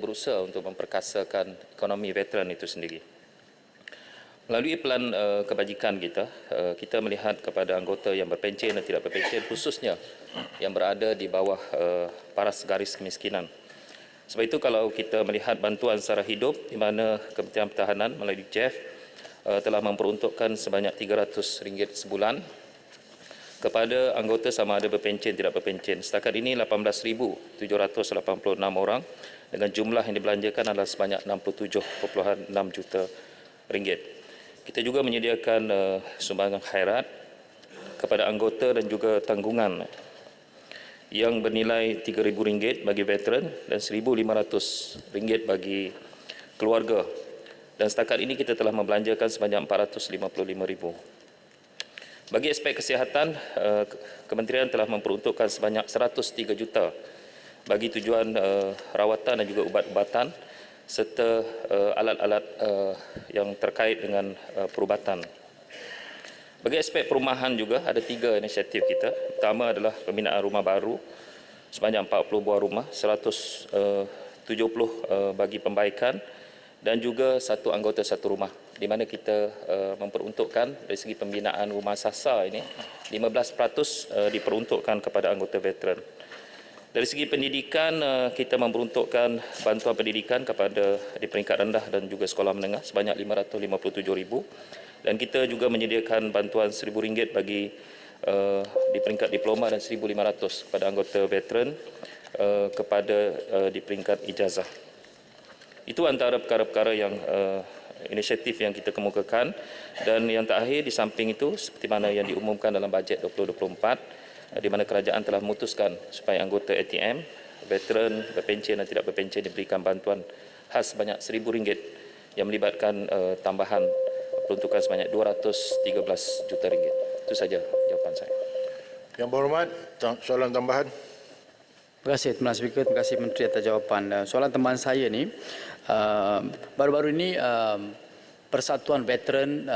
berusaha untuk memperkasakan ekonomi veteran itu sendiri. Melalui pelan kebajikan kita, kita melihat kepada anggota yang berpencen dan tidak berpencen, khususnya yang berada di bawah paras garis kemiskinan. Sebab itu kalau kita melihat bantuan secara hidup di mana Kementerian Pertahanan melalui JEF telah memperuntukkan sebanyak RM300 sebulan kepada anggota sama ada berpencen tidak berpencen. Setakat ini 18,786 orang dengan jumlah yang dibelanjakan adalah sebanyak RM67.6 juta. Kita juga menyediakan sumbangan khairat kepada anggota dan juga tanggungan yang bernilai RM3,000 bagi veteran dan RM1,500 bagi keluarga. Dan setakat ini kita telah membelanjakan sebanyak RM455,000. Bagi aspek kesihatan, Kementerian telah memperuntukkan sebanyak RM103 juta bagi tujuan rawatan dan juga ubat-ubatan serta alat-alat yang terkait dengan perubatan. Bagi aspek perumahan juga ada 3 inisiatif kita. Pertama adalah pembinaan rumah baru sebanyak 40 buah rumah, 170 bagi pembaikan dan juga 1 anggota 1 rumah, di mana kita memperuntukkan dari segi pembinaan rumah sasa ini 15% diperuntukkan kepada anggota veteran. Dari segi pendidikan, kita memperuntukkan bantuan pendidikan kepada di peringkat rendah dan juga sekolah menengah sebanyak RM557,000 dan kita juga menyediakan bantuan RM1,000 bagi di peringkat diploma dan RM1,500 kepada anggota veteran kepada di peringkat ijazah. Itu antara perkara-perkara yang inisiatif yang kita kemukakan. Dan yang terakhir, di samping itu seperti mana yang diumumkan dalam bajet 2024, di mana kerajaan telah memutuskan supaya anggota ATM, veteran, berpencen dan tidak berpencen diberikan bantuan khas sebanyak RM1,000 yang melibatkan tambahan peruntukan sebanyak RM213 juta. Itu saja jawapan saya. Yang berhormat, soalan tambahan. Terima kasih Tuan Speaker, terima kasih Menteri atas jawapan. Soalan tambahan saya ni, baru-baru ini Persatuan Veteran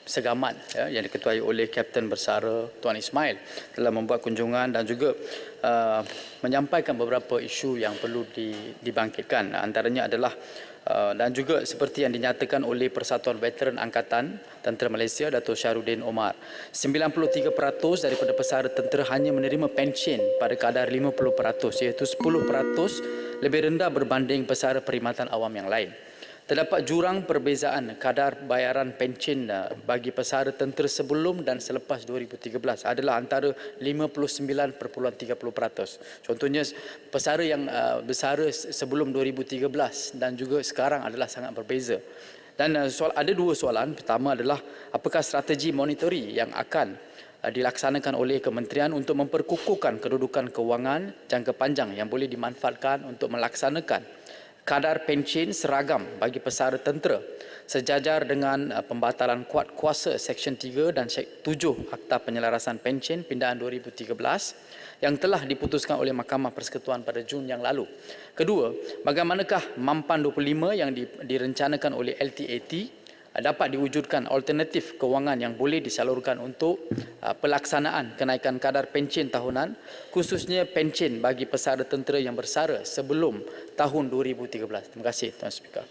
Segamat yang diketuai oleh Kapten Bersara Tuan Ismail telah membuat kunjungan dan juga menyampaikan beberapa isu yang perlu dibangkitkan. Antaranya adalah dan juga seperti yang dinyatakan oleh Persatuan Veteran Angkatan Tentera Malaysia Dato' Syahrudin Omar, 93% daripada pesara tentera hanya menerima pensyen pada kadar 50%, iaitu 10% lebih rendah berbanding pesara perkhidmatan awam yang lain. Terdapat jurang perbezaan kadar bayaran pensyen bagi pesara tentera sebelum dan selepas 2013 adalah antara 59.30%. Contohnya pesara yang bersara sebelum 2013 dan juga sekarang adalah sangat berbeza. Dan ada 2 soalan. Pertama adalah apakah strategi monitori yang akan dilaksanakan oleh kementerian untuk memperkukuhkan kedudukan kewangan jangka panjang yang boleh dimanfaatkan untuk melaksanakan kadar pensyen seragam bagi pesara tentera sejajar dengan pembatalan kuat kuasa Seksyen 3 dan 7 Akta Penyelarasan Pensyen Pindaan 2013 yang telah diputuskan oleh Mahkamah Persekutuan pada Jun yang lalu. Kedua, bagaimanakah Mampan 25 yang direncanakan oleh LTAT dapat diwujudkan alternatif kewangan yang boleh disalurkan untuk pelaksanaan kenaikan kadar pensyen tahunan, khususnya pensyen bagi pesara tentera yang bersara sebelum tahun 2013. Terima kasih Tuan Speaker.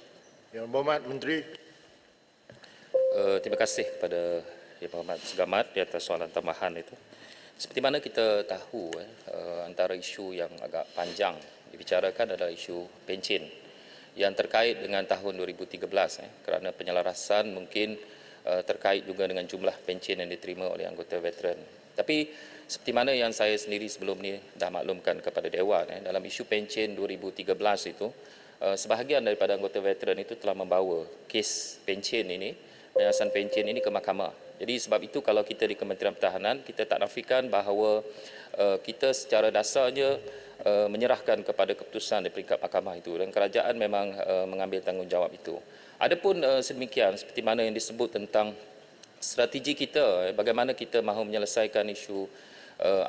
Yang berhormat Menteri. Terima kasih kepada Yang Berhormat Segamat di atas soalan tambahan itu. Seperti mana kita tahu, antara isu yang agak panjang dibicarakan adalah isu pensyen yang terkait dengan tahun 2013, kerana penyelarasan mungkin terkait juga dengan jumlah pensyen yang diterima oleh anggota veteran. Tapi seperti mana yang saya sendiri sebelum ni dah maklumkan kepada Dewan, dalam isu pensyen 2013 itu, sebahagian daripada anggota veteran itu telah membawa kes pensyen ini, penjelasan pensyen ini ke mahkamah. Jadi sebab itu kalau kita di Kementerian Pertahanan, kita tak nafikan bahawa kita secara dasarnya menyerahkan kepada keputusan di peringkat mahkamah itu, dan kerajaan memang mengambil tanggungjawab itu. Adapun sedemikian seperti mana yang disebut tentang strategi kita, bagaimana kita mahu menyelesaikan isu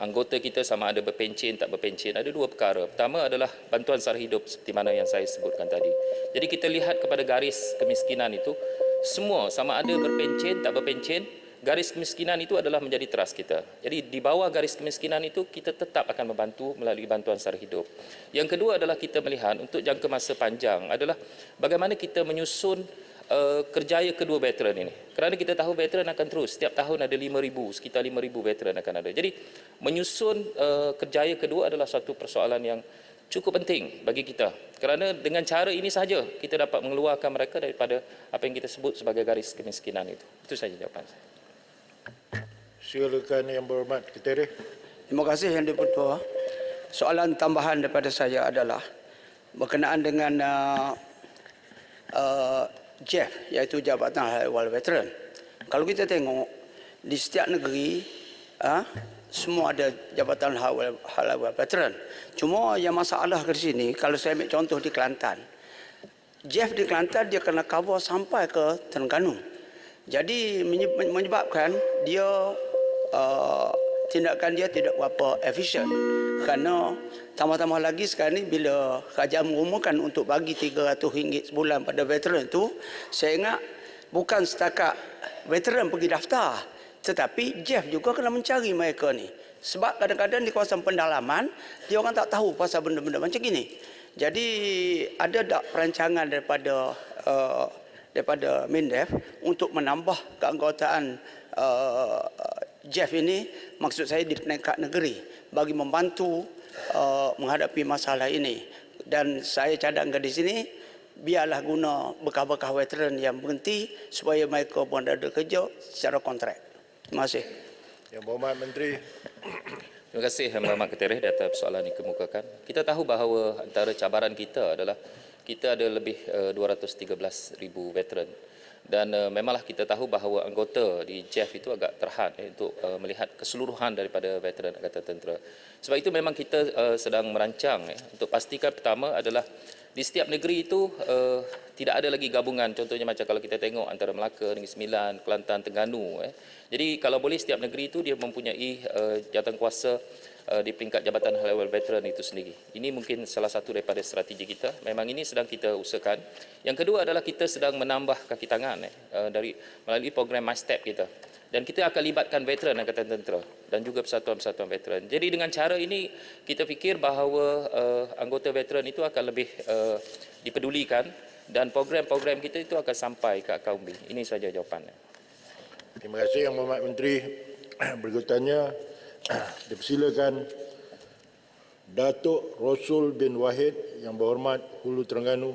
anggota kita sama ada berpencen tak berpencen, ada 2 perkara. Pertama adalah bantuan sara hidup seperti mana yang saya sebutkan tadi. Jadi kita lihat kepada garis kemiskinan itu, semua sama ada berpencen tak berpencen garis kemiskinan itu adalah menjadi teras kita. Jadi di bawah garis kemiskinan itu kita tetap akan membantu melalui bantuan sara hidup. Yang kedua adalah kita melihat untuk jangka masa panjang adalah bagaimana kita menyusun kerjaya kedua veteran ini. Kerana kita tahu veteran akan terus, setiap tahun ada 5,000, sekitar 5,000 veteran akan ada. Jadi menyusun kerjaya kedua adalah satu persoalan yang cukup penting bagi kita. Kerana dengan cara ini sahaja kita dapat mengeluarkan mereka daripada apa yang kita sebut sebagai garis kemiskinan itu. Itu saja jawapan saya. Silakan Yang Berhormat Ketua. Terima kasih Yang di-Pertua. Soalan tambahan daripada saya adalah berkenaan dengan JEF, iaitu Jabatan Hal Ehwal Veteran. Kalau kita tengok di setiap negeri semua ada Jabatan Hal Ehwal Veteran. Cuma yang masalah ke sini, kalau saya ambil contoh di Kelantan, JEF di Kelantan dia kena cover sampai ke Terengganu. Jadi menyebabkan dia tindakan dia tidak berapa efisien. Kerana tambah-tambah lagi sekarang ni bila kerajaan mengumumkan untuk bagi RM300 sebulan pada veteran itu, saya ingat bukan setakat veteran pergi daftar, tetapi JEF juga kena mencari mereka ni. Sebab kadang-kadang di kawasan pendalaman, dia orang tak tahu pasal benda-benda macam ini. Jadi ada tak perancangan daripada MINDEF untuk menambah keanggotaan JEF ini, maksud saya di peringkat negeri, bagi membantu menghadapi masalah ini. Dan saya cadangkan di sini, biarlah guna bekas-bekas veteran yang berhenti supaya mereka pun ada kerja secara kontrak. Terima kasih. Yang Berhormat Menteri. Terima kasih Yang Berhormat Ketua di atas soalan yang dikemukakan. Kita tahu bahawa antara cabaran kita adalah kita ada lebih 213,000 veteran. Dan memanglah kita tahu bahawa anggota di JEF itu agak terhad untuk melihat keseluruhan daripada veteran Angkatan Tentera. Sebab itu memang kita sedang merancang untuk pastikan pertama adalah di setiap negeri itu tidak ada lagi gabungan. Contohnya macam kalau kita tengok antara Melaka, Negeri Sembilan, Kelantan, Terengganu. Jadi kalau boleh setiap negeri itu dia mempunyai jawatankuasa di peringkat Jabatan Hal Ehwal Veteran itu sendiri. Ini mungkin salah satu daripada strategi kita. Memang ini sedang kita usahakan. Yang kedua adalah kita sedang menambah kaki tangan melalui program MyStep kita. Dan kita akan libatkan veteran Angkatan Tentera dan juga persatuan-persatuan veteran. Jadi dengan cara ini kita fikir bahawa anggota veteran itu akan lebih dipedulikan dan program-program kita itu akan sampai ke akar umbi. Ini saja jawapannya. Terima kasih Yang Berhormat Menteri. Berikutnya dipersilakan Datuk Rosul bin Wahid Yang Berhormat Hulu Terengganu.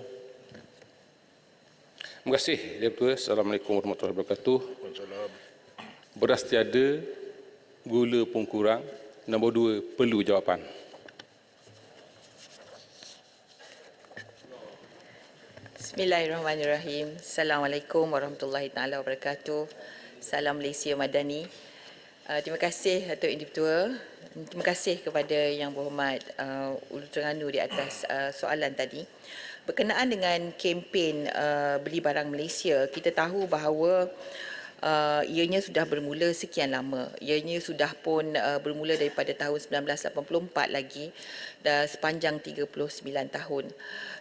Terima kasih, Yang Bertua. Assalamualaikum warahmatullahi wabarakatuh. Waalaikumsalam. Beras tiada, gula pun kurang. Nombor 2, perlu jawapan. Bismillahirrahmanirrahim. Assalamualaikum warahmatullahi taala wabarakatuh. Salam Malaysia Madani. Terima kasih Datuk Yang di-Pertua. Terima kasih kepada Yang Berhormat Hulu Terengganu di atas soalan tadi. Berkenaan dengan kempen beli barang Malaysia, kita tahu bahawa ianya sudah bermula sekian lama. Ianya sudah pun bermula daripada tahun 1984 lagi dan sepanjang 39 tahun.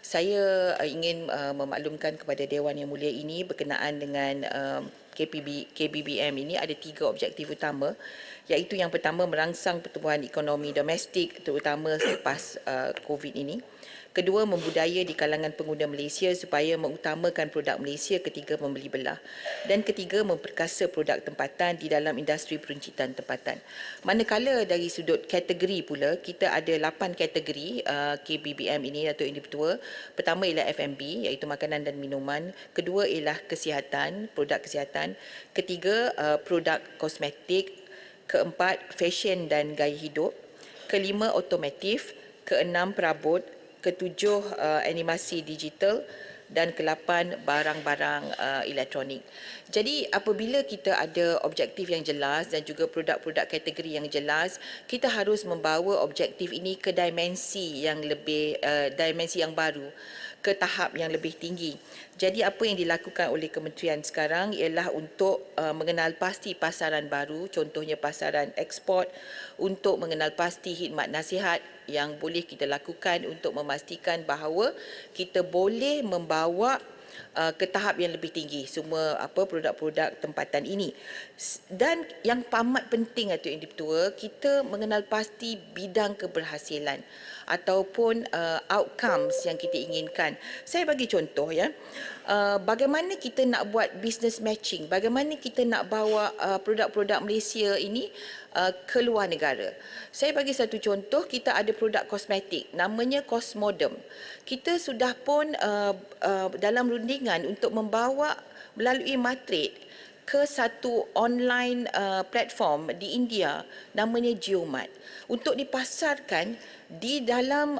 Saya ingin memaklumkan kepada Dewan Yang Mulia ini berkenaan dengan KBBM ini ada 3 objektif utama, iaitu yang pertama merangsang pertumbuhan ekonomi domestik terutama selepas COVID ini. Kedua, membudaya di kalangan pengguna Malaysia supaya mengutamakan produk Malaysia ketika membeli belah. Dan ketiga, memperkasa produk tempatan di dalam industri peruncitan tempatan. Manakala dari sudut kategori pula, kita ada 8 kategori KBBM ini, Datuk Yang di-Pertua. Pertama ialah F&B, iaitu makanan dan minuman. Kedua ialah kesihatan, produk kesihatan. Ketiga, produk kosmetik. Keempat, fashion dan gaya hidup. Kelima, otomotif. Keenam, perabot. Ketujuh, animasi digital. Dan ke-8, barang-barang elektronik. Jadi apabila kita ada objektif yang jelas dan juga produk-produk kategori yang jelas, kita harus membawa objektif ini ke dimensi yang lebih, dimensi yang baru, ke tahap yang lebih tinggi. Jadi apa yang dilakukan oleh kementerian sekarang ialah untuk mengenal pasti pasaran baru, contohnya pasaran ekspor, untuk mengenal pasti khidmat nasihat yang boleh kita lakukan untuk memastikan bahawa kita boleh membawa ke tahap yang lebih tinggi semua produk-produk tempatan ini. Dan yang amat penting Datuk Yang Dipertua, kita mengenal pasti bidang keberhasilan ataupun outcomes yang kita inginkan. Saya bagi contoh ya. Bagaimana kita nak buat business matching, bagaimana kita nak bawa produk-produk Malaysia ini ke luar negara. Saya bagi satu contoh, kita ada produk kosmetik namanya Cosmodem. Kita sudah pun dalam rundingan untuk membawa melalui matrik ke satu online platform di India namanya Geomart untuk dipasarkan di dalam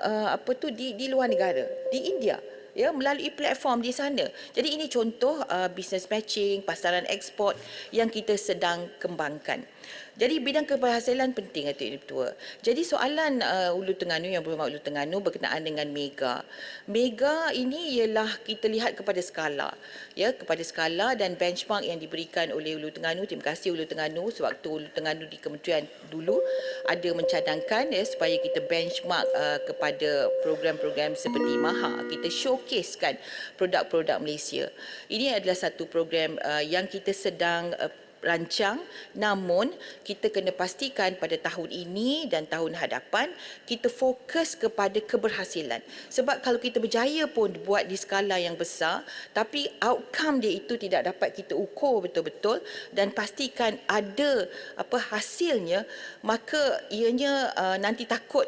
di luar negara, di India, ya, melalui platform di sana. Jadi ini contoh business matching, pasaran ekspor yang kita sedang kembangkan. Jadi bidang keberhasilan penting Datuk Yang Dipertua. Jadi soalan Ulu Terengganu, Yang Berhormat Ulu Terengganu berkenaan dengan mega. Mega ini ialah kita lihat kepada skala, ya, kepada skala dan benchmark yang diberikan oleh Ulu Terengganu. Terima kasih Ulu Terengganu sewaktu Ulu Terengganu di kementerian dulu ada mencadangkan ya supaya kita benchmark kepada program-program seperti MAHA. Kita showcasekan produk-produk Malaysia. Ini adalah satu program yang kita sedang rancang, namun kita kena pastikan pada tahun ini dan tahun hadapan kita fokus kepada keberhasilan. Sebab kalau kita berjaya pun buat di skala yang besar, tapi outcome dia itu tidak dapat kita ukur betul-betul dan pastikan ada hasilnya, maka ianya nanti takut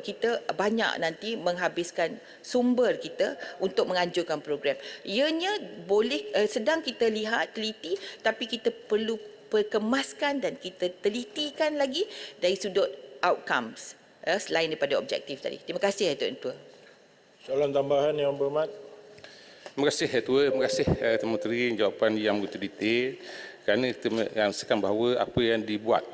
kita banyak nanti menghabiskan sumber kita untuk menganjurkan program. Ianya boleh sedang kita lihat, teliti, tapi kita perlu perkemaskan dan kita telitikan lagi dari sudut outcomes selain daripada objektif tadi. Terima kasih Datuk Yang Dipertua. Soalan tambahan Yang Berhormat. Terima kasih Ketua, terima kasih Tuan Menteri jawapan yang begitu detail, kerana kita merasakan bahawa apa yang dibuat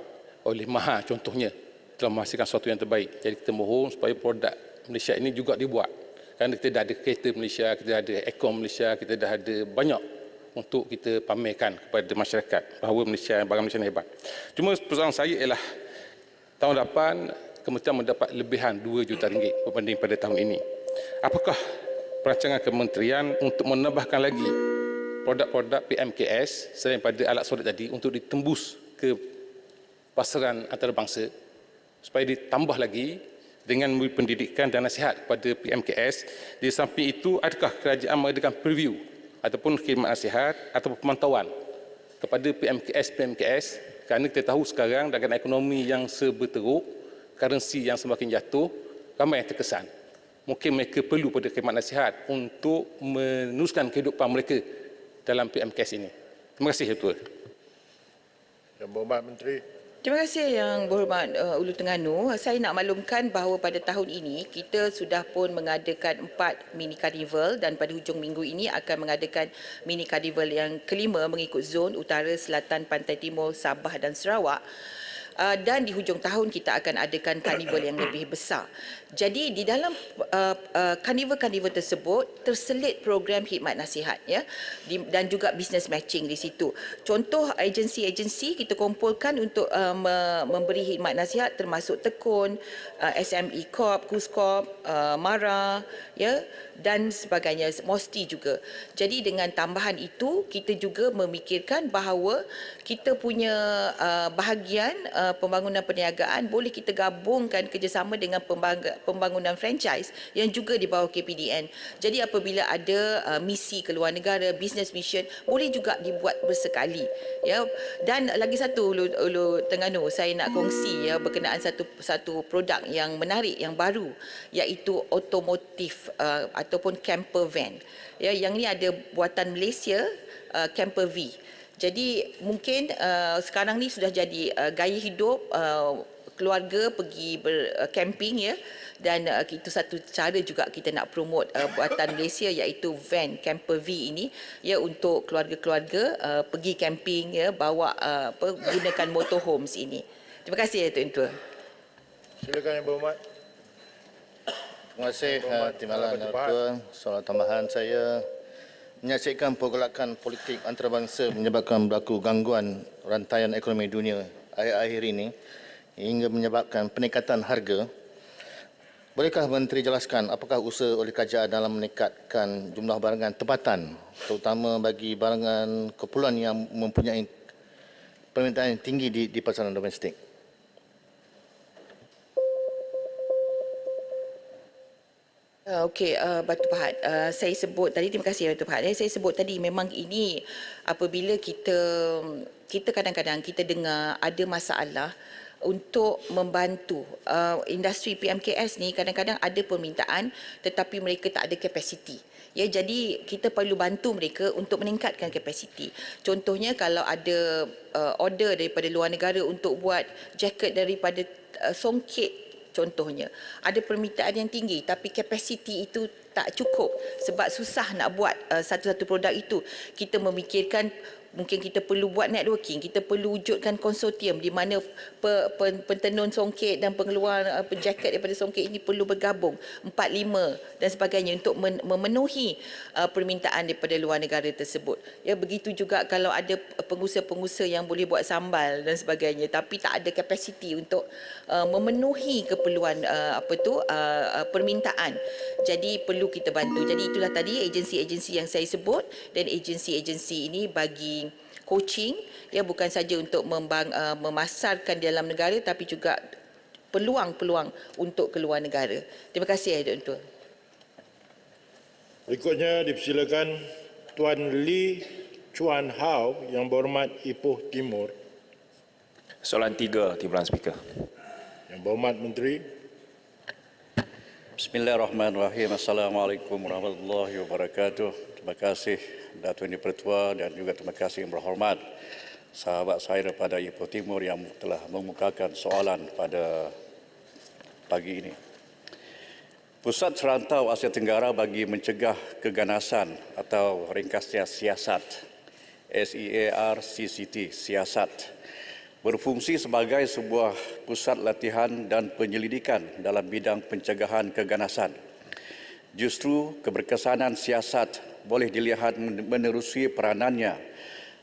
oleh MAHA contohnya telah menghasilkan sesuatu yang terbaik. Jadi kita mohon supaya produk Malaysia ini juga dibuat. Kerana kita dah ada kereta Malaysia, kita dah ada aircon Malaysia, kita dah ada banyak untuk kita pamerkan kepada masyarakat bahawa barang Malaysia ini hebat. Cuma persoalan saya ialah tahun depan kementerian mendapat lebihan RM2 juta berbanding pada tahun ini. Apakah perancangan kementerian untuk menambahkan lagi produk-produk PMKS selain pada alat solid tadi untuk ditembus ke pasaran antarabangsa supaya ditambah lagi dengan memberi pendidikan dan nasihat kepada PMKS. Di samping itu, adakah kerajaan mengadakan preview ataupun khidmat nasihat ataupun pemantauan kepada PMKS kerana kita tahu sekarang dengan ekonomi yang seberteruk, currency yang semakin jatuh, ramai yang terkesan. Mungkin mereka perlu pada khidmat nasihat untuk meneruskan kehidupan mereka dalam PMKS ini. Terima kasih Ketua. Yang Berhormat Menteri. Terima kasih Yang Berhormat Ulu Terengganu. Saya nak maklumkan bahawa pada tahun ini kita sudah pun mengadakan 4 mini karnival dan pada hujung minggu ini akan mengadakan mini karnival yang kelima mengikut zon utara, selatan, pantai timur, Sabah dan Sarawak. Dan di hujung tahun kita akan adakan karnival yang lebih besar. Jadi di dalam karnival-karnival tersebut terselit program khidmat nasihat ya dan juga business matching di situ. Contoh agensi-agensi kita kumpulkan untuk memberi khidmat nasihat termasuk Tekun, SME Corp, KUSKOP, MARA ya dan sebagainya, MOSTI juga. Jadi dengan tambahan itu kita juga memikirkan bahawa kita punya bahagian pembangunan perniagaan boleh kita gabungkan kerjasama dengan pembangunan franchise yang juga di bawah KPDN. Jadi apabila ada misi ke luar negara, business mission, boleh juga dibuat bersekali. Ya. Dan lagi satu Ulu Terengganu, saya nak kongsi ya berkenaan satu produk yang menarik, yang baru, iaitu otomotif ataupun camper van. Ya, yang ni ada buatan Malaysia, Camper V. Jadi mungkin sekarang ni sudah jadi gaya hidup keluarga pergi bercamping ya, dan itu satu cara juga kita nak promote buatan Malaysia iaitu van Camper V ini ya untuk keluarga-keluarga pergi camping ya, bawa gunakan motorhomes ini. Terima kasih Datuk Yang Tua. Silakan Yang Berhormat. Terima kasih Timbalan Yang Tua. Soalan tambahan saya, menyaksikan pergolakan politik antarabangsa menyebabkan berlaku gangguan rantaian ekonomi dunia akhir-akhir ini hingga menyebabkan peningkatan harga. Bolehkah Menteri jelaskan apakah usaha oleh kerajaan dalam meningkatkan jumlah barangan tempatan, terutama bagi barangan keperluan yang mempunyai permintaan yang tinggi di pasaran domestik? Okey, Batu Pahat, saya sebut tadi, terima kasih Batu Pahat. Saya sebut tadi memang ini apabila kita kadang-kadang kita dengar ada masalah untuk membantu industri PMKS ni, kadang-kadang ada permintaan tetapi mereka tak ada kapasiti. Ya, jadi kita perlu bantu mereka untuk meningkatkan kapasiti. Contohnya kalau ada order daripada luar negara untuk buat jaket daripada songket, contohnya ada permintaan yang tinggi tapi kapasiti itu tak cukup sebab susah nak buat satu-satu produk itu. Kita memikirkan mungkin kita perlu buat networking, kita perlu wujudkan konsortium di mana pentenun songket dan pengeluar jaket daripada songket ini perlu bergabung 4-5 dan sebagainya untuk memenuhi permintaan daripada luar negara tersebut. Ya, begitu juga kalau ada pengusaha-pengusaha yang boleh buat sambal dan sebagainya tapi tak ada kapasiti untuk memenuhi keperluan permintaan. Jadi perlu kita bantu. Jadi itulah tadi agensi-agensi yang saya sebut, dan agensi-agensi ini bagi coaching, ya, bukan saja untuk memasarkan di dalam negara tapi juga peluang-peluang untuk keluar negara. Terima kasih, Tuan Ketua. Berikutnya dipersilakan Tuan Lee Chuan Hao yang berhormat Ipoh Timur. Soalan 3, Timbalan Speaker. Yang berhormat Menteri. Bismillahirrahmanirrahim. Assalamualaikum warahmatullahi wabarakatuh. Terima kasih Datuk Yang Pertua dan juga terima kasih yang berhormat sahabat saya daripada Ipoh Timur yang telah mengemukakan soalan pada pagi ini. Pusat Serantau Asia Tenggara bagi Mencegah Keganasan atau ringkasnya Siasat, SEARCCT, Siasat, berfungsi sebagai sebuah pusat latihan dan penyelidikan dalam bidang pencegahan keganasan. Justru keberkesanan siasat boleh dilihat menerusi peranannya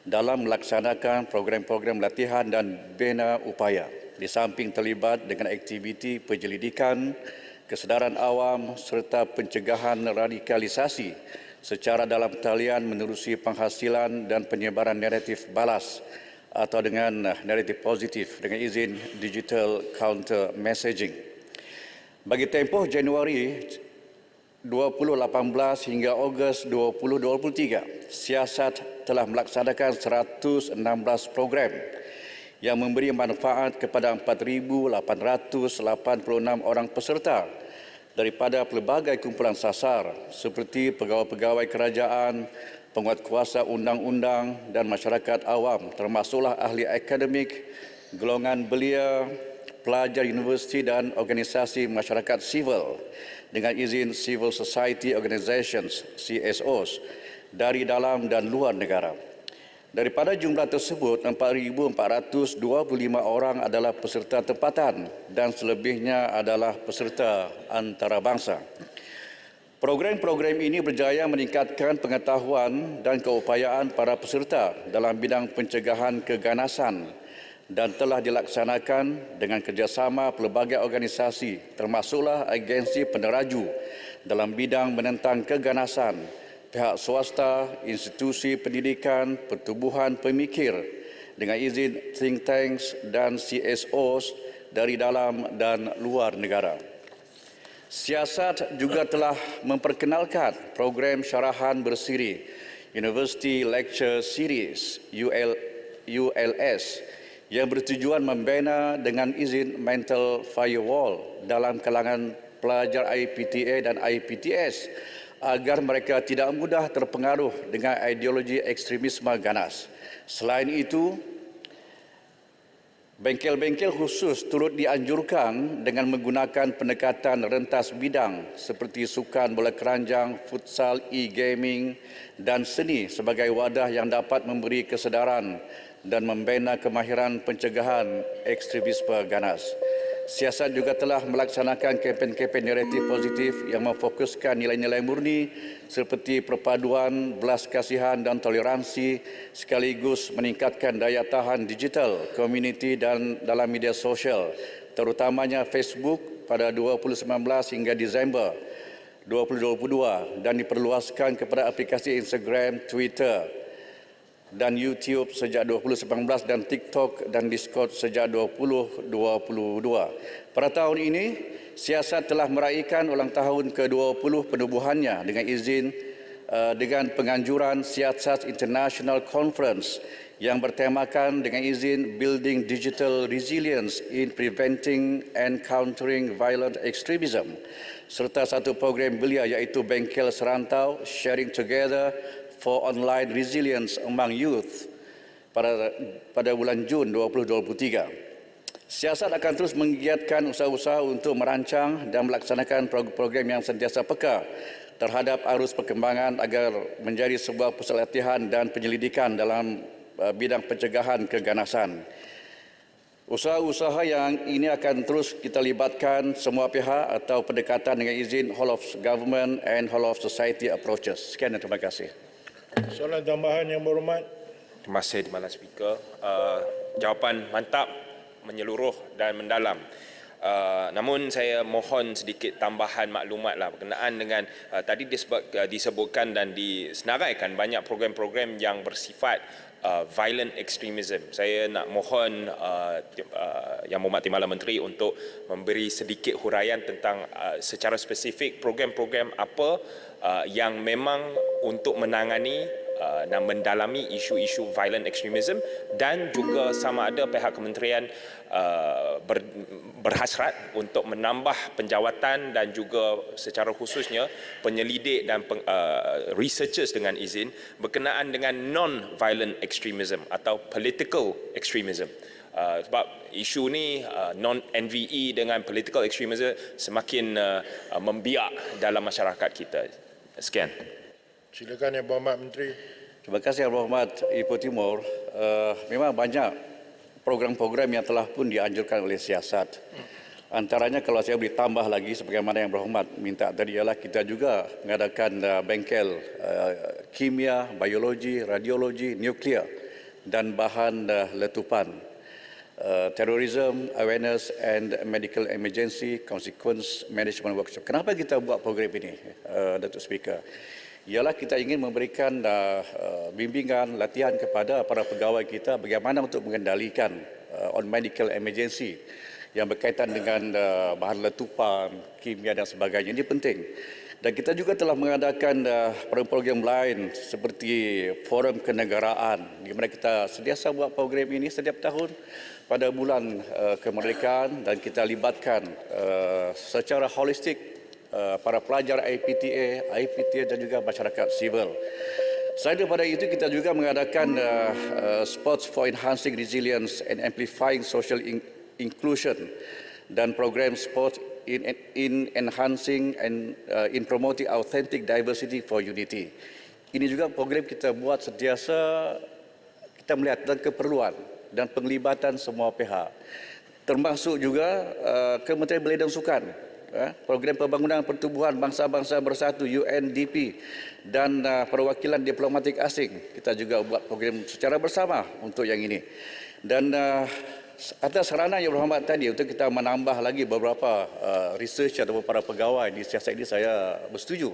dalam melaksanakan program-program latihan dan bina upaya, di samping terlibat dengan aktiviti penyelidikan, kesedaran awam serta pencegahan radikalisasi secara dalam talian menerusi penghasilan dan penyebaran naratif balas atau dengan naratif positif dengan izin digital counter messaging. Bagi tempoh Januari 2018 hingga Ogos 2023, Siasat telah melaksanakan 116 program yang memberi manfaat kepada 4,886 orang peserta daripada pelbagai kumpulan sasar seperti pegawai-pegawai kerajaan, penguatkuasa undang-undang dan masyarakat awam, termasuklah ahli akademik, golongan belia, pelajar universiti dan organisasi masyarakat sivil dengan izin Civil Society Organizations (CSOs) dari dalam dan luar negara. Daripada jumlah tersebut, 4,425 orang adalah peserta tempatan dan selebihnya adalah peserta antarabangsa. Program-program ini berjaya meningkatkan pengetahuan dan keupayaan para peserta dalam bidang pencegahan keganasan dan telah dilaksanakan dengan kerjasama pelbagai organisasi termasuklah agensi peneraju dalam bidang menentang keganasan, pihak swasta, institusi pendidikan, pertubuhan pemikir dengan izin think tanks dan CSOs dari dalam dan luar negara. Siasat juga telah memperkenalkan program syarahan bersiri University Lecture Series ULS yang bertujuan membina dengan izin mental firewall dalam kalangan pelajar IPTA dan IPTS agar mereka tidak mudah terpengaruh dengan ideologi ekstremisme ganas. Selain itu, bengkel-bengkel khusus turut dianjurkan dengan menggunakan pendekatan rentas bidang seperti sukan bola keranjang, futsal, e-gaming dan seni sebagai wadah yang dapat memberi kesedaran dan membina kemahiran pencegahan ekstremisme ganas. Siasat juga telah melaksanakan kempen-kempen naratif positif yang memfokuskan nilai-nilai murni seperti perpaduan, belas kasihan dan toleransi sekaligus meningkatkan daya tahan digital, komuniti dan dalam media sosial, terutamanya Facebook, pada 2019 hingga Disember 2022 dan diperluaskan kepada aplikasi Instagram, Twitter dan YouTube sejak 2019 dan TikTok dan Discord sejak 2022. Pada tahun ini, siasat telah meraihkan ulang tahun ke-20 penubuhannya dengan izin dengan penganjuran Siasat International Conference yang bertemakan dengan izin Building Digital Resilience in Preventing and Countering Violent Extremism serta satu program belia iaitu Bengkel Serantau Sharing Together for Online Resilience Among Youth pada bulan Jun 2023. Siasat akan terus menggiatkan usaha-usaha untuk merancang dan melaksanakan program yang sentiasa peka terhadap arus perkembangan agar menjadi sebuah pusat latihan dan penyelidikan dalam bidang pencegahan keganasan. Usaha-usaha yang ini akan terus kita libatkan semua pihak atau pendekatan dengan izin whole of government and whole of society approaches. Sekian dan terima kasih. Soalan tambahan yang berhormat. Terima kasih Timbalan Speaker. Jawapan mantap, menyeluruh dan mendalam. Namun saya mohon sedikit tambahan maklumat berkenaan dengan tadi disebutkan dan disenaraikan banyak program-program yang bersifat violent extremism. Saya nak mohon Yang Berhormat Timbalan Menteri untuk memberi sedikit huraian tentang secara spesifik program-program apa yang memang untuk menangani dan mendalami isu-isu violent extremism dan juga sama ada pihak kementerian berhasrat untuk menambah penjawatan dan juga secara khususnya penyelidik dan researchers dengan izin berkenaan dengan non-violent extremism atau political extremism. Sebab isu ni non-NVE dengan political extremism semakin membiak dalam masyarakat kita. Sekian. Silakan Yang Berhormat Menteri. Terima kasih Yang Berhormat Ipoh Timur. Memang banyak program-program yang telah pun dianjurkan oleh siasat. Antaranya kalau saya boleh tambah lagi sebagaimana Yang Berhormat minta tadi ialah kita juga mengadakan bengkel kimia, biologi, radiologi, nuklear dan bahan letupan. Terrorism Awareness and Medical Emergency Consequence Management Workshop. Kenapa kita buat program ini, Datuk Speaker? Ialah kita ingin memberikan bimbingan, latihan kepada para pegawai kita bagaimana untuk mengendalikan on medical emergency yang berkaitan dengan bahan letupan, kimia dan sebagainya. Ini penting. Dan kita juga telah mengadakan program-program lain seperti forum kenegaraan di mana kita sentiasa buat program ini setiap tahun pada bulan kemerdekaan dan kita libatkan secara holistik para pelajar IPTA dan juga masyarakat sivil. Selain daripada itu, kita juga mengadakan Sports for Enhancing Resilience and Amplifying Social Inclusion dan program Sports in Enhancing and in Promoting Authentic Diversity for Unity. Ini juga program kita buat sentiasa kita melihat dan keperluan dan penglibatan semua pihak. Termasuk juga Kementerian Belia dan Sukan. Program Pembangunan Pertubuhan Bangsa-Bangsa Bersatu UNDP dan perwakilan diplomatik asing. Kita juga buat program secara bersama untuk yang ini. Dan atas saranan Yang Berhormat tadi untuk kita menambah lagi beberapa research atau para pegawai di siasat ini saya bersetuju.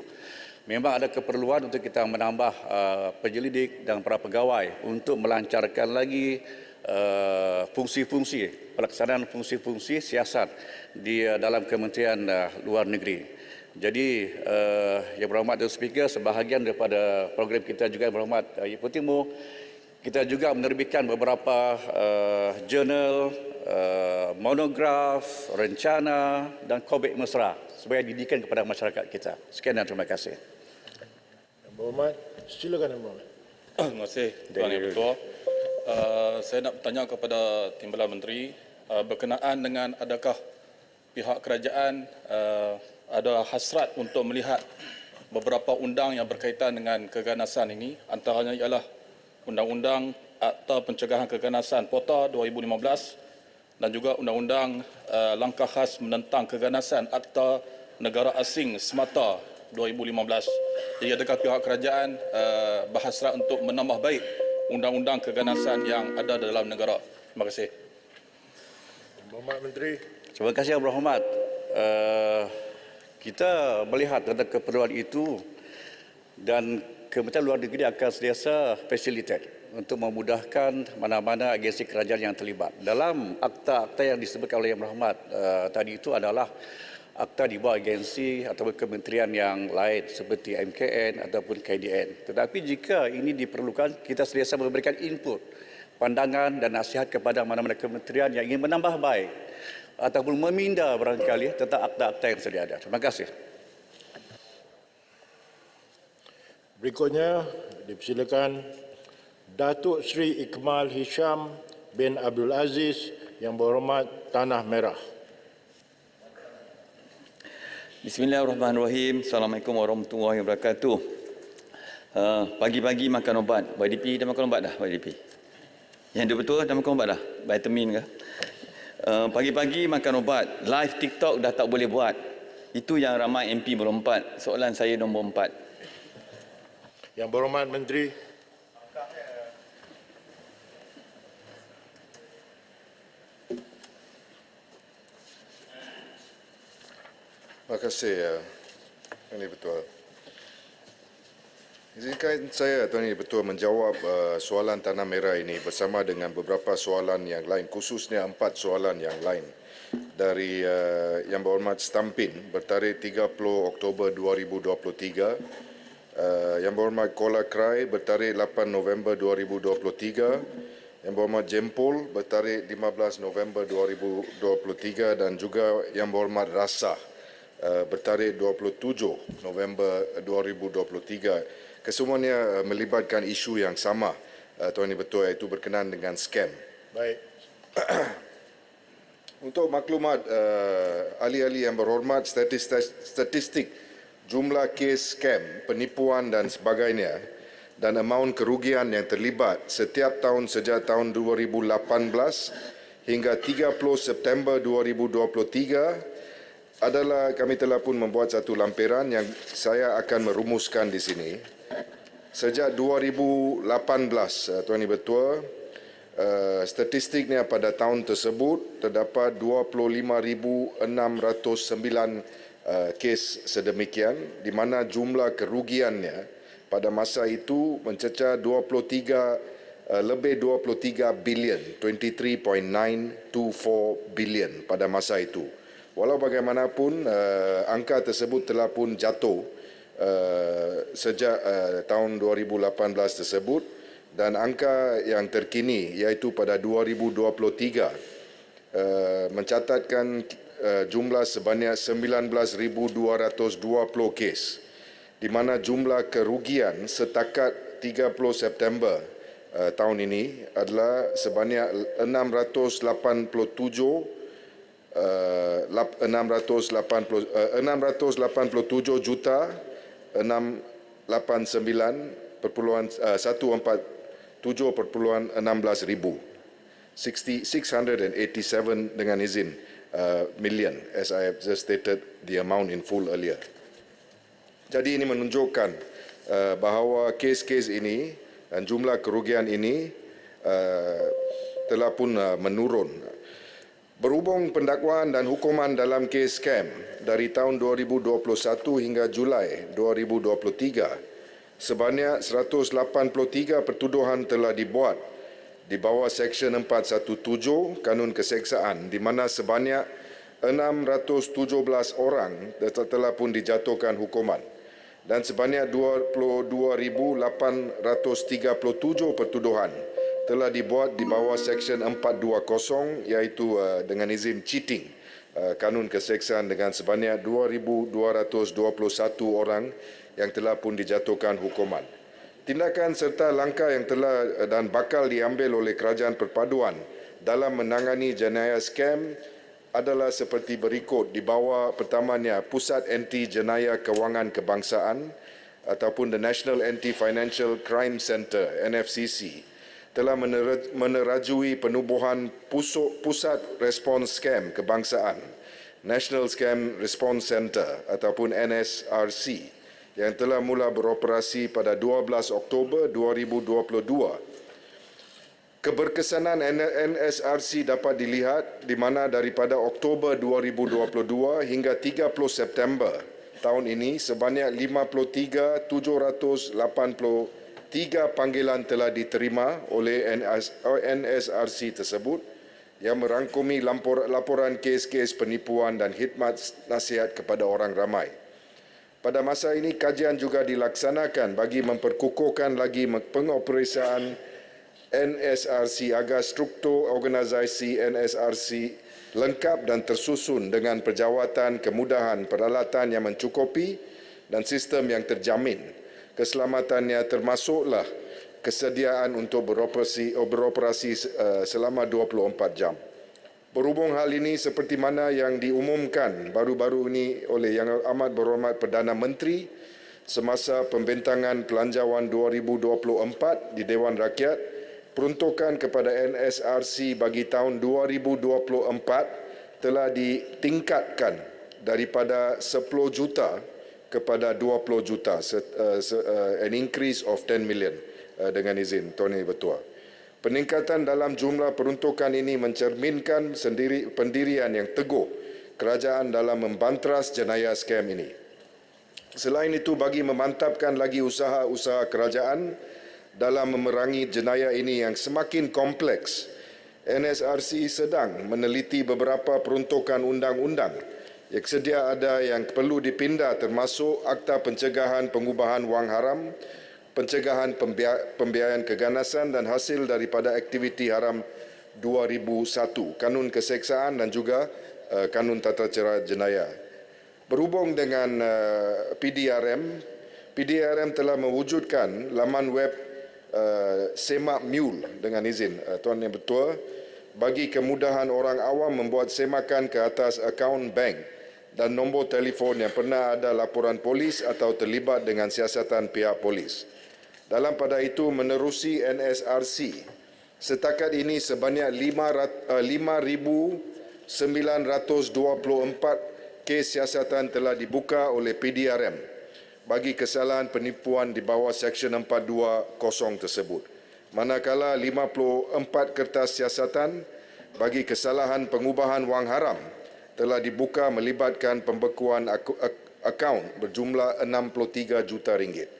Memang ada keperluan untuk kita menambah penyelidik dan para pegawai untuk melancarkan lagi fungsi-fungsi, pelaksanaan fungsi-fungsi siasat di dalam Kementerian Luar Negeri. Jadi, Yang Berhormat Datuk Speaker, sebahagian daripada program kita juga Yang Berhormat Ipoh Timur, kita juga menerbitkan beberapa jurnal, monograf, rencana dan kobek mesra sebagai didikan kepada masyarakat kita. Sekian dan terima kasih. Yang Berhormat, silakan Yang Berhormat. Terima kasih Tuan Yang Ketua. Saya nak bertanya kepada Timbalan Menteri berkenaan dengan adakah pihak kerajaan ada hasrat untuk melihat beberapa undang yang berkaitan dengan keganasan ini, antaranya ialah Undang-Undang Akta Pencegahan Keganasan POTA 2015 dan juga Undang-Undang Langkah Khas Menentang Keganasan Akta Negara Asing Semata 2015. Jadi adakah pihak kerajaan berhasrat untuk menambah baik undang-undang keganasan yang ada dalam negara? Terima kasih. Yang Berhormat Menteri. Terima kasih Yang Berhormat. kita melihat tentang keperluan itu dan Kementerian Luar Negeri akan sentiasa facilitate untuk memudahkan mana-mana agensi kerajaan yang terlibat. Dalam akta-akta yang disebutkan oleh Yang Berhormat tadi itu adalah akta di bawah agensi atau kementerian yang lain seperti MKN ataupun KDN. Tetapi jika ini diperlukan, kita sentiasa memberikan input, pandangan dan nasihat kepada mana-mana kementerian yang ingin menambah baik ataupun meminda barangkali tentang akta-akta yang sedia ada. Terima kasih. Berikutnya dipersilakan Datuk Seri Ikmal Hisham bin Abdul Aziz Yang Berhormat Tanah Merah. Bismillahirrahmanirrahim. Assalamualaikum warahmatullahi wabarakatuh. Pagi-pagi makan ubat. YDP dah makan ubat dah, YDP. Yang dia betul dah makan ubat dah, vitamin ke? Pagi-pagi makan ubat. Live TikTok dah tak boleh buat. Itu yang ramai MP berempat. Soalan saya nombor 4. Yang Berhormat Menteri. Terima kasih, Tuan Betul. Izinkan saya, Tuan Betul, menjawab soalan Tanah Merah ini bersama dengan beberapa soalan yang lain, khususnya 4 soalan yang lain dari Yang Berhormat Stampin bertarikh 30 Oktober 2023, Yang Berhormat Kola Krai bertarikh 8 November 2023, Yang Berhormat Jempol bertarikh 15 November 2023 dan juga Yang Berhormat Rasah bertarikh 27 November 2023. Kesemuanya melibatkan isu yang sama, Tuan Betul, iaitu berkenaan dengan skam. Baik. Untuk maklumat ahli-ahli yang berhormat, statistik jumlah kes skam, penipuan dan sebagainya dan amaun kerugian yang terlibat setiap tahun sejak tahun 2018 hingga 30 September 2023 adalah kami telah pun membuat satu lampiran yang saya akan merumuskan di sini. Sejak 2018, Tuan Betul, statistiknya pada tahun tersebut terdapat 25,609 kes sedemikian, di mana jumlah kerugiannya pada masa itu mencecah lebih 23 bilion, 23.924 bilion pada masa itu. Walau bagaimanapun, angka tersebut telah pun jatuh sejak tahun 2018 tersebut dan angka yang terkini iaitu pada 2023 mencatatkan jumlah sebanyak 19,220 kes, di mana jumlah kerugian setakat 30 September tahun ini adalah sebanyak 687 juta 689,147.16 ribu 687 dengan izin million, as I have just stated the amount in full earlier. Jadi ini menunjukkan bahawa kes-kes ini dan jumlah kerugian ini telah pun menurun. Berhubung pendakwaan dan hukuman dalam kes skam dari tahun 2021 hingga Julai 2023, sebanyak 183 pertuduhan telah dibuat di bawah Seksyen 417 Kanun Keseksaan, di mana sebanyak 617 orang telah pun dijatuhkan hukuman dan sebanyak 22,837 pertuduhan telah dibuat di bawah Seksyen 420 iaitu dengan izin cheating Kanun Keseksaan dengan sebanyak 2,221 orang yang telah pun dijatuhkan hukuman. Tindakan serta langkah yang telah dan bakal diambil oleh Kerajaan Perpaduan dalam menangani jenayah skam adalah seperti berikut. Di bawah pertamanya Pusat Anti Jenayah Kewangan Kebangsaan ataupun the National Anti-Financial Crime Centre, NFCC, telah menerajui penubuhan Pusat Respons Scam Kebangsaan, National Scam Response Centre ataupun NSRC, yang telah mula beroperasi pada 12 Oktober 2022 Keberkesanan NSRC dapat dilihat di mana daripada Oktober 2022 hingga 30 September tahun ini sebanyak 53,783 panggilan telah diterima oleh NSRC tersebut yang merangkumi laporan kes-kes penipuan dan khidmat nasihat kepada orang ramai. Pada masa ini kajian juga dilaksanakan bagi memperkukuhkan lagi pengoperasian NSRC agar struktur organisasi NSRC lengkap dan tersusun dengan perjawatan, kemudahan, peralatan yang mencukupi dan sistem yang terjamin. Keselamatannya termasuklah kesediaan untuk beroperasi selama 24 jam. Berhubung hal ini seperti mana yang diumumkan baru-baru ini oleh Yang Amat Berhormat Perdana Menteri semasa pembentangan Pelanjawan 2024 di Dewan Rakyat, peruntukan kepada NSRC bagi tahun 2024 telah ditingkatkan daripada 10 juta kepada 20 juta, an increase of 10 million dengan izin Tuan Yang Bertuah. Peningkatan dalam jumlah peruntukan ini mencerminkan pendirian yang teguh kerajaan dalam membantras jenayah skam ini. Selain itu, bagi memantapkan lagi usaha-usaha kerajaan dalam memerangi jenayah ini yang semakin kompleks, NSRC sedang meneliti beberapa peruntukan undang-undang yang sedia ada yang perlu dipindah termasuk Akta Pencegahan Pengubahan Wang Haram, Pencegahan Pembiayaan Keganasan dan hasil daripada aktiviti haram 2001, Kanun Keseksaan dan juga Kanun Tata Cara Jenayah. Berhubung dengan PDRM telah mewujudkan laman web semak mule dengan izin Tuan Yang Bertuah bagi kemudahan orang awam membuat semakan ke atas akaun bank dan nombor telefon yang pernah ada laporan polis atau terlibat dengan siasatan pihak polis. Dalam pada itu menerusi NSRC, setakat ini sebanyak 5,924 kes siasatan telah dibuka oleh PDRM bagi kesalahan penipuan di bawah Seksyen 420 tersebut. Manakala 54 kertas siasatan bagi kesalahan pengubahan wang haram telah dibuka melibatkan pembekuan akaun berjumlah 63 juta ringgit.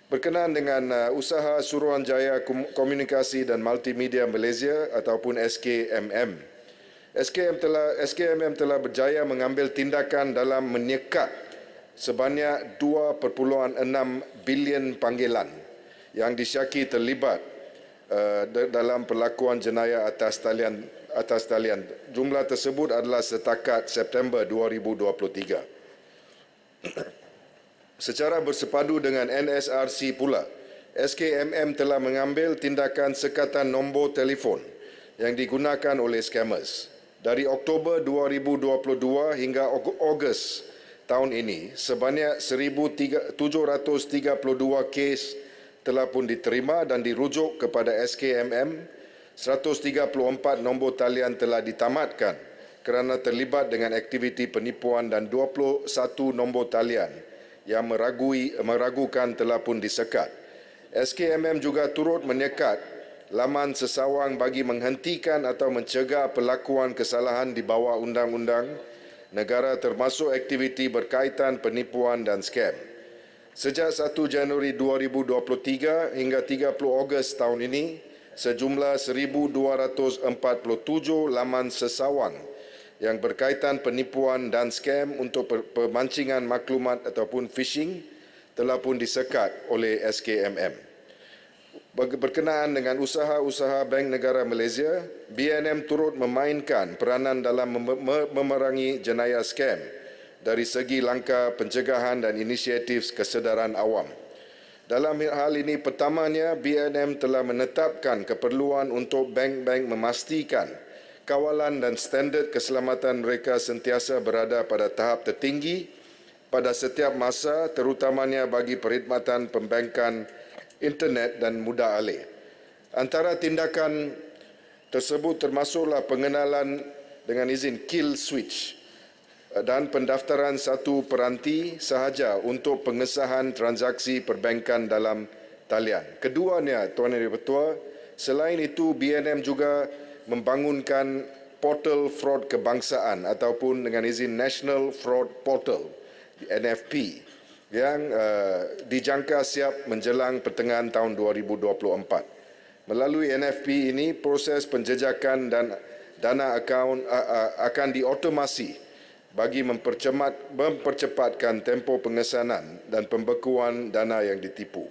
Berkenaan dengan Usaha Suruhanjaya Komunikasi dan Multimedia Malaysia ataupun SKMM. SKMM telah berjaya mengambil tindakan dalam menyekat sebanyak 2.6 bilion panggilan yang disyaki terlibat dalam perlakuan jenayah atas talian. Jumlah tersebut adalah setakat September 2023. Secara bersepadu dengan NSRC pula, SKMM telah mengambil tindakan sekatan nombor telefon yang digunakan oleh scammers. Dari Oktober 2022 hingga Ogos tahun ini, sebanyak 1,732 kes telah pun diterima dan dirujuk kepada SKMM. 134 nombor talian telah ditamatkan kerana terlibat dengan aktiviti penipuan dan 21 nombor talian yang meragukan telah pun disekat. SKMM juga turut menyekat laman sesawang bagi menghentikan atau mencegah pelakuan kesalahan di bawah undang-undang negara termasuk aktiviti berkaitan penipuan dan skam. Sejak 1 Januari 2023 hingga 30 Ogos tahun ini, sejumlah 1,247 laman sesawang yang berkaitan penipuan dan skam untuk pemancingan maklumat ataupun phishing telah pun disekat oleh SKMM. Berkenaan dengan usaha-usaha Bank Negara Malaysia, BNM turut memainkan peranan dalam memerangi jenayah skam dari segi langkah pencegahan dan inisiatif kesedaran awam. Dalam hal ini, pertamanya BNM telah menetapkan keperluan untuk bank-bank memastikan kawalan dan standard keselamatan mereka sentiasa berada pada tahap tertinggi pada setiap masa, terutamanya bagi perkhidmatan pembankan internet dan mudah alih. Antara tindakan tersebut termasuklah pengenalan dengan izin kill switch dan pendaftaran satu peranti sahaja untuk pengesahan transaksi perbankan dalam talian. Keduanya, Tuan Yang Bertuah, Selain itu, BNM juga membangunkan portal fraud kebangsaan ataupun dengan izin National Fraud Portal, NFP, yang dijangka siap menjelang pertengahan tahun 2024. Melalui NFP ini, proses penjejakan dan dana akaun akan diotomasi bagi mempercepatkan tempoh pengesanan dan pembekuan dana yang ditipu.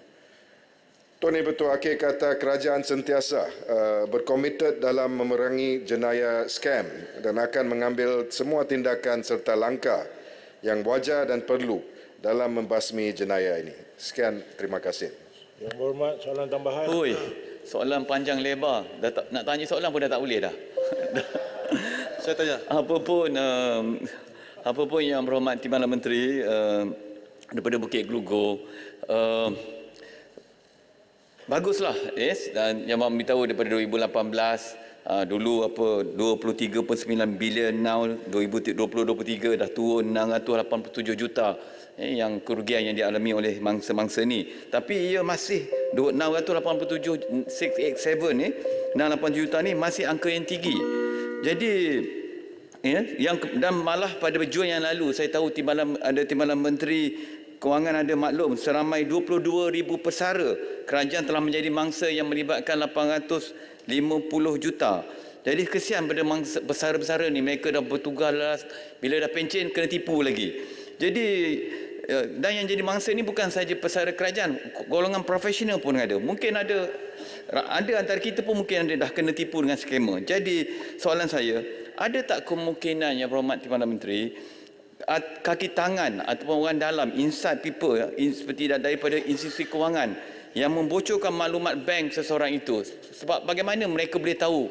Tuan Yang Bertuah akhir kata kerajaan sentiasa berkomited dalam memerangi jenayah skam dan akan mengambil semua tindakan serta langkah yang wajar dan perlu dalam membasmi jenayah ini. Sekian, terima kasih. Yang berhormat, soalan tambahan. Oi, soalan panjang lebar. Nak tanya soalan pun dah tak boleh dah. Saya tanya. Apa pun yang berhormat Timbalan Menteri daripada Bukit Gelugor, baguslah, yes, dan yang mahu beritahu daripada 2018 dulu 23.9 bilion, now 2020-23 dah turun 687 juta yang kerugian yang dialami oleh mangsa-mangsa ni. Tapi ia masih 687 687 juta ni masih angka yang tinggi. Jadi dan malah pada Jun yang lalu saya tahu Timbalan Menteri Kewangan ada maklum seramai 22,000 pesara kerajaan telah menjadi mangsa yang melibatkan 850 juta. Jadi kesian pada pesara-pesara ni, mereka dah bertugas, bila dah pencen kena tipu lagi. Jadi dan yang jadi mangsa ni bukan saja pesara kerajaan, golongan profesional pun ada. Mungkin ada antara kita pun mungkin dah kena tipu dengan skema. Jadi soalan saya, ada tak kemungkinan Yang Berhormat Timbalan Menteri kaki tangan ataupun orang dalam inside people seperti daripada institusi kewangan yang membocorkan maklumat bank seseorang itu, sebab bagaimana mereka boleh tahu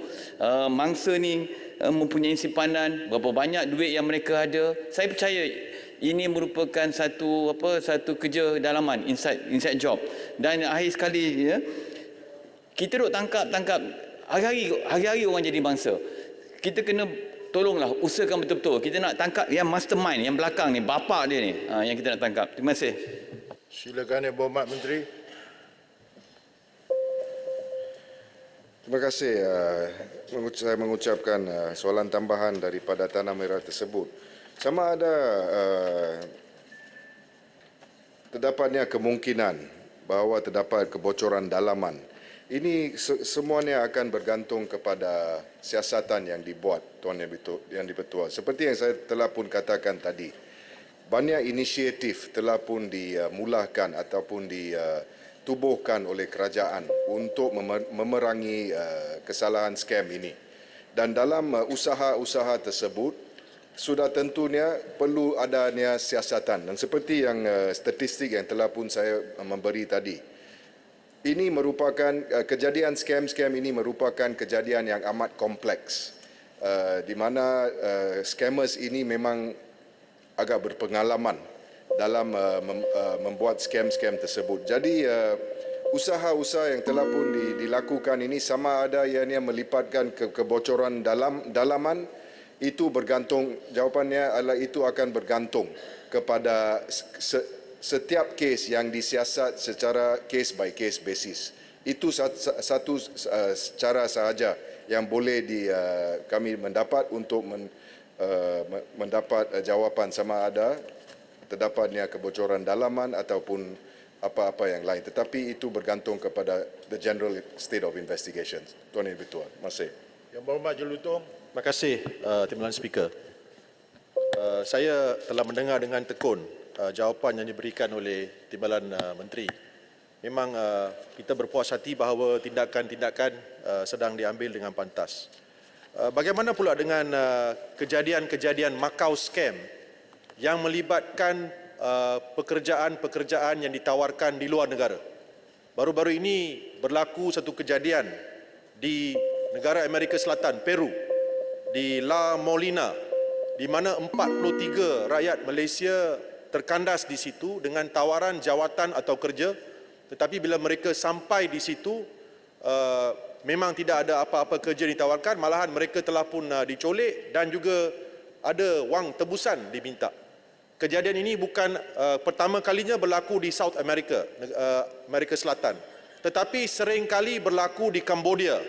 mangsa ni mempunyai simpanan, berapa banyak duit yang mereka ada. Saya percaya ini merupakan satu kerja dalaman, inside job. Dan akhir sekali kita duk tangkap hari-hari orang jadi bangsa. Kita kena tolonglah, usahakan betul-betul. Kita nak tangkap yang mastermind, yang belakang ni, bapa dia ni, yang kita nak tangkap. Terima kasih. Silakan Yang Berhormat Menteri. Terima kasih. Saya mengucapkan soalan tambahan daripada Tanah Merah tersebut. Sama ada terdapatnya kemungkinan bahawa terdapat kebocoran dalaman. Ini semuanya akan bergantung kepada siasatan yang dibuat, Tuan Yang Dipertua. Seperti yang saya telah pun katakan tadi, banyak inisiatif telah pun dimulakan ataupun ditubuhkan oleh kerajaan untuk memerangi kesalahan skam ini. Dan dalam usaha-usaha tersebut, sudah tentunya perlu adanya siasatan. Dan seperti yang statistik yang telah pun saya memberi tadi, ini merupakan kejadian scam ini merupakan kejadian yang amat kompleks, di mana scammers ini memang agak berpengalaman dalam membuat scam tersebut. Jadi usaha-usaha yang telah pun dilakukan ini sama ada ianya melibatkan kebocoran dalaman, itu bergantung, jawapannya adalah itu akan bergantung kepada setiap kes yang disiasat secara case by case basis. Itu satu cara sahaja yang boleh kami mendapat untuk mendapat jawapan sama ada terdapatnya kebocoran dalaman ataupun apa-apa yang lain. Tetapi itu bergantung kepada the general state of investigation. Tuan Yang Bertuah, terima kasih. Yang Berhormat Jelutong. Terima kasih, Timbalan Speaker. Saya telah mendengar dengan tekun jawapan yang diberikan oleh Timbalan Menteri. Memang kita berpuas hati bahawa tindakan-tindakan sedang diambil dengan pantas. Bagaimana pula dengan kejadian-kejadian Macau scam yang melibatkan pekerjaan-pekerjaan yang ditawarkan di luar negara? Baru-baru ini berlaku satu kejadian di negara Amerika Selatan, Peru, di La Molina, di mana 43 rakyat Malaysia terkandas di situ dengan tawaran jawatan atau kerja, tetapi bila mereka sampai di situ memang tidak ada apa-apa kerja ditawarkan, malahan mereka telah pun dicolek dan juga ada wang tebusan diminta. Kejadian ini bukan pertama kalinya berlaku di South America, Amerika Selatan. tetapi seringkali berlaku di Cambodia,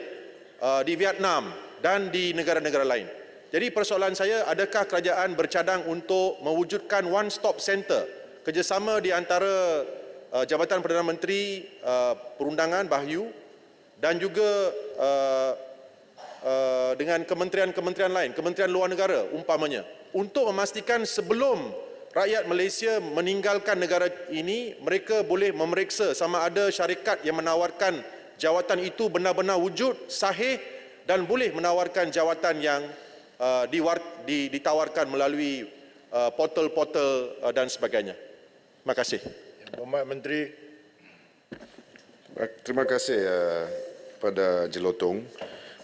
di Vietnam dan di negara-negara lain. Jadi persoalan saya, adakah kerajaan bercadang untuk mewujudkan one-stop center kerjasama di antara Jabatan Perdana Menteri Perundangan Bahyu dan juga dengan kementerian-kementerian lain, kementerian luar negara umpamanya, untuk memastikan sebelum rakyat Malaysia meninggalkan negara ini, mereka boleh memeriksa sama ada syarikat yang menawarkan jawatan itu benar-benar wujud, sahih dan boleh menawarkan jawatan yang ditawarkan melalui portal-portal dan sebagainya. Terima kasih. Yang Berhormat Menteri. Terima kasih pada Jelotong.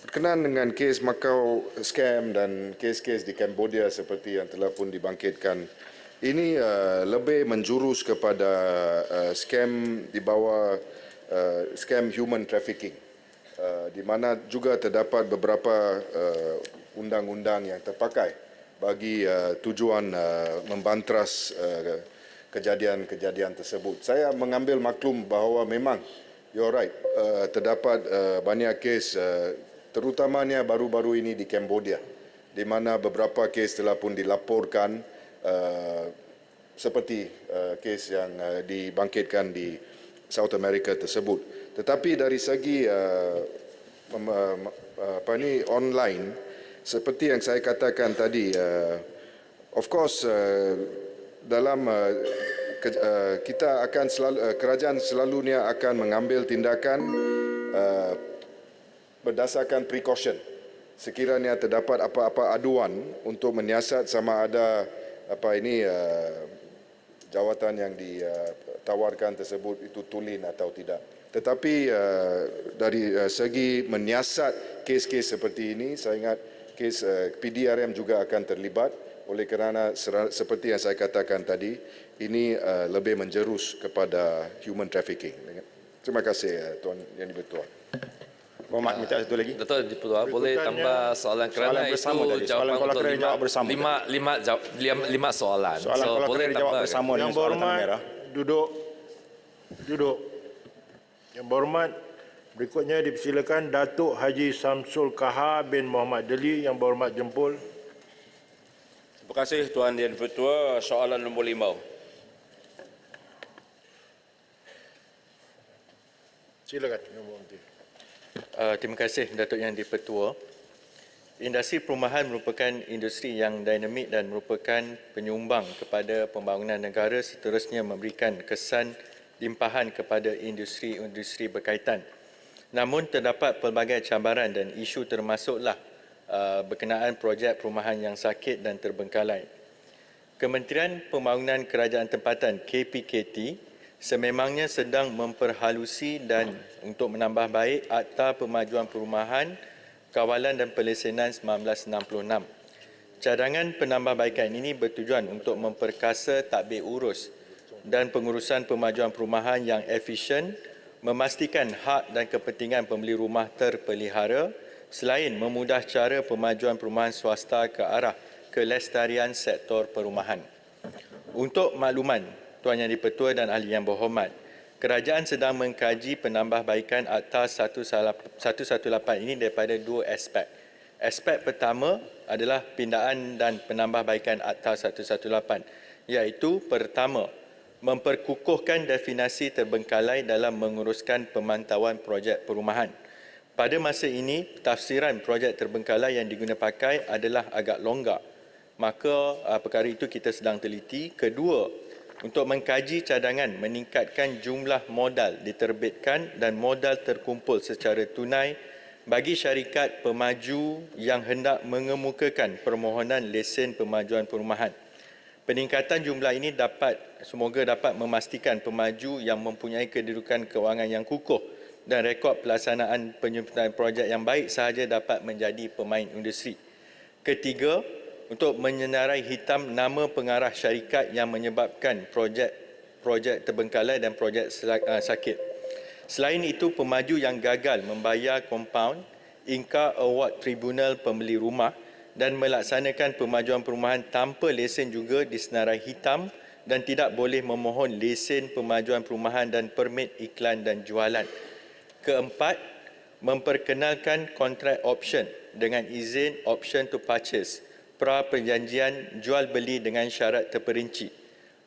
Berkenaan dengan kes Macau scam dan kes-kes di Cambodia seperti yang telah pun dibangkitkan, ini lebih menjurus kepada scam di bawah scam human trafficking, di mana juga terdapat beberapa undang-undang yang terpakai bagi tujuan membantras kejadian-kejadian tersebut. Saya mengambil maklum bahawa memang you're right, terdapat banyak kes terutamanya baru-baru ini di Cambodia, di mana beberapa kes telah pun dilaporkan seperti kes yang dibangkitkan di South America tersebut. Tetapi dari segi online, seperti yang saya katakan tadi, of course dalam kita akan kerajaan selalunya akan mengambil tindakan berdasarkan precaution sekiranya terdapat apa-apa aduan untuk menyiasat sama ada jawatan yang ditawarkan tersebut itu tulen atau tidak. Tetapi dari segi menyiasat kes-kes seperti ini, saya ingat kes PDRM juga akan terlibat, oleh kerana seperti yang saya katakan tadi, ini lebih menjerus kepada human trafficking. Terima kasih Tuan Yang Di-Pertua. Berhormat, minta satu lagi. Dato' Di-Pertua, boleh tambah soalan kerana itu jawapan untuk lima soalan. Soalan so, kalau boleh kena dijawab tambah. bersama dengan Yang soalan tanah Berhormat, merah. duduk. Yang Berhormat, berikutnya dipersilakan Datuk Haji Samsul Kahar bin Muhammad Deli. Yang Berhormat jempol. Terima kasih Tuan Yang Di-Pertua. Soalan nombor 5. Silakan Yang Berhormat. Terima kasih Datuk Yang Di-Pertua. Industri perumahan merupakan industri yang dinamik dan merupakan penyumbang kepada pembangunan negara, seterusnya memberikan kesan limpahan kepada industri-industri berkaitan. Namun terdapat pelbagai cabaran dan isu termasuklah berkenaan projek perumahan yang sakit dan terbengkalai. Kementerian Pembangunan Kerajaan Tempatan KPKT sememangnya sedang memperhalusi dan untuk menambah baik Akta Pemajuan Perumahan, Kawalan dan Pelesenan 1966. Cadangan penambahbaikan ini bertujuan untuk memperkasa tadbir urus dan pengurusan pemajuan perumahan yang efisien, memastikan hak dan kepentingan pembeli rumah terpelihara, selain memudah cara pemajuan perumahan swasta ke arah kelestarian sektor perumahan. Untuk makluman Tuan Yang Di-Pertua dan Ahli Yang Berhormat, kerajaan sedang mengkaji penambahbaikan Akta 118 ini daripada dua aspek. Aspek pertama adalah pindaan dan penambahbaikan Akta 118, iaitu pertama, memperkukuhkan definisi terbengkalai dalam menguruskan pemantauan projek perumahan. Pada masa ini, tafsiran projek terbengkalai yang diguna pakai adalah agak longgar. Maka perkara itu kita sedang teliti. Kedua, untuk mengkaji cadangan meningkatkan jumlah modal diterbitkan dan modal terkumpul secara tunai bagi syarikat pemaju yang hendak mengemukakan permohonan lesen pemajuan perumahan. Peningkatan jumlah ini semoga dapat memastikan pemaju yang mempunyai kedudukan kewangan yang kukuh dan rekod pelaksanaan penyempurnaan projek yang baik sahaja dapat menjadi pemain industri. Ketiga, untuk menyenarai hitam nama pengarah syarikat yang menyebabkan projek terbengkalai dan projek sakit. Selain itu, pemaju yang gagal membayar kompaun, ingkar award tribunal pembeli rumah dan melaksanakan pemajuan perumahan tanpa lesen juga disenarai hitam dan tidak boleh memohon lesen pemajuan perumahan dan permit iklan dan jualan. Keempat, memperkenalkan kontrak option dengan izin option to purchase pra perjanjian jual beli dengan syarat terperinci.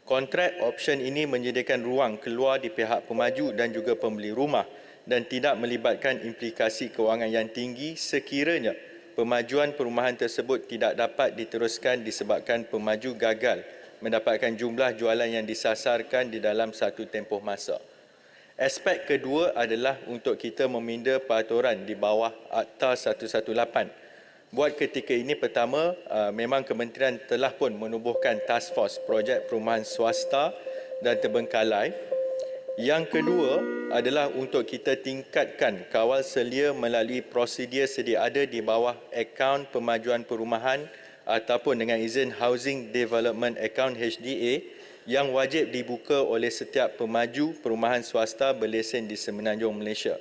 Kontrak option ini menyediakan ruang keluar di pihak pemaju dan juga pembeli rumah dan tidak melibatkan implikasi kewangan yang tinggi sekiranya pemajuan perumahan tersebut tidak dapat diteruskan disebabkan pemaju gagal mendapatkan jumlah jualan yang disasarkan di dalam satu tempoh masa. Aspek kedua adalah untuk kita meminda peraturan di bawah Akta 118. Buat ketika ini pertama, memang kementerian telah pun menubuhkan task force projek perumahan swasta dan terbengkalai. Yang kedua adalah untuk kita tingkatkan kawal selia melalui prosedur sedia ada di bawah akaun pemajuan perumahan ataupun dengan izin Housing Development Account HDA yang wajib dibuka oleh setiap pemaju perumahan swasta berlesen di Semenanjung Malaysia.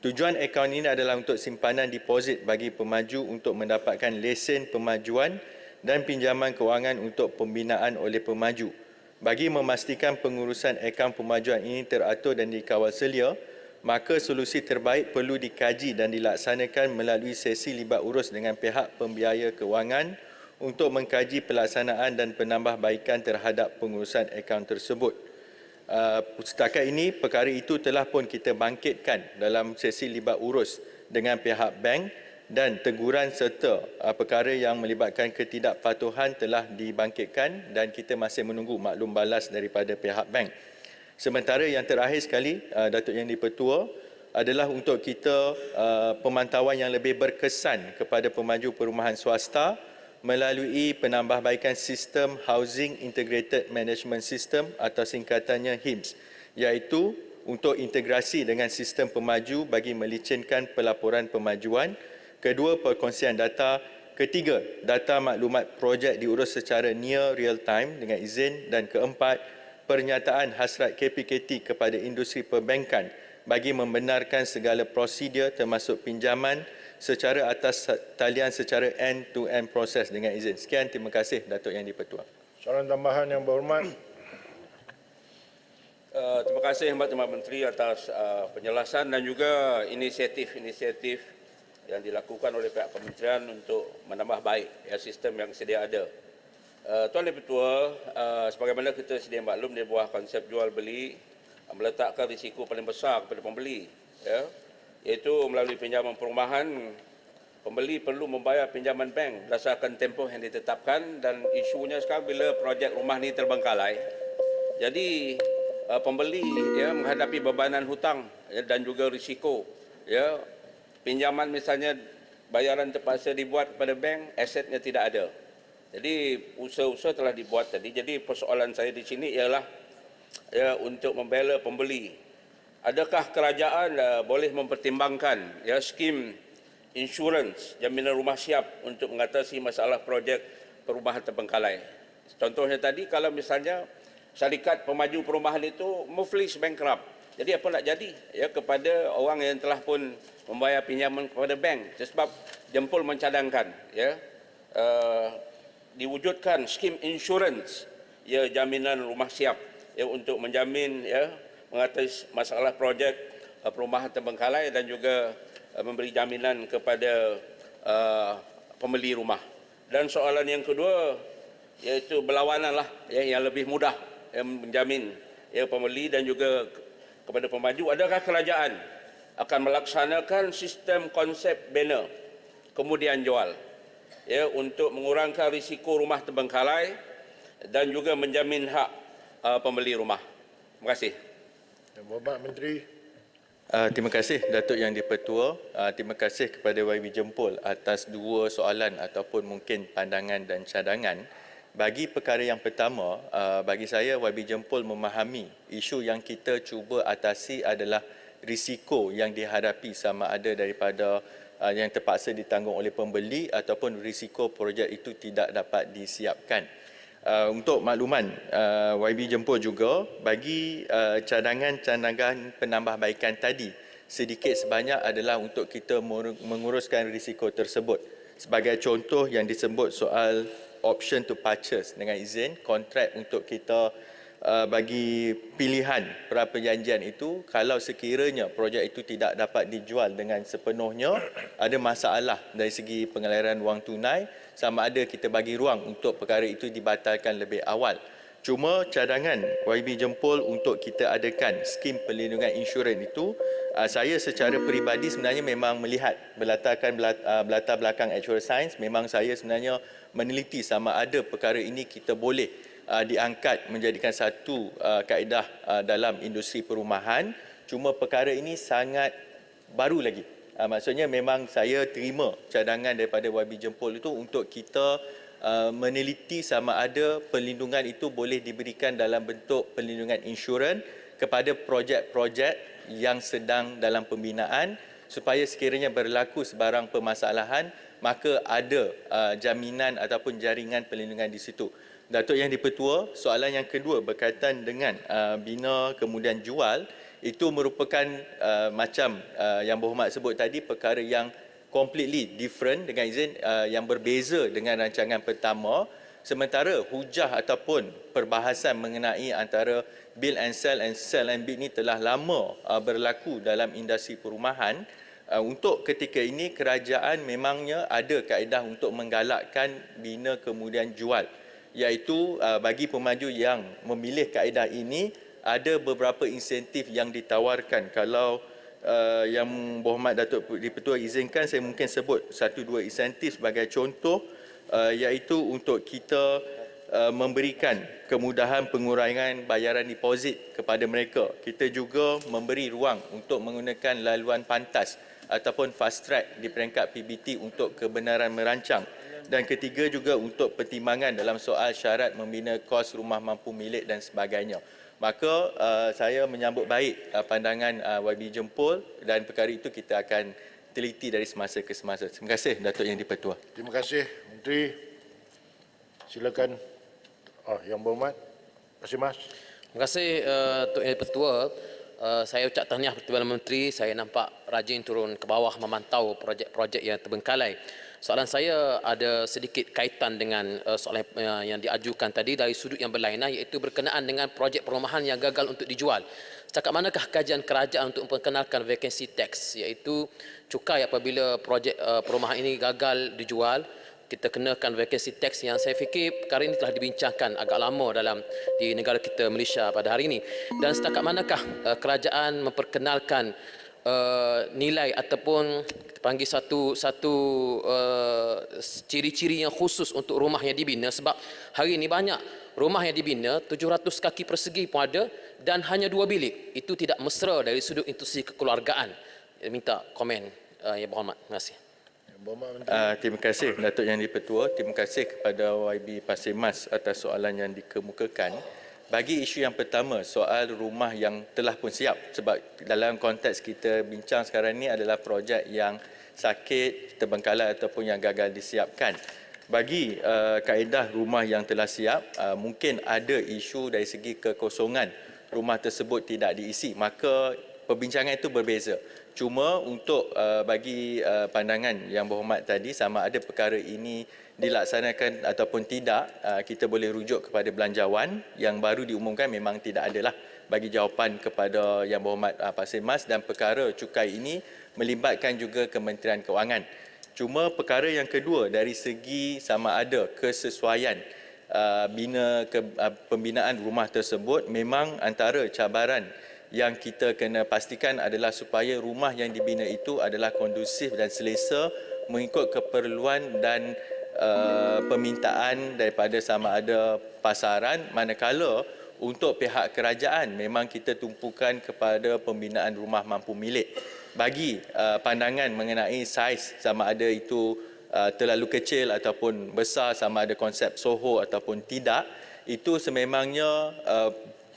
Tujuan akaun ini adalah untuk simpanan deposit bagi pemaju untuk mendapatkan lesen pemajuan dan pinjaman kewangan untuk pembinaan oleh pemaju. Bagi memastikan pengurusan akaun pemajuan ini teratur dan dikawal selia, maka solusi terbaik perlu dikaji dan dilaksanakan melalui sesi libat urus dengan pihak pembiaya kewangan untuk mengkaji pelaksanaan dan penambahbaikan terhadap pengurusan akaun tersebut. Setakat ini, perkara itu telah pun kita bangkitkan dalam sesi libat urus dengan pihak bank dan teguran serta perkara yang melibatkan ketidakpatuhan telah dibangkitkan dan kita masih menunggu maklum balas daripada pihak bank. Sementara yang terakhir sekali, Datuk Yang di-Pertua, adalah untuk kita pemantauan yang lebih berkesan kepada pemaju perumahan swasta melalui penambahbaikan sistem Housing Integrated Management System atau singkatannya HIMS, iaitu untuk integrasi dengan sistem pemaju bagi melicinkan pelaporan pemajuan. Kedua, perkongsian data. Ketiga, data maklumat projek diurus secara near real time dengan izin. Dan keempat, pernyataan hasrat KPKT kepada industri perbankan bagi membenarkan segala prosedur termasuk pinjaman secara atas talian secara end-to-end proses dengan izin. Sekian, terima kasih Datuk Yang di-Pertua. Soalan tambahan yang berhormat. Terima kasih Khidmat Menteri atas penjelasan dan juga inisiatif-inisiatif yang dilakukan oleh pihak kementerian untuk menambah baik sistem yang sedia ada. Tuan Di-Pertua, sebagaimana kita sedia maklum di bawah konsep jual beli meletakkan risiko paling besar kepada pembeli, iaitu melalui pinjaman perumahan, pembeli perlu membayar pinjaman bank berdasarkan tempoh yang ditetapkan dan isunya sekarang bila projek rumah ni terbengkalai. Jadi pembeli menghadapi bebanan hutang dan juga risiko. Pinjaman misalnya bayaran terpaksa dibuat kepada bank, asetnya tidak ada. Jadi usaha-usaha telah dibuat tadi. Jadi persoalan saya di sini ialah untuk membela pembeli. Adakah kerajaan boleh mempertimbangkan skim insurans jaminan rumah siap untuk mengatasi masalah projek perumahan terbengkalai? Contohnya tadi, kalau misalnya syarikat pemaju perumahan itu muflis bankrupt, jadi apa nak jadi kepada orang yang telah pun membayar pinjaman kepada bank sebab jempol mencadangkan diwujudkan skim insurans jaminan rumah siap untuk menjamin mengatasi masalah projek perumahan terbengkalai dan juga memberi jaminan kepada pembeli rumah. Dan soalan yang kedua iaitu berlawanan yang lebih mudah menjamin pembeli dan juga kepada pemaju. Adakah kerajaan akan melaksanakan sistem konsep banner kemudian jual untuk mengurangkan risiko rumah terbengkalai dan juga menjamin hak pembeli rumah? Terima kasih. Yang Berhormat Menteri. Terima kasih Datuk Yang di-Pertua. Terima kasih kepada YB Jempol atas dua soalan ataupun mungkin pandangan dan cadangan. Bagi perkara yang pertama, bagi saya YB Jempol memahami isu yang kita cuba atasi adalah risiko yang dihadapi sama ada daripada yang terpaksa ditanggung oleh pembeli ataupun risiko projek itu tidak dapat disiapkan. Untuk makluman YB Jempol juga, bagi cadangan-cadangan penambahbaikan tadi sedikit sebanyak adalah untuk kita menguruskan risiko tersebut. Sebagai contoh yang disebut soal option to purchase dengan izin, kontrak untuk kita bagi pilihan pra-perjanjian itu, kalau sekiranya projek itu tidak dapat dijual dengan sepenuhnya, ada masalah dari segi pengaliran wang tunai, sama ada kita bagi ruang untuk perkara itu dibatalkan lebih awal. Cuma cadangan YB Jempol untuk kita adakan skim perlindungan insurans itu, saya secara peribadi sebenarnya memang melihat berlatarkan latar belakang actuarial science, memang saya sebenarnya meneliti sama ada perkara ini kita boleh diangkat menjadikan satu kaedah dalam industri perumahan. Cuma perkara ini sangat baru lagi. Maksudnya memang saya terima cadangan daripada YB Jempol itu untuk kita meneliti sama ada perlindungan itu boleh diberikan dalam bentuk perlindungan insurans kepada projek-projek yang sedang dalam pembinaan, supaya sekiranya berlaku sebarang permasalahan, maka ada jaminan ataupun jaringan perlindungan di situ. Datuk Yang di-Pertua, soalan yang kedua berkaitan dengan bina kemudian jual, itu merupakan macam yang berhormat sebut tadi, perkara yang completely different dengan izin yang berbeza dengan rancangan pertama. Sementara hujah ataupun perbahasan mengenai antara build and sell and bid ni telah lama berlaku dalam industri perumahan. Untuk ketika ini kerajaan memangnya ada kaedah untuk menggalakkan bina kemudian jual, iaitu bagi pemaju yang memilih kaedah ini ada beberapa insentif yang ditawarkan. Kalau yang berhormat Datuk di-Pertua izinkan, saya mungkin sebut 1-2 insentif sebagai contoh, iaitu untuk kita memberikan kemudahan pengurangan bayaran deposit kepada mereka. Kita juga memberi ruang untuk menggunakan laluan pantas ataupun fast track di peringkat PBT untuk kebenaran merancang. Dan ketiga juga untuk pertimbangan dalam soal syarat membina kos rumah mampu milik dan sebagainya. Maka saya menyambut baik pandangan YB Jempol dan perkara itu kita akan teliti dari semasa ke semasa. Terima kasih Datuk Yang di-Pertua. Terima kasih Menteri. Silakan Yang Berhormat. Terima kasih Mas. Terima kasih Datuk Yang di-Pertua. Saya ucap tahniah Perdana Menteri. Saya nampak rajin turun ke bawah memantau projek-projek yang terbengkalai. Soalan saya ada sedikit kaitan dengan soalan yang diajukan tadi dari sudut yang berlainan, iaitu berkenaan dengan projek perumahan yang gagal untuk dijual. Setakat manakah kajian kerajaan untuk memperkenalkan vacancy tax, iaitu cukai apabila projek perumahan ini gagal dijual, kita kenakan vacancy tax, yang saya fikir perkara ini telah dibincangkan agak lama di negara kita Malaysia pada hari ini. Dan setakat manakah kerajaan memperkenalkan nilai ataupun kita panggil satu ciri-ciri yang khusus untuk rumah yang dibina, sebab hari ini banyak rumah yang dibina 700 kaki persegi pun ada dan hanya 2 bilik. Itu tidak mesra dari sudut institusi kekeluargaan. Minta komen Yang Berhormat. Terima kasih. Terima kasih Datuk Yang di-Pertua. Terima kasih kepada YB Pasir Mas atas soalan yang dikemukakan. Bagi isu yang pertama, soal rumah yang telah pun siap, sebab dalam konteks kita bincang sekarang ini adalah projek yang sakit, terbengkalai ataupun yang gagal disiapkan. Bagi kaedah rumah yang telah siap, mungkin ada isu dari segi kekosongan rumah tersebut tidak diisi, maka perbincangan itu berbeza. Cuma untuk bagi pandangan Yang Berhormat tadi, sama ada perkara ini dilaksanakan ataupun tidak, kita boleh rujuk kepada belanjawan yang baru diumumkan. Memang tidak adalah bagi jawapan kepada Yang Berhormat Pasir Mas, dan perkara cukai ini melibatkan juga Kementerian Kewangan. Cuma perkara yang kedua dari segi sama ada kesesuaian pembinaan rumah tersebut, memang antara cabaran yang kita kena pastikan adalah supaya rumah yang dibina itu adalah kondusif dan selesa mengikut keperluan dan permintaan daripada sama ada pasaran, manakala untuk pihak kerajaan memang kita tumpukan kepada pembinaan rumah mampu milik. Bagi pandangan mengenai saiz sama ada itu terlalu kecil ataupun besar, sama ada konsep SOHO ataupun tidak, itu sememangnya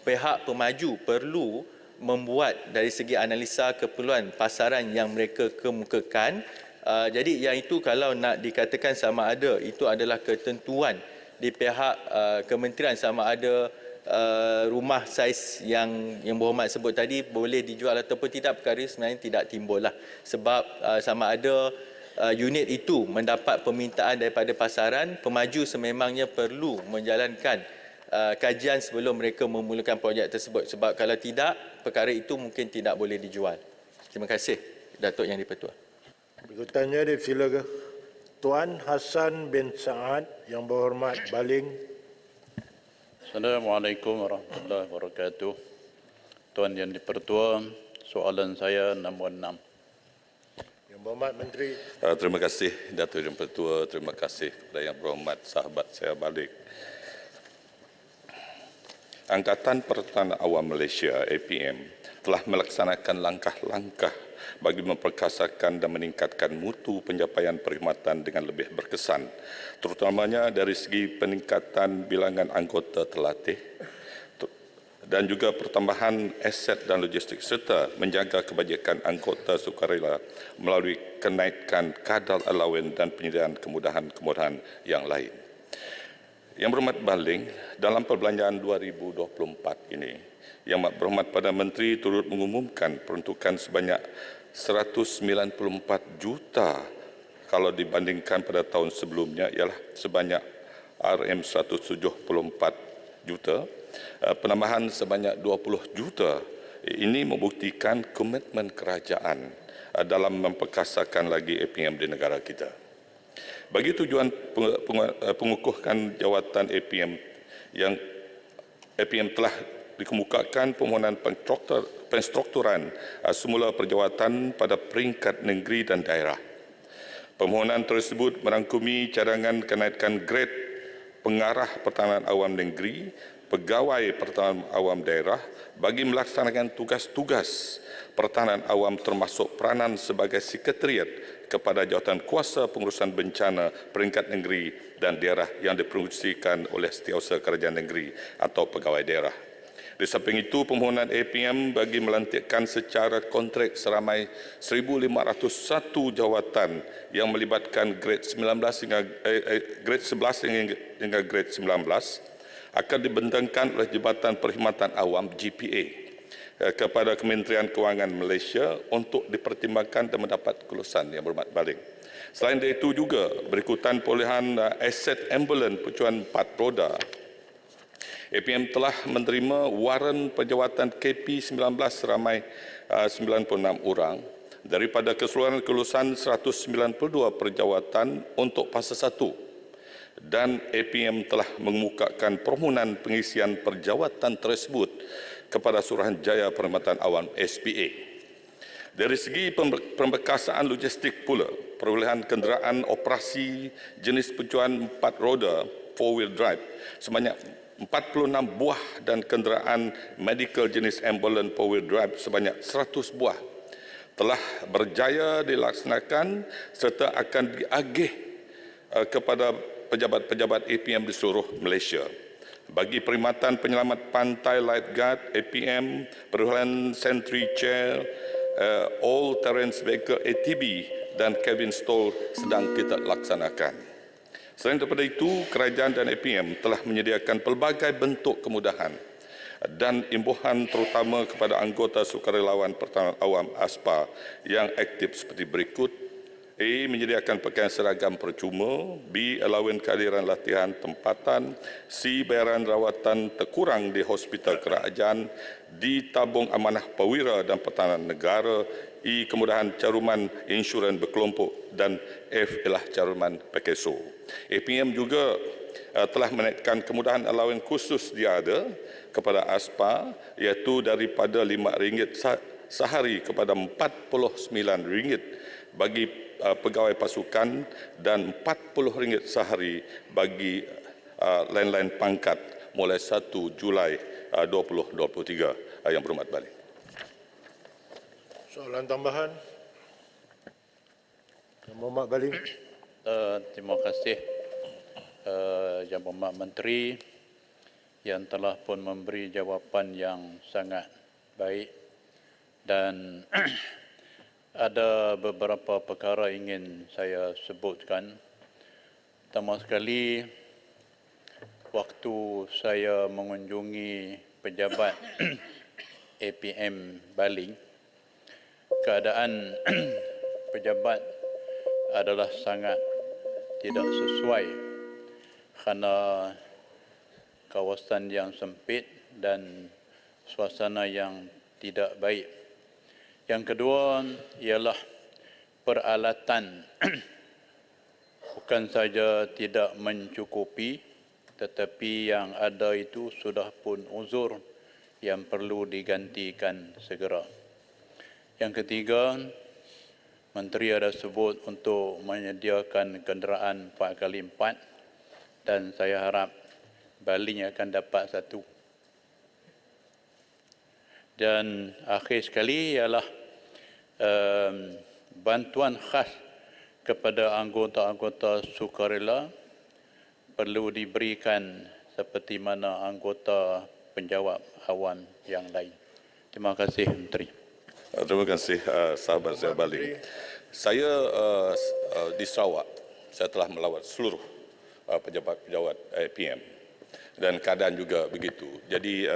pihak pemaju perlu membuat dari segi analisa keperluan pasaran yang mereka kemukakan. Jadi yang itu kalau nak dikatakan sama ada itu adalah ketentuan di pihak kementerian, sama ada rumah saiz yang berhormat sebut tadi boleh dijual ataupun tidak, perkara sebenarnya tidak timbul lah. Sebab sama ada unit itu mendapat permintaan daripada pasaran, pemaju sememangnya perlu menjalankan kajian sebelum mereka memulakan projek tersebut. Sebab kalau tidak, perkara itu mungkin tidak boleh dijual. Terima kasih, Datuk Yang di-Pertua. Berikutnya dipersilakan Tuan Hassan bin Saad yang berhormat baling. Assalamualaikum warahmatullahi wabarakatuh. Tuan Yang di-Pertua, soalan saya nombor 6. Yang berhormat Menteri. Terima kasih Datuk Yang Pertua, terima kasih kepada Yang berhormat sahabat saya balik. Angkatan Pertahanan Awam Malaysia APM telah melaksanakan langkah-langkah bagi memperkasakan dan meningkatkan mutu pencapaian perkhidmatan dengan lebih berkesan, terutamanya dari segi peningkatan bilangan anggota terlatih dan juga pertambahan aset dan logistik serta menjaga kebajikan anggota sukarela melalui kenaikan kadar allowance dan penyediaan kemudahan-kemudahan yang lain. Yang berhormat baling, dalam perbelanjaan 2024 ini, Yang berhormat Perdana Menteri turut mengumumkan peruntukan sebanyak 194 juta kalau dibandingkan pada tahun sebelumnya ialah sebanyak RM174 juta, penambahan sebanyak 20 juta. Ini membuktikan komitmen kerajaan dalam memperkasakan lagi APM di negara kita. Bagi tujuan pengukuhan jawatan APM yang APM telah dikemukakan permohonan penstrukturan semula perjawatan pada peringkat negeri dan daerah. Permohonan tersebut merangkumi cadangan kenaikan grade pengarah pertahanan awam negeri, pegawai pertahanan awam daerah bagi melaksanakan tugas-tugas pertahanan awam termasuk peranan sebagai sekretariat kepada jawatan kuasa pengurusan bencana peringkat negeri dan daerah yang diproduksikan oleh Setiausaha Kerajaan Negeri atau pegawai daerah. Di samping itu, permohonan APM bagi melantikkan secara kontrak seramai 1,501 jawatan yang melibatkan grade 11 hingga grade 19 akan dibentangkan oleh Jabatan Perkhidmatan Awam GPA kepada Kementerian Kewangan Malaysia untuk dipertimbangkan dan mendapat kelulusan yang berhormat baling. Selain dari itu juga berikutan perolehan aset ambulan pecuan 4 roda, APM telah menerima waran penjawatan KP19 seramai 96 orang daripada keseluruhan kelulusan 192 perjawatan untuk fasa 1 dan APM telah mengemukakan permohonan pengisian perjawatan tersebut kepada Suruhanjaya Perkhidmatan Awam SPA. Dari segi pembekasaan logistik pula, perolehan kenderaan operasi jenis pecuan 4 roda 4-wheel drive sebanyak 46 buah dan kenderaan medical jenis ambulans 4-wheel drive sebanyak 100 buah telah berjaya dilaksanakan serta akan diagih kepada pejabat-pejabat APM di seluruh Malaysia. Bagi perkhidmatan penyelamat pantai lifeguard APM, perolehan sentry chair, all terrain vehicle ATV dan cabin stall sedang kita laksanakan. Selain daripada itu, kerajaan dan APM telah menyediakan pelbagai bentuk kemudahan dan imbuhan terutama kepada anggota sukarelawan pertahanan awam ASPA yang aktif seperti berikut. A. Menyediakan pakaian seragam percuma. B. Allowance kehadiran latihan tempatan. C. Bayaran rawatan terkurang di hospital kerajaan. D. Tabung amanah perwira dan pertahanan negara. E. Kemudahan caruman insurans berkelompok. Dan F. Ialah caruman PKSO. APM juga telah menaikkan kemudahan allowance khusus dia ada kepada ASPA iaitu daripada RM5 sehari kepada RM49 bagi pegawai pasukan dan RM40 sehari bagi lain-lain pangkat mulai 1 Julai 2023 yang berhormat balik. Soalan tambahan. Yang berhormat baling. Terima kasih Yang Berhormat Menteri yang telah pun memberi jawapan yang sangat baik dan ada beberapa perkara ingin saya sebutkan. Pertama sekali, waktu saya mengunjungi pejabat APM Baling, keadaan pejabat adalah sangat tidak sesuai kerana kawasan yang sempit dan suasana yang tidak baik. Yang kedua ialah peralatan bukan saja tidak mencukupi, tetapi yang ada itu sudah pun uzur yang perlu digantikan segera. Yang ketiga, Menteri ada sebut untuk menyediakan kenderaan 4x4 dan saya harap Bali akan dapat satu. Dan akhir sekali ialah bantuan khas kepada anggota-anggota sukarela perlu diberikan seperti mana anggota penjawat awam yang lain. Terima kasih Menteri. Terima kasih sahabat saya Bali. Saya di Sarawak, saya telah melawat seluruh pejabat-pejabat APM dan keadaan juga begitu. Jadi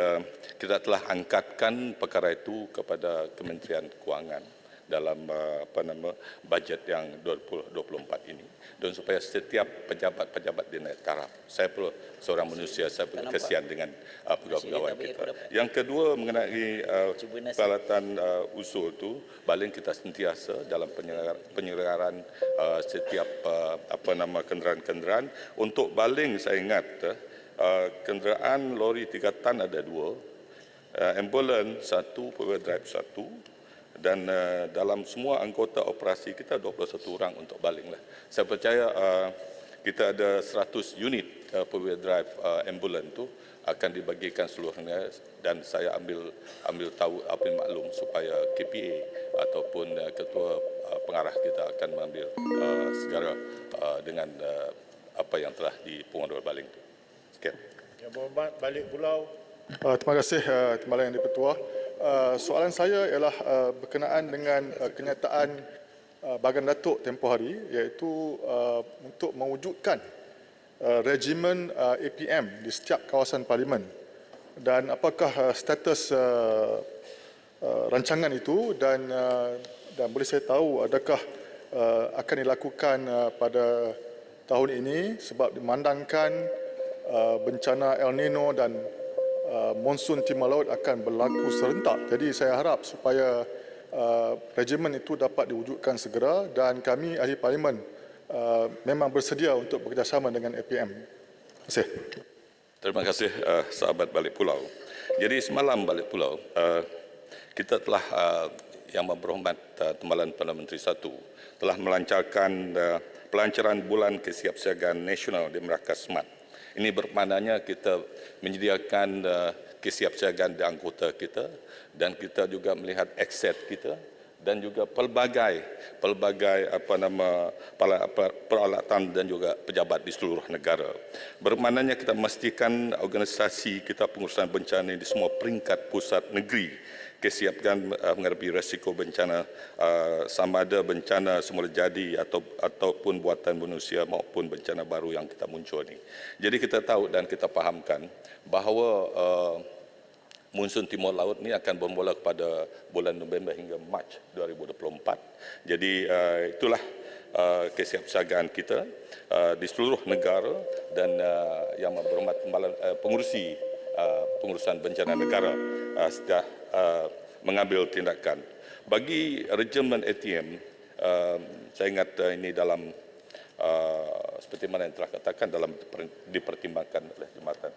kita telah angkatkan perkara itu kepada Kementerian Kewangan dalam bajet yang 2024 ini, dan supaya setiap pejabat-pejabat dinaik taraf. Saya perlu seorang manusia, saya perlu kesian dengan pegawai-pegawai kita. Yang kedua mengenai peralatan usul itu, Baling kita sentiasa dalam penyelenggaraan setiap kenderaan-kenderaan. Untuk Baling saya ingat kenderaan lori 3 tan ada 2, ambulan 1, four-wheel drive 1. Dan dalam semua anggota operasi kita 21 orang untuk Baling lah. Saya percaya kita ada 100 unit four-wheel drive ambulan tu akan dibagikan seluruhnya, dan saya ambil tahu maklum supaya KPA ataupun ketua pengarah kita akan mengambil segera dengan apa yang telah dipengaruhi Baling tu. Sekian. Yang Berhormat Balik Pulau. Terima kasih Timbalan Yang di-Pertua. Soalan saya ialah berkenaan dengan kenyataan Bagan Datuk tempoh hari, iaitu untuk mewujudkan regimen APM di setiap kawasan parlimen. Dan apakah status rancangan itu, dan boleh saya tahu adakah akan dilakukan pada tahun ini sebab dimandangkan bencana El Nino dan monsun timur laut akan berlaku serentak. Jadi saya harap supaya regimen itu dapat diwujudkan segera, dan kami ahli parlimen memang bersedia untuk bekerjasama dengan APM. Terima kasih. Terima kasih sahabat Balik Pulau. Jadi semalam Balik Pulau kita telah yang berhormat Timbalan Perdana Menteri 1 telah melancarkan pelancaran bulan kesiapsiagaan nasional di Markas Smart. Ini bermaknanya kita menyediakan kesiapsiagaan di anggota kita, dan kita juga melihat aset kita dan juga pelbagai peralatan dan juga pejabat di seluruh negara. Bermaknanya kita memastikan organisasi kita pengurusan bencana di semua peringkat pusat negeri kesiapkan menghadapi risiko bencana, sama ada bencana semula jadi ataupun buatan manusia maupun bencana baru yang kita muncul ini. Jadi kita tahu dan kita fahamkan bahawa monsun timur laut ini akan bermula pada bulan November hingga Mac 2024. Jadi itulah kesiapsiagaan kita di seluruh negara, dan yang berhormat pengurusi pengurusan bencana negara sudah mengambil tindakan. Bagi regimen ATM, saya ingat ini dalam seperti mana yang telah katakan dalam dipertimbangkan oleh Jabatan,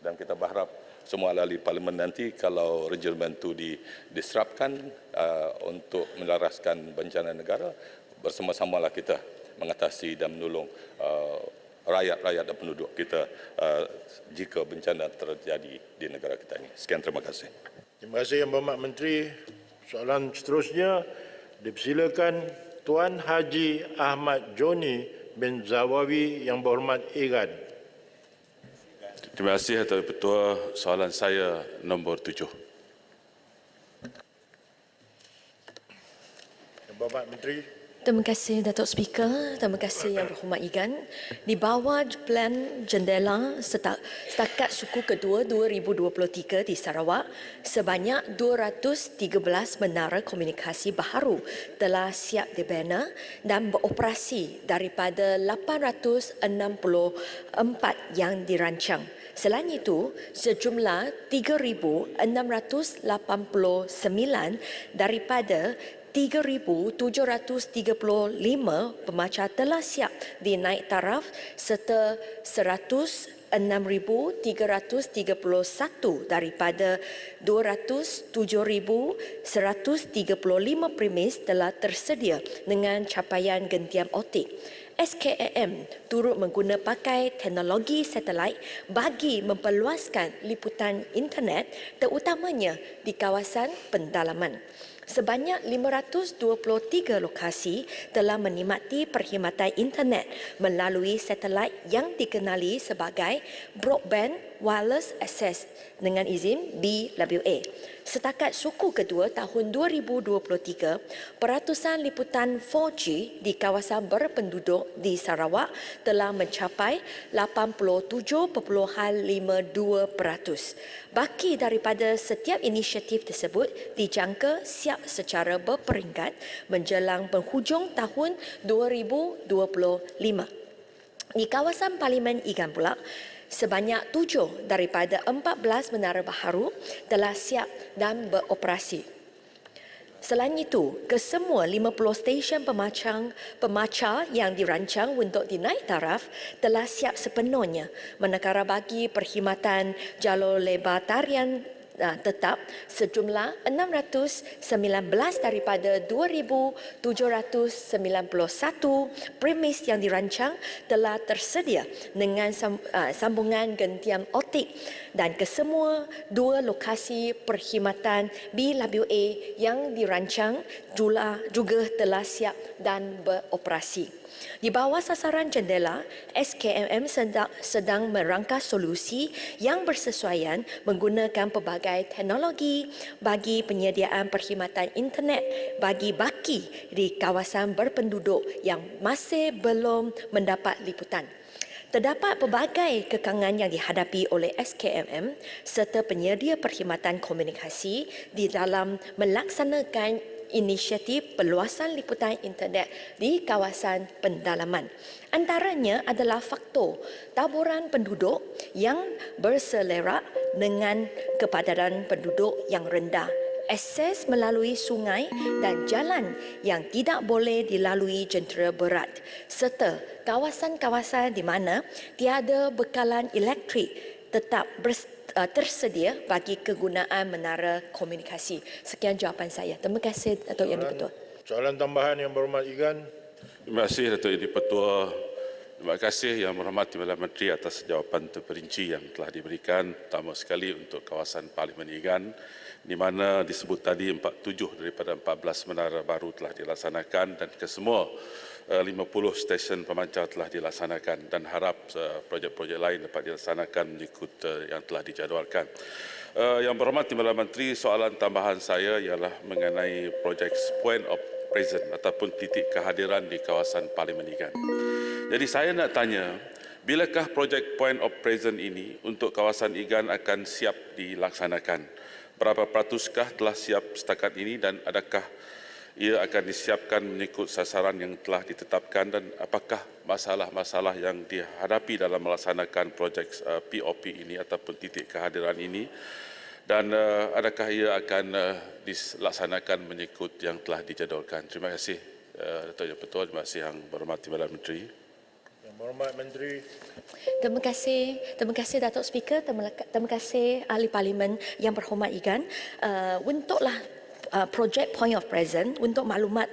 dan kita berharap semua ahli parlimen nanti kalau regimen itu diserapkan untuk melaraskan bencana negara, bersama-samalah kita mengatasi dan menolong rakyat-rakyat dan penduduk kita jika bencana terjadi di negara kita ini. Sekian, terima kasih. Terima kasih Yang Berhormat Menteri. Soalan seterusnya dipersilakan Tuan Haji Ahmad Joni bin Zawawi Yang Berhormat Iran. Terima kasih Tuan Ketua. Soalan saya nombor 7. Yang Berhormat Menteri. Terima kasih Datuk Speaker, terima kasih Yang Berhormat Igan. Di bawah Plan Jendela setakat suku kedua 2023 di Sarawak, sebanyak 213 menara komunikasi baharu telah siap dibina dan beroperasi daripada 864 yang dirancang. Selain itu, sejumlah 3,689 daripada 3,735 pemacar telah siap dinaik taraf serta 6,331 daripada 207,135 premis telah tersedia dengan capaian gentian optik. SKAM turut mengguna pakai teknologi satelit bagi memperluaskan liputan internet terutamanya di kawasan pendalaman. Sebanyak 523 lokasi telah menikmati perkhidmatan internet melalui satelit yang dikenali sebagai Broadband Wireless Access dengan izin BWA. Setakat suku kedua tahun 2023, peratusan liputan 4G di kawasan berpenduduk di Sarawak telah mencapai 87.52%. Baki daripada setiap inisiatif tersebut dijangka siap secara berperingkat menjelang penghujung tahun 2025. Di kawasan Parlimen Igan pula, sebanyak 7 daripada 14 menara baharu telah siap dan beroperasi. Selain itu, kesemua 50 stesen pemacar yang dirancang untuk dinaik taraf telah siap sepenuhnya manakala bagi perkhidmatan jalur lebar tarian tetap sejumlah 619 daripada 2,791 premis yang dirancang telah tersedia dengan sambungan gentian optik dan kesemua 2 lokasi perkhidmatan BWA yang dirancang juga telah siap dan beroperasi. Di bawah sasaran jendela, SKMM sedang merangka solusi yang bersesuaian menggunakan pelbagai teknologi bagi penyediaan perkhidmatan internet bagi baki di kawasan berpenduduk yang masih belum mendapat liputan. Terdapat pelbagai kekangan yang dihadapi oleh SKMM serta penyedia perkhidmatan komunikasi di dalam melaksanakan inisiatif perluasan liputan internet di kawasan pendalaman. Antaranya adalah faktor taburan penduduk yang berselerak dengan kepadatan penduduk yang rendah, akses melalui sungai dan jalan yang tidak boleh dilalui jentera berat, serta kawasan-kawasan di mana tiada bekalan elektrik tetap tersedia bagi kegunaan menara komunikasi. Sekian jawapan saya. Terima kasih Datuk Yang di-Pertua. Soalan tambahan Yang Berhormat Igan. Terima kasih Datuk Yang di-Pertua. Terima kasih Yang Berhormat Timbalan Menteri atas jawapan terperinci yang telah diberikan, terutama sekali untuk kawasan Parlimen Igan, di mana disebut tadi 47 daripada 14 menara baru telah dilaksanakan dan kesemua 50 stesen pemancar telah dilaksanakan dan harap projek-projek lain dapat dilaksanakan mengikut yang telah dijadualkan. Yang Berhormat Timbalan Menteri, soalan tambahan saya ialah mengenai projek Point of Presence ataupun titik kehadiran di kawasan Parlimen Igan. Jadi saya nak tanya, bilakah projek Point of Presence ini untuk kawasan Igan akan siap dilaksanakan? Berapa peratuskah telah siap setakat ini dan adakah ia akan disiapkan mengikut sasaran yang telah ditetapkan dan apakah masalah-masalah yang dihadapi dalam melaksanakan projek POP ini ataupun titik kehadiran ini dan adakah ia akan dilaksanakan mengikut yang telah dijadualkan. Terima kasih Datuk Yang Pertua, terima kasih Yang Berhormat Timbalan Menteri. Yang Berhormat Menteri. Terima kasih Datuk Speaker, terima kasih Ahli Parlimen Yang Berhormat Igan. Untuklah projek Point of Presence, untuk maklumat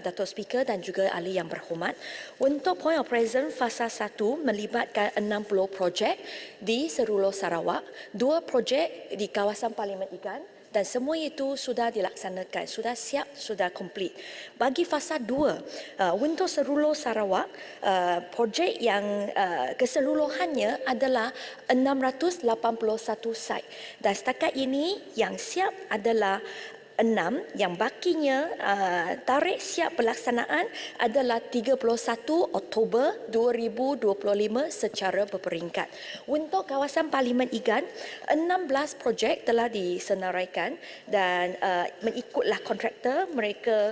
Datuk Speaker dan juga ahli yang berhormat, untuk Point of Presence fasa 1 melibatkan 60 projek di seluruh Sarawak, 2 projek di kawasan Parlimen Igan dan semua itu sudah dilaksanakan, sudah siap, sudah komplit. Bagi fasa 2, untuk seluruh Sarawak, projek yang keseluruhannya adalah 681 site dan setakat ini yang siap adalah 6 yang bakinya tarikh siap pelaksanaan adalah 31 Oktober 2025 secara berperingkat. Untuk kawasan Parlimen Igan, 16 projek telah disenaraikan dan mengikutlah kontraktor mereka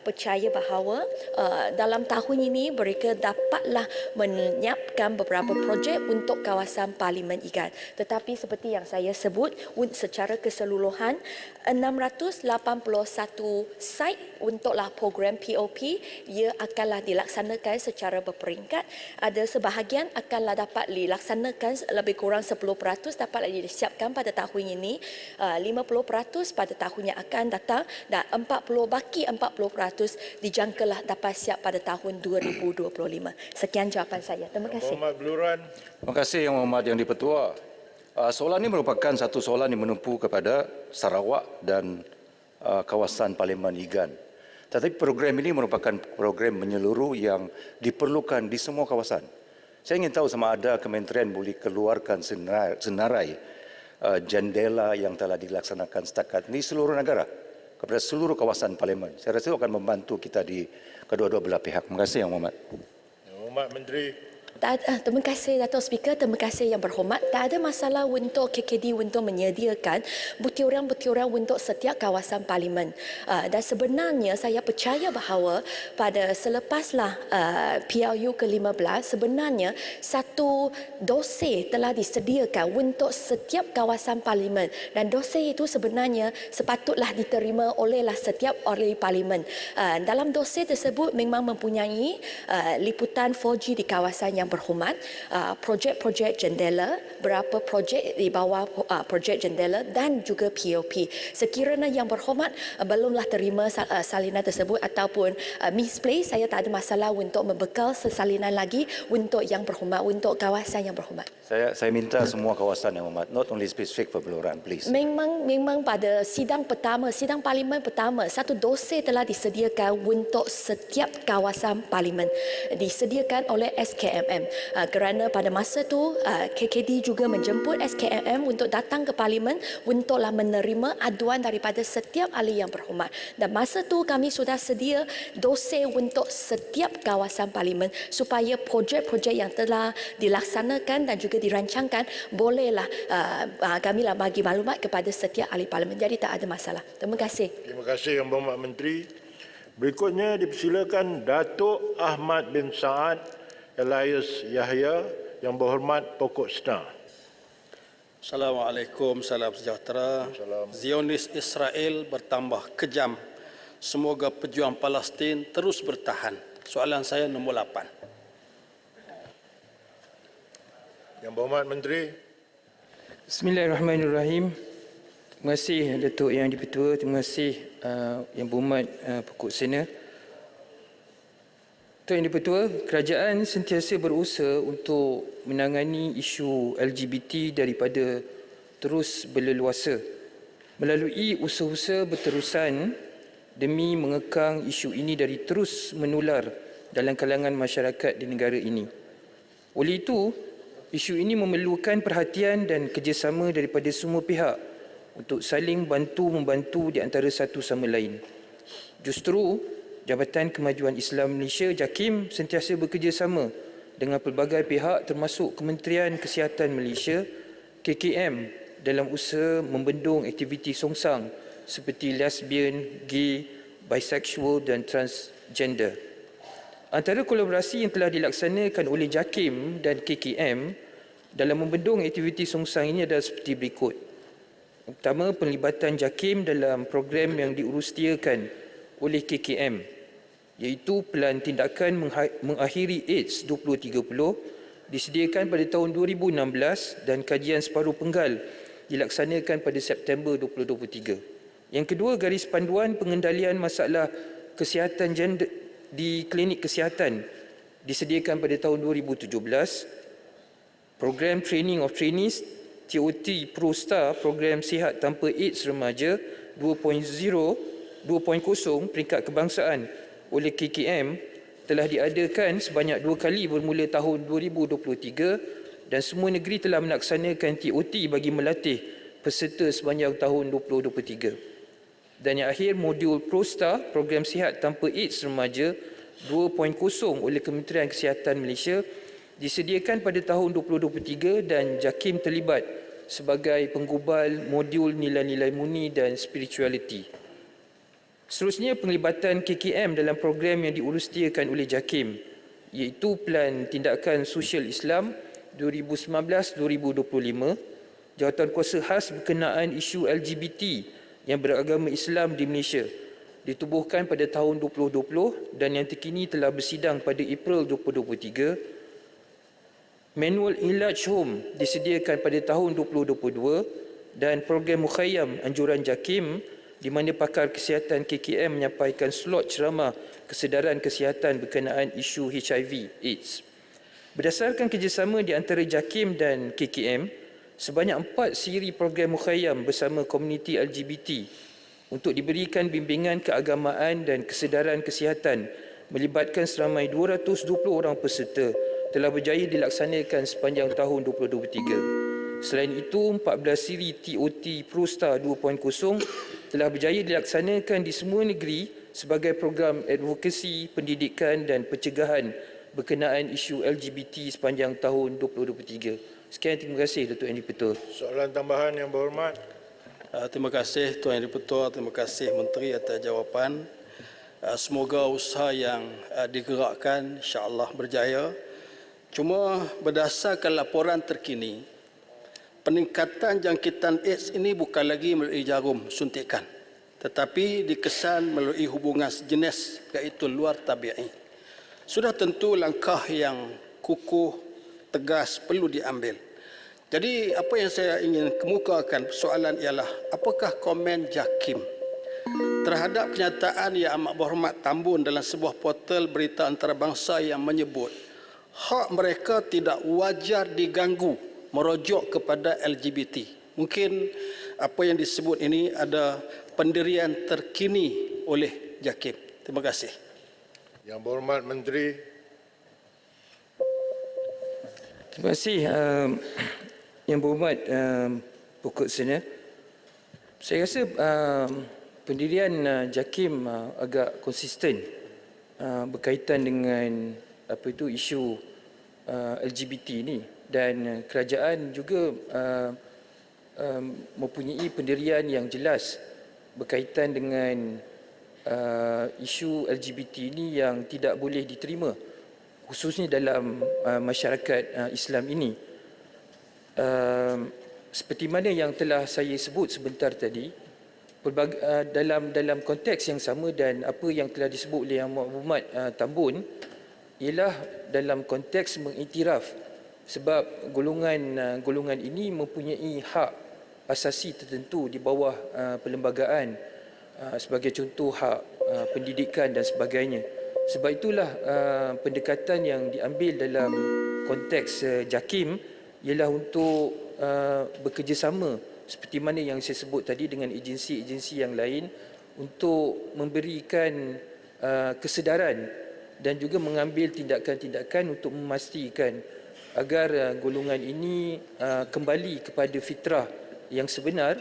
percaya bahawa dalam tahun ini mereka dapatlah menyiapkan beberapa projek untuk kawasan Parlimen Igan. Tetapi seperti yang saya sebut, secara keseluruhan 681 site untuklah program POP ia akanlah dilaksanakan secara berperingkat. Ada sebahagian akanlah dapat dilaksanakan lebih kurang 10% dapatlah disiapkan pada tahun ini, 50% pada tahun yang akan datang dan 40% dijangkalah dapat siap pada tahun 2025. Sekian jawapan saya. Terima kasih. Terima kasih Yang Berhormat Yang di-Pertua. Soalan ini merupakan satu soalan yang menumpu kepada Sarawak dan kawasan Parlimen Igan. Tetapi program ini merupakan program menyeluruh yang diperlukan di semua kawasan. Saya ingin tahu sama ada kementerian boleh keluarkan senarai jendela yang telah dilaksanakan setakat ini seluruh negara kepada seluruh kawasan Parlimen. Saya rasa itu akan membantu kita di kedua-dua belah pihak. Terima kasih Yang Berhormat. Yang Berhormat Menteri. Terima kasih Datuk Speaker, terima kasih Yang Berhormat. Tak ada masalah untuk KKD untuk menyediakan butiran-butiran untuk setiap kawasan Parlimen. Dan sebenarnya saya percaya bahawa pada selepaslah PRU ke-15 sebenarnya satu dossier telah disediakan untuk setiap kawasan Parlimen dan dossier itu sebenarnya sepatutlah diterima olehlah setiap ahli Parlimen. Dalam dossier tersebut memang mempunyai liputan 4G di kawasan Yang Berhormat, projek-projek jendela, berapa projek di bawah projek jendela dan juga POP. Sekiranya Yang Berhormat belumlah terima salinan tersebut ataupun misplaced, saya tak ada masalah untuk membekal sesalinan lagi untuk Yang Berhormat, untuk kawasan Yang Berhormat. Saya minta semua kawasan Yang Berhormat, not only specific for Beluran, please. Memang pada sidang pertama, sidang Parlimen pertama, satu dossier telah disediakan untuk setiap kawasan Parlimen. Disediakan oleh SKMM. Kerana pada masa itu KKD juga menjemput SKMM untuk datang ke Parlimen untuklah menerima aduan daripada setiap ahli Yang Berhormat. Dan masa itu kami sudah sedia dossier untuk setiap kawasan Parlimen supaya projek-projek yang telah dilaksanakan dan juga dirancangkan bolehlah kamilah bagi maklumat kepada setiap ahli Parlimen. Jadi tak ada masalah. Terima kasih. Terima kasih Yang Berhormat Menteri. Berikutnya dipersilakan Datuk Ahmad bin Saad Elias Yahya, Yang Berhormat Pokok Star. Assalamualaikum, salam sejahtera. Zionis Israel bertambah kejam. Semoga pejuang Palestin terus bertahan. Soalan saya nombor 8. Yang Berhormat Menteri. Bismillahirrahmanirrahim. Terima kasih Datuk Yang di-Pertua, terima kasih Yang Berhormat Pokok Sena. Datuk Yang di-Pertua, kerajaan sentiasa berusaha untuk menangani isu LGBT daripada terus berleluasa melalui usaha-usaha berterusan demi mengekang isu ini dari terus menular dalam kalangan masyarakat di negara ini. Oleh itu, isu ini memerlukan perhatian dan kerjasama daripada semua pihak untuk saling bantu-membantu di antara satu sama lain. Justru, Jabatan Kemajuan Islam Malaysia JAKIM sentiasa bekerjasama dengan pelbagai pihak termasuk Kementerian Kesihatan Malaysia KKM dalam usaha membendung aktiviti songsang seperti lesbian, gay, bisexual dan transgender. Antara kolaborasi yang telah dilaksanakan oleh JAKIM dan KKM dalam membendung aktiviti songsang ini adalah seperti berikut. Pertama, penglibatan JAKIM dalam program yang diurustiakan oleh KKM iaitu Pelan Tindakan Mengakhiri AIDS 2030 disediakan pada tahun 2016 dan kajian separuh penggal dilaksanakan pada September 2023. Yang kedua, garis panduan pengendalian masalah kesihatan gender di klinik kesihatan disediakan pada tahun 2017. Program Training of Trainees TOT Pro Star, program sihat tanpa AIDS remaja 2.0 peringkat kebangsaan oleh KKM telah diadakan sebanyak 2 kali bermula tahun 2023 dan semua negeri telah melaksanakan TOT bagi melatih peserta sepanjang tahun 2023. Dan yang akhir, modul ProStar, Program Sihat Tanpa AIDS Remaja 2.0 oleh Kementerian Kesihatan Malaysia disediakan pada tahun 2023 dan JAKIM terlibat sebagai penggubal modul nilai-nilai murni dan spirituality. Seterusnya, penglibatan KKM dalam program yang diurustiakan oleh JAKIM iaitu Plan Tindakan Sosial Islam 2019-2025, Jawatankuasa Khas berkenaan isu LGBT yang beragama Islam di Malaysia ditubuhkan pada tahun 2020 dan yang terkini telah bersidang pada April 2023. Manual Ilaj Home disediakan pada tahun 2022 dan program Mukhayyam anjuran JAKIM di mana pakar kesihatan KKM menyampaikan slot ceramah kesedaran kesihatan berkenaan isu HIV AIDS. Berdasarkan kerjasama di antara JAKIM dan KKM, sebanyak 4 siri program Mukhayyam bersama komuniti LGBT untuk diberikan bimbingan keagamaan dan kesedaran kesihatan melibatkan seramai 220 orang peserta telah berjaya dilaksanakan sepanjang tahun 2023. Selain itu, 14 siri TOT ProStar 2.0 telah berjaya dilaksanakan di semua negeri sebagai program advokasi, pendidikan dan pencegahan berkenaan isu LGBT sepanjang tahun 2023. Sekian, terima kasih Datuk Yang di-Pertua. Soalan tambahan yang berhormat. Terima kasih Tuan Yang di-Pertua, terima kasih Menteri atas jawapan. Semoga usaha yang digerakkan insya-Allah berjaya. Cuma berdasarkan laporan terkini, peningkatan jangkitan AIDS ini bukan lagi melalui jarum suntikan, tetapi dikesan melalui hubungan sejenis iaitu luar tabi'i. Sudah tentu langkah yang kukuh, tegas perlu diambil. Jadi apa yang saya ingin kemukakan soalan ialah apakah komen JAKIM terhadap kenyataan Yang Amat Berhormat Tambun dalam sebuah portal berita antarabangsa yang menyebut hak mereka tidak wajar diganggu merujuk kepada LGBT. Mungkin apa yang disebut ini ada pendirian terkini oleh JAKIM. Terima kasih. Yang Berhormat Menteri. Terima kasih Yang Berhormat Pokok Sena. Saya rasa pendirian JAKIM agak konsisten berkaitan dengan isu LGBT ini, dan kerajaan juga mempunyai pendirian yang jelas berkaitan dengan isu LGBT ini yang tidak boleh diterima khususnya dalam masyarakat Islam ini. Seperti mana yang telah saya sebut sebentar tadi, dalam konteks yang sama dan apa yang telah disebut oleh Yang Berhormat Tambun ialah dalam konteks mengiktiraf sebab golongan ini mempunyai hak asasi tertentu di bawah perlembagaan, sebagai contoh hak pendidikan dan sebagainya. Sebab itulah pendekatan yang diambil dalam konteks JAKIM ialah untuk bekerjasama seperti mana yang saya sebut tadi dengan agensi-agensi yang lain untuk memberikan kesedaran dan juga mengambil tindakan-tindakan untuk memastikan agar golongan ini kembali kepada fitrah yang sebenar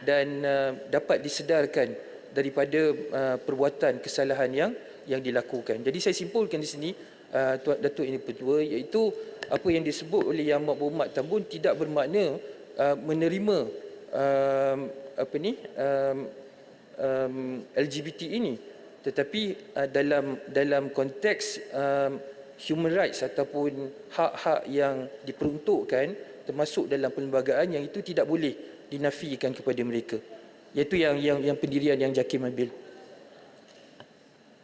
dan dapat disedarkan daripada perbuatan kesalahan yang dilakukan. Jadi saya simpulkan di sini Datuk Yang di-Pertua, iaitu apa yang disebut oleh Yang Berhormat Tambun tidak bermakna menerima LGBT ini, tetapi dalam konteks human rights ataupun hak-hak yang diperuntukkan termasuk dalam perlembagaan yang itu tidak boleh dinafikan kepada mereka. Iaitu yang pendirian yang JAKIM ambil.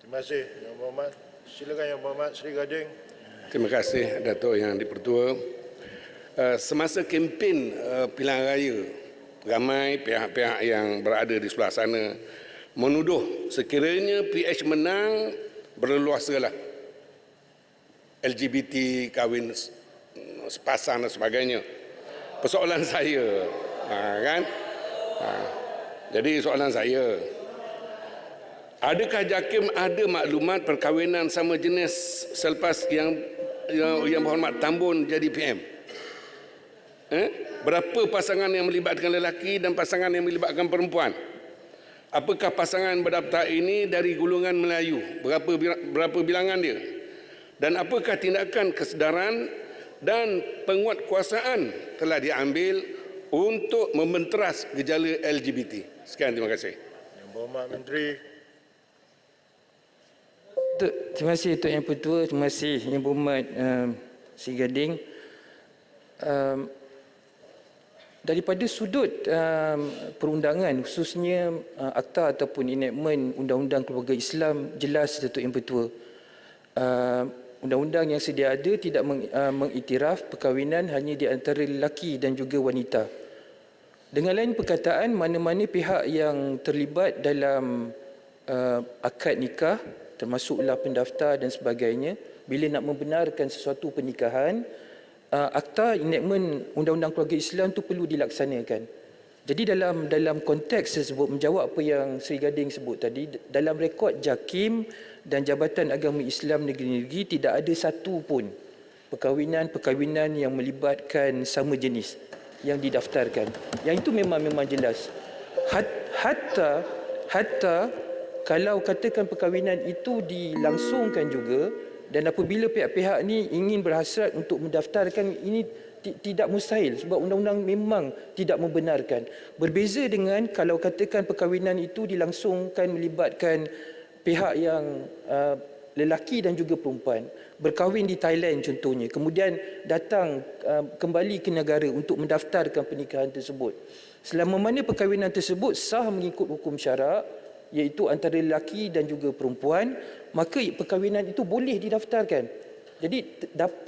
Terima kasih Yang Berhormat. Silakan Yang Berhormat Seri Gading. Terima kasih Datuk Yang di-Pertua. Semasa kempen pilihan raya, ramai pihak-pihak yang berada di sebelah sana menuduh sekiranya PH menang berleluasalah LGBT kahwin sepasang dan sebagainya. Persoalan saya, jadi soalan saya, adakah JAKIM ada maklumat perkahwinan sama jenis selepas yang Berhormat Tambun jadi PM? Berapa pasangan yang melibatkan lelaki dan pasangan yang melibatkan perempuan? Apakah pasangan berdaftar ini dari golongan Melayu? Berapa bilangan dia? Dan apakah tindakan kesedaran dan penguatkuasaan telah diambil untuk membenteras gejala LGBT? Sekian, terima kasih. Yang Berhormat Menteri. Terima kasih Tuan Yang Pertua, terima kasih Yang Berhormat Sri Gading. Daripada sudut perundangan, khususnya akta ataupun enactment Undang-Undang Keluarga Islam, jelas Datuk Yang Pertua. Undang-undang yang sedia ada tidak mengiktiraf perkahwinan hanya di antara lelaki dan juga wanita. Dengan lain perkataan, mana-mana pihak yang terlibat dalam akad nikah, termasuklah pendaftar dan sebagainya, bila nak membenarkan sesuatu pernikahan, akta enactment Undang-Undang Keluarga Islam itu perlu dilaksanakan. Jadi dalam konteks tersebut, menjawab apa yang Sri Gading sebut tadi, dalam rekod JAKIM dan Jabatan Agama Islam Negeri-Negeri tidak ada satu pun perkahwinan yang melibatkan sama jenis yang didaftarkan. Yang itu memang jelas. Hatta kalau katakan perkahwinan itu dilangsungkan juga, dan apabila pihak-pihak ni ingin berhasrat untuk mendaftarkan, ini tidak mustahil sebab undang-undang memang tidak membenarkan. Berbeza dengan kalau katakan perkahwinan itu dilangsungkan melibatkan pihak yang lelaki dan juga perempuan, berkahwin di Thailand contohnya, kemudian datang kembali ke negara untuk mendaftarkan pernikahan tersebut. Selama mana perkahwinan tersebut sah mengikut hukum syarak, iaitu antara lelaki dan juga perempuan, maka perkahwinan itu boleh didaftarkan. Jadi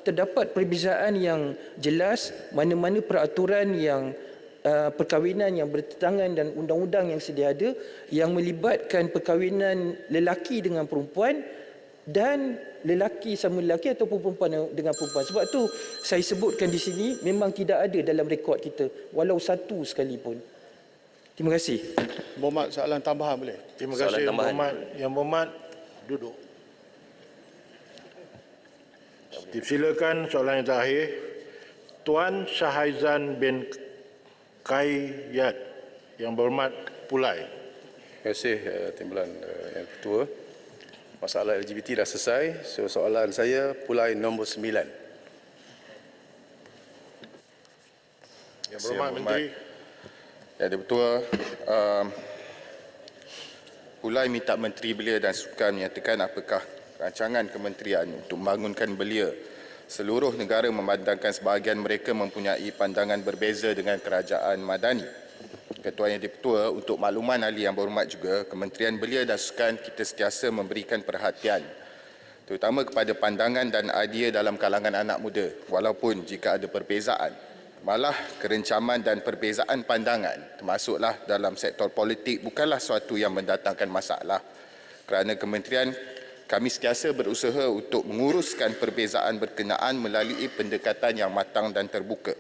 terdapat perbezaan yang jelas mana-mana peraturan yang perkahwinan yang bertentangan dan undang-undang yang sedia ada yang melibatkan perkahwinan lelaki dengan perempuan dan lelaki sama lelaki ataupun perempuan dengan perempuan. Sebab tu saya sebutkan di sini memang tidak ada dalam rekod kita walau satu sekalipun. Terima kasih. Berhormat, soalan tambahan boleh? Terima kasih Yang Berhormat, duduk. Silakan soalan yang terakhir. Tuan Syahaizan bin Kayyad, Yang Berhormat Pulai. Terima kasih Timbalan Yang Ketua. Masalah LGBT dah selesai. So, soalan saya Pulai nombor 9. Yang Berhormat Menteri. Ya, Ketua, Pulai minta Menteri Belia dan Sukan menyatakan apakah rancangan kementerian untuk membangunkan belia seluruh negara memandangkan sebahagian mereka mempunyai pandangan berbeza dengan kerajaan Madani. Ketua Yang Dipertua, untuk makluman ahli yang berhormat juga, Kementerian Belia dan Sukan kita sentiasa memberikan perhatian terutama kepada pandangan dan idea dalam kalangan anak muda walaupun jika ada perbezaan. Malah kerencaman dan perbezaan pandangan termasuklah dalam sektor politik bukanlah suatu yang mendatangkan masalah. Kerana kementerian kami sentiasa berusaha untuk menguruskan perbezaan berkenaan melalui pendekatan yang matang dan terbuka.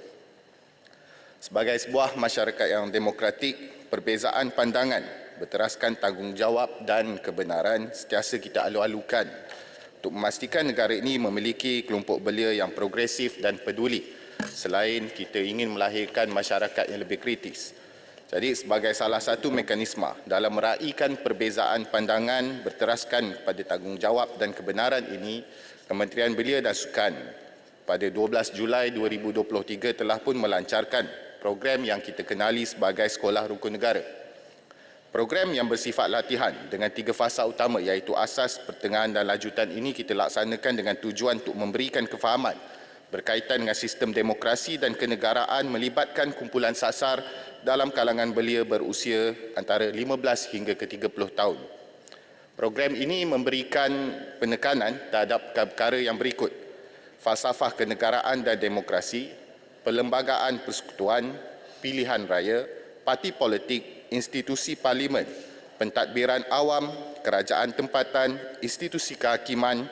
Sebagai sebuah masyarakat yang demokratik, perbezaan pandangan berteraskan tanggungjawab dan kebenaran sentiasa kita alu-alukan untuk memastikan negara ini memiliki kelompok belia yang progresif dan peduli. Selain kita ingin melahirkan masyarakat yang lebih kritis. Jadi sebagai salah satu mekanisme dalam meraihkan perbezaan pandangan berteraskan pada tanggungjawab dan kebenaran ini, Kementerian Belia dan Sukan pada 12 Julai 2023 telah pun melancarkan program yang kita kenali sebagai Sekolah Rukun Negara. Program yang bersifat latihan dengan 3 fasa utama iaitu asas, pertengahan dan lanjutan ini kita laksanakan dengan tujuan untuk memberikan kefahaman berkaitan dengan sistem demokrasi dan kenegaraan melibatkan kumpulan sasar dalam kalangan belia berusia antara 15 hingga ke 30 tahun. Program ini memberikan penekanan terhadap perkara yang berikut: falsafah kenegaraan dan demokrasi, perlembagaan persekutuan, pilihan raya, parti politik, institusi parlimen, pentadbiran awam, kerajaan tempatan, institusi kehakiman,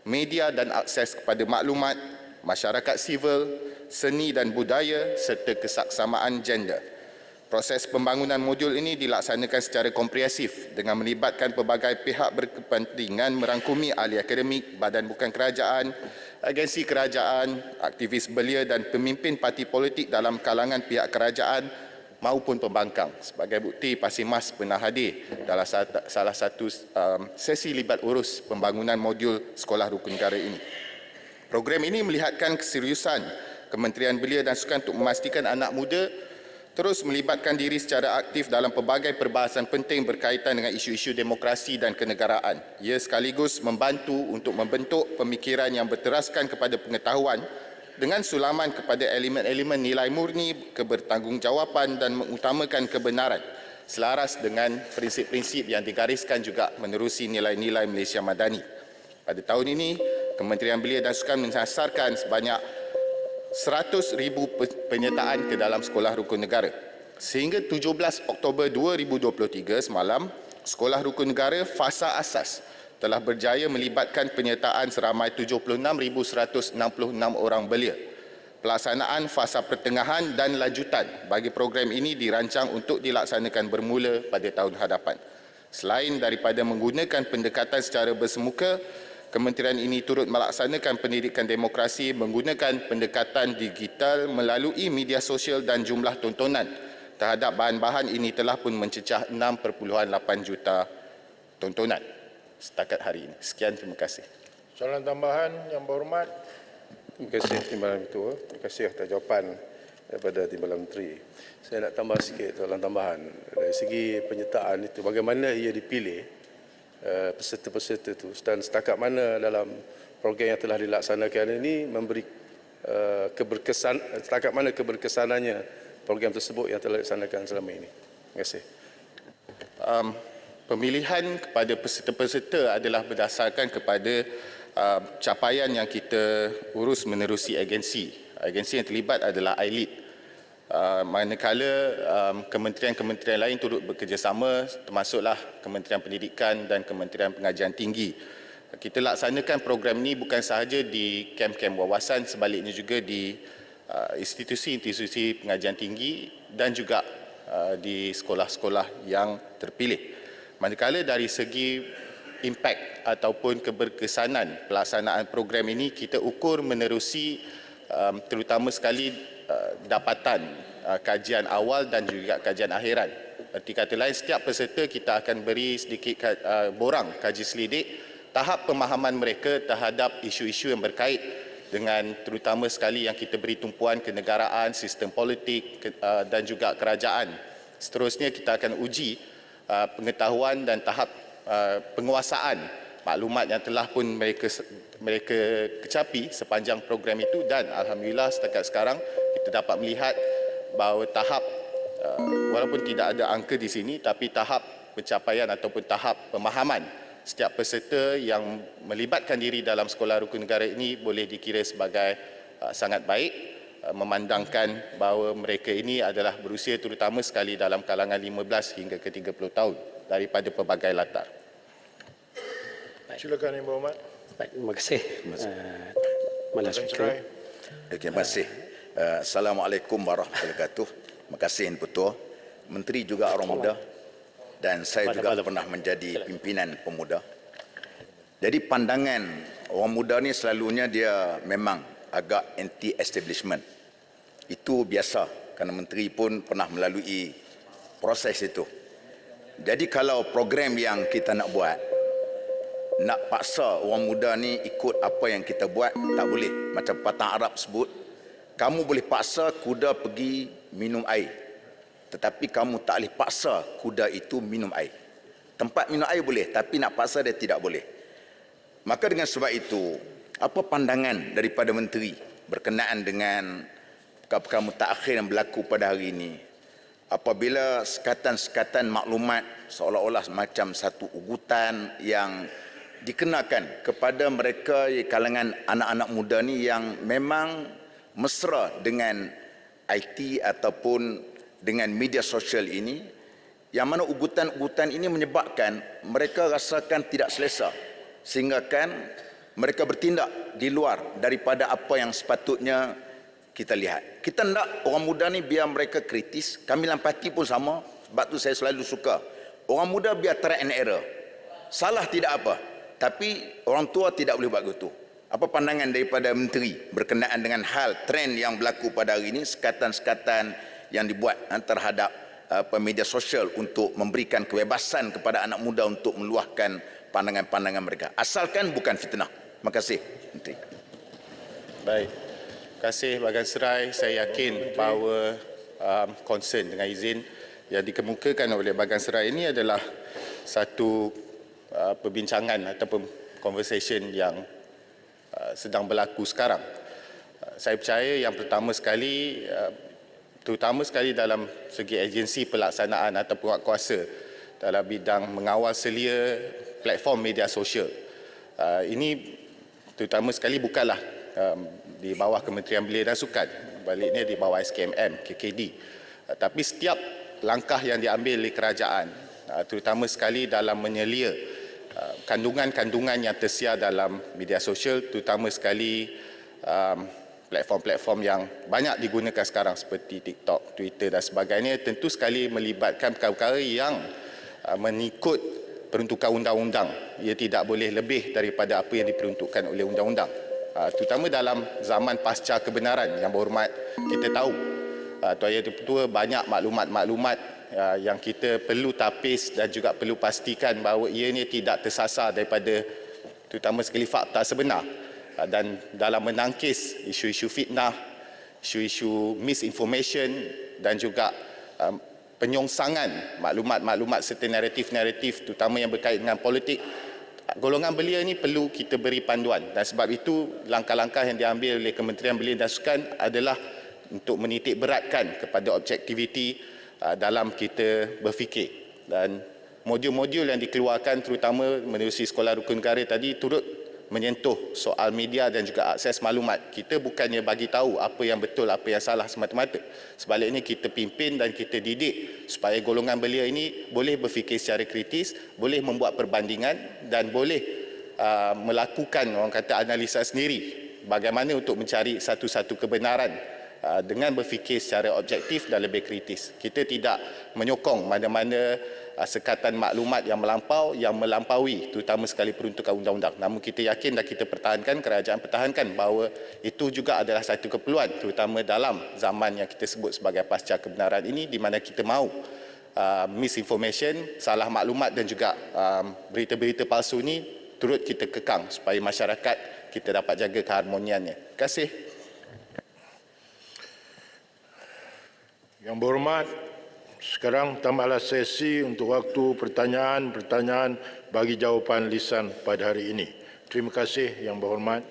media dan akses kepada maklumat, masyarakat sivil, seni dan budaya serta kesaksamaan gender. Proses pembangunan modul ini dilaksanakan secara komprehensif dengan melibatkan pelbagai pihak berkepentingan merangkumi ahli akademik, badan bukan kerajaan, agensi kerajaan, aktivis belia dan pemimpin parti politik dalam kalangan pihak kerajaan maupun pembangkang. Sebagai bukti, Pasir Mas pernah hadir dalam salah satu sesi libat urus pembangunan modul sekolah rukun negara ini. Program ini melihatkan keseriusan Kementerian Belia dan Sukan untuk memastikan anak muda terus melibatkan diri secara aktif dalam pelbagai perbahasan penting berkaitan dengan isu-isu demokrasi dan kenegaraan. Ia sekaligus membantu untuk membentuk pemikiran yang berteraskan kepada pengetahuan dengan sulaman kepada elemen-elemen nilai murni, kebertanggungjawatan dan mengutamakan kebenaran selaras dengan prinsip-prinsip yang digariskan juga menerusi nilai-nilai Malaysia Madani. Pada tahun ini, Kementerian Belia dan Sukan menyasarkan sebanyak 100,000 penyertaan ke dalam sekolah rukun negara. Sehingga 17 Oktober 2023 semalam, sekolah rukun negara fasa asas telah berjaya melibatkan penyertaan seramai 76,166 orang belia. Pelaksanaan fasa pertengahan dan lanjutan bagi program ini dirancang untuk dilaksanakan bermula pada tahun hadapan. Selain daripada menggunakan pendekatan secara bersemuka, Kementerian ini turut melaksanakan pendidikan demokrasi menggunakan pendekatan digital melalui media sosial dan jumlah tontonan terhadap bahan-bahan ini telah pun mencecah 6.8 juta tontonan setakat hari ini. Sekian, terima kasih. Soalan tambahan yang berhormat. Terima kasih Timbalan Ketua. Terima kasih atas jawapan daripada Timbalan Menteri. Saya nak tambah sikit soalan tambahan. Dari segi penyertaan itu, bagaimana ia dipilih peserta-peserta itu dan setakat mana dalam program yang telah dilaksanakan ini memberi setakat mana keberkesanannya program tersebut yang telah dilaksanakan selama ini. Terima kasih. Pemilihan kepada peserta-peserta adalah berdasarkan kepada capaian yang kita urus menerusi agensi. Agensi yang terlibat adalah ILEAD. Manakala kementerian-kementerian lain turut bekerjasama, termasuklah Kementerian Pendidikan dan Kementerian Pengajian Tinggi. Kita laksanakan program ini bukan sahaja di kem-kem wawasan, sebaliknya juga di institusi-institusi pengajian tinggi dan juga di sekolah-sekolah yang terpilih. Manakala dari segi impak ataupun keberkesanan pelaksanaan program ini, kita ukur menerusi terutama sekali dapatan kajian awal dan juga kajian akhiran. Erti kata lain, setiap peserta kita akan beri sedikit borang kaji selidik tahap pemahaman mereka terhadap isu-isu yang berkait dengan terutama sekali yang kita beri tumpuan kenegaraan, sistem politik dan juga kerajaan. Seterusnya kita akan uji pengetahuan dan tahap penguasaan maklumat yang telah pun mereka kecapi sepanjang program itu, dan alhamdulillah setakat sekarang kita dapat melihat bahawa tahap walaupun tidak ada angka di sini, tapi tahap pencapaian ataupun tahap pemahaman setiap peserta yang melibatkan diri dalam sekolah rukun negara ini boleh dikira sebagai sangat baik, memandangkan bahawa mereka ini adalah berusia terutama sekali dalam kalangan 15 hingga ke 30 tahun daripada pelbagai latar. Silakan Yang Berhormat. Baik, terima kasih. Malam Speaker. Terima kasih. Assalamualaikum warahmatullahi wabarakatuh. Terima kasih Yang Ketua. Menteri juga orang muda dan saya juga pernah menjadi pimpinan pemuda. Jadi pandangan orang muda ni selalunya dia memang agak anti-establishment. Itu biasa kerana Menteri pun pernah melalui proses itu. Jadi kalau program yang kita nak buat, nak paksa orang muda ni ikut apa yang kita buat, tak boleh. Macam patah Arab sebut, kamu boleh paksa kuda pergi minum air, tetapi kamu tak boleh paksa kuda itu minum air. Tempat minum air boleh, tapi nak paksa dia tidak boleh. Maka dengan sebab itu, apa pandangan daripada Menteri berkenaan dengan perkara mutakhir yang berlaku pada hari ini? Apabila sekatan-sekatan maklumat seolah-olah macam satu ugutan yang dikenakan kepada mereka kalangan anak-anak muda ni yang memang mesra dengan IT ataupun dengan media sosial ini, yang mana ugutan-ugutan ini menyebabkan mereka rasakan tidak selesa, sehingga kan mereka bertindak di luar daripada apa yang sepatutnya kita lihat. Kita nak orang muda ni biar mereka kritis, kami dalam parti pun sama, sebab tu saya selalu suka orang muda biar try and error. Salah tidak apa, tapi orang tua tidak boleh buat begitu. Apa pandangan daripada Menteri berkenaan dengan hal trend yang berlaku pada hari ini, sekatan-sekatan yang dibuat terhadap media sosial untuk memberikan kebebasan kepada anak muda untuk meluahkan pandangan-pandangan mereka. Asalkan bukan fitnah. Terima kasih, Menteri. Baik. Terima kasih Bagan Serai. Saya yakin bahawa concern dengan izin yang dikemukakan oleh Bagan Serai ini adalah satu perbincangan ataupun conversation yang sedang berlaku sekarang. Saya percaya yang pertama sekali, terutama sekali dalam segi agensi pelaksanaan atau penguatkuasa dalam bidang mengawal selia platform media sosial. Ini terutama sekali bukanlah di bawah Kementerian Belia dan Sukan, baliknya di bawah SKMM, KKD. Tapi setiap langkah yang diambil oleh kerajaan, terutama sekali dalam menyelia kandungan-kandungan yang tersiar dalam media sosial, terutama sekali platform-platform yang banyak digunakan sekarang seperti TikTok, Twitter dan sebagainya, tentu sekali melibatkan perkara-perkara yang mengikut peruntukan undang-undang. Ia tidak boleh lebih daripada apa yang diperuntukkan oleh undang-undang. Terutama dalam zaman pasca kebenaran yang berhormat, kita tahu Tuan Yang Dipertua banyak maklumat-maklumat yang kita perlu tapis dan juga perlu pastikan bahawa ianya tidak tersasar daripada terutama sekali fakta sebenar. Dan dalam menangkis isu-isu fitnah, isu-isu misinformation dan juga penyongsangan maklumat-maklumat serta naratif-naratif terutama yang berkait dengan politik, golongan belia ini perlu kita beri panduan. Dan sebab itu langkah-langkah yang diambil oleh Kementerian Belia dan Sukan adalah untuk menitik beratkan kepada objektiviti dalam kita berfikir. Dan modul-modul yang dikeluarkan terutama menerusi Sekolah Rukun Negara tadi turut menyentuh soal media dan juga akses maklumat. Kita bukannya bagi tahu apa yang betul, apa yang salah semata-mata. Sebaliknya kita pimpin dan kita didik supaya golongan belia ini boleh berfikir secara kritis, boleh membuat perbandingan dan boleh melakukan orang kata analisa sendiri bagaimana untuk mencari satu-satu kebenaran dengan berfikir secara objektif dan lebih kritis. Kita tidak menyokong mana-mana sekatan maklumat yang melampaui terutama sekali peruntukan undang-undang. Namun kita yakin dan kita pertahankan, kerajaan pertahankan bahawa itu juga adalah satu keperluan terutama dalam zaman yang kita sebut sebagai pasca kebenaran ini, di mana kita mahu misinformation, salah maklumat dan juga berita-berita palsu ini turut kita kekang supaya masyarakat kita dapat jaga keharmoniannya. Terima kasih. Yang berhormat, sekarang tambahlah sesi untuk waktu pertanyaan-pertanyaan bagi jawapan lisan pada hari ini. Terima kasih Yang Berhormat.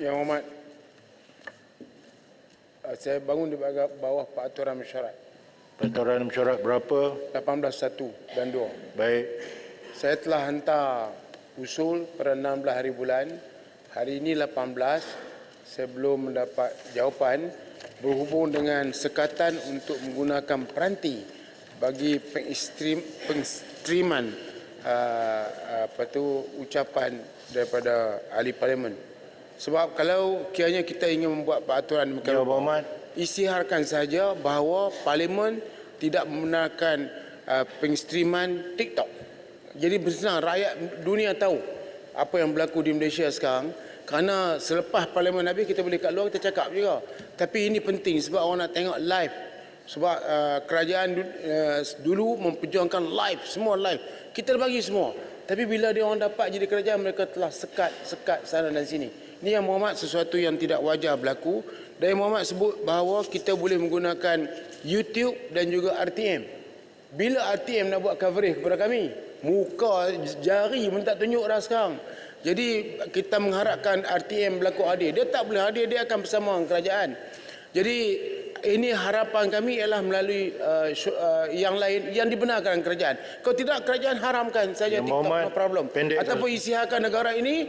Yang Hormat, saya bangun di bawah peraturan mesyuarat. Peraturan mesyuarat berapa? 18.1 dan 2. Baik. Saya telah hantar usul pada 16 hari bulan. Hari ini 18. Saya belum mendapat jawapan berhubung dengan sekatan untuk menggunakan peranti bagi pengekstriman ucapan daripada ahli parlimen. Sebab kalau kiranya kita ingin membuat peraturan demikian, isytiharkan saja bahawa parlimen tidak membenarkan pengekstriman TikTok. Jadi bersenang rakyat dunia tahu apa yang berlaku di Malaysia sekarang. Kerana selepas parlimen habis kita boleh kat luar kita cakap juga. Tapi ini penting sebab orang nak tengok live. Sebab kerajaan dulu memperjuangkan live, semua live. Kita dah bagi semua. Tapi bila dia orang dapat jadi kerajaan, mereka telah sekat sana dan sini. Ini yang Muhammad sesuatu yang tidak wajar berlaku. Dan Muhammad sebut bahawa kita boleh menggunakan YouTube dan juga RTM. Bila RTM nak buat coverage kepada kami? Muka jari pun tak tunjuk dah sekarang. Jadi kita mengharapkan RTM berlaku hadir. Dia tak boleh hadir, dia akan bersama dengan kerajaan. Jadi ini harapan kami ialah melalui yang lain yang dibenarkan kerajaan. Kalau tidak, kerajaan haramkan saja TikTok, no problem. Ataupun isytiharkan negara ini